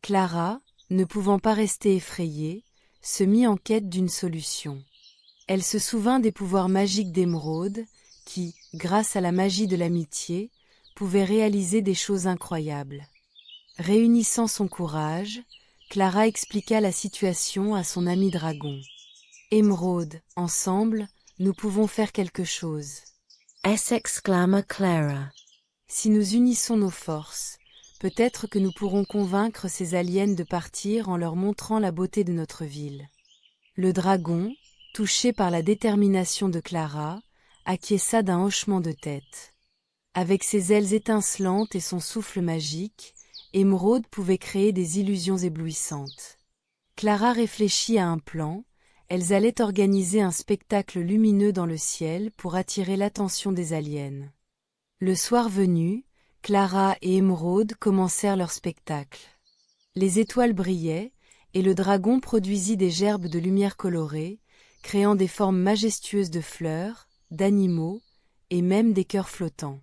Speaker 1: Clara, ne pouvant pas rester effrayée, se mit en quête d'une solution. Elle se souvint des pouvoirs magiques d'Émeraude, qui, grâce à la magie de l'amitié, pouvaient réaliser des choses incroyables. Réunissant son courage, Clara expliqua la situation à son ami dragon. « Émeraude, ensemble, nous pouvons faire quelque chose. »
Speaker 2: s'exclama Clara.
Speaker 1: Si nous unissons nos forces, peut-être que nous pourrons convaincre ces aliens de partir en leur montrant la beauté de notre ville. Le dragon, touché par la détermination de Clara, acquiesça d'un hochement de tête. Avec ses ailes étincelantes et son souffle magique, Émeraude pouvait créer des illusions éblouissantes. Clara réfléchit à un plan. Elles allaient organiser un spectacle lumineux dans le ciel pour attirer l'attention des aliens. Le soir venu, Clara et Émeraude commencèrent leur spectacle. Les étoiles brillaient, et le dragon produisit des gerbes de lumière colorée, créant des formes majestueuses de fleurs, d'animaux, et même des cœurs flottants.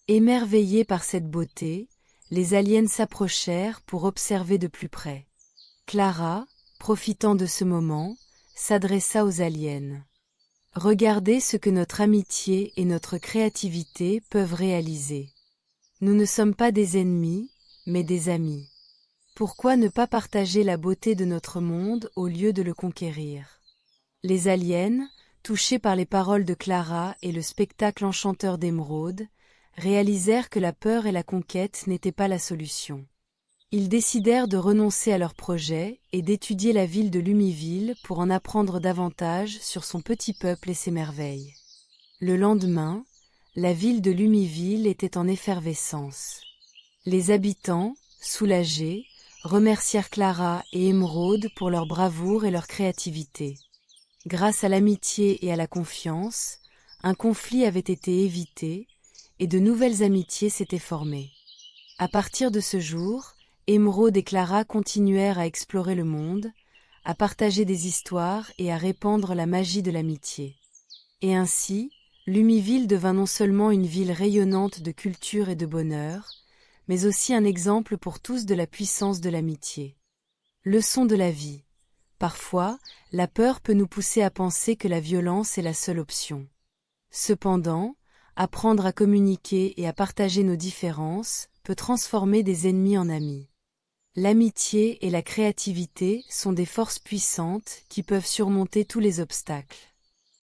Speaker 1: Émerveillés par cette beauté, les aliens s'approchèrent pour observer de plus près. Clara, profitant de ce moment, s'adressa aux aliens. « Regardez ce que notre amitié et notre créativité peuvent réaliser. Nous ne sommes pas des ennemis, mais des amis. Pourquoi ne pas partager la beauté de notre monde au lieu de le conquérir ?» Les aliens, touchés par les paroles de Clara et le spectacle enchanteur d'Émeraude, réalisèrent que la peur et la conquête n'étaient pas la solution. Ils décidèrent de renoncer à leur projet et d'étudier la ville de Lumiville pour en apprendre davantage sur son petit peuple et ses merveilles. Le lendemain, la ville de Lumiville était en effervescence. Les habitants, soulagés, remercièrent Clara et Émeraude pour leur bravoure et leur créativité. Grâce à l'amitié et à la confiance, un conflit avait été évité et de nouvelles amitiés s'étaient formées. À partir de ce jour, Émeraude et Clara continuèrent à explorer le monde, à partager des histoires et à répandre la magie de l'amitié. Et ainsi, Lumiville devint non seulement une ville rayonnante de culture et de bonheur, mais aussi un exemple pour tous de la puissance de l'amitié. Leçon de la vie. Parfois, la peur peut nous pousser à penser que la violence est la seule option. Cependant, apprendre à communiquer et à partager nos différences peut transformer des ennemis en amis. L'amitié et la créativité sont des forces puissantes qui peuvent surmonter tous les obstacles.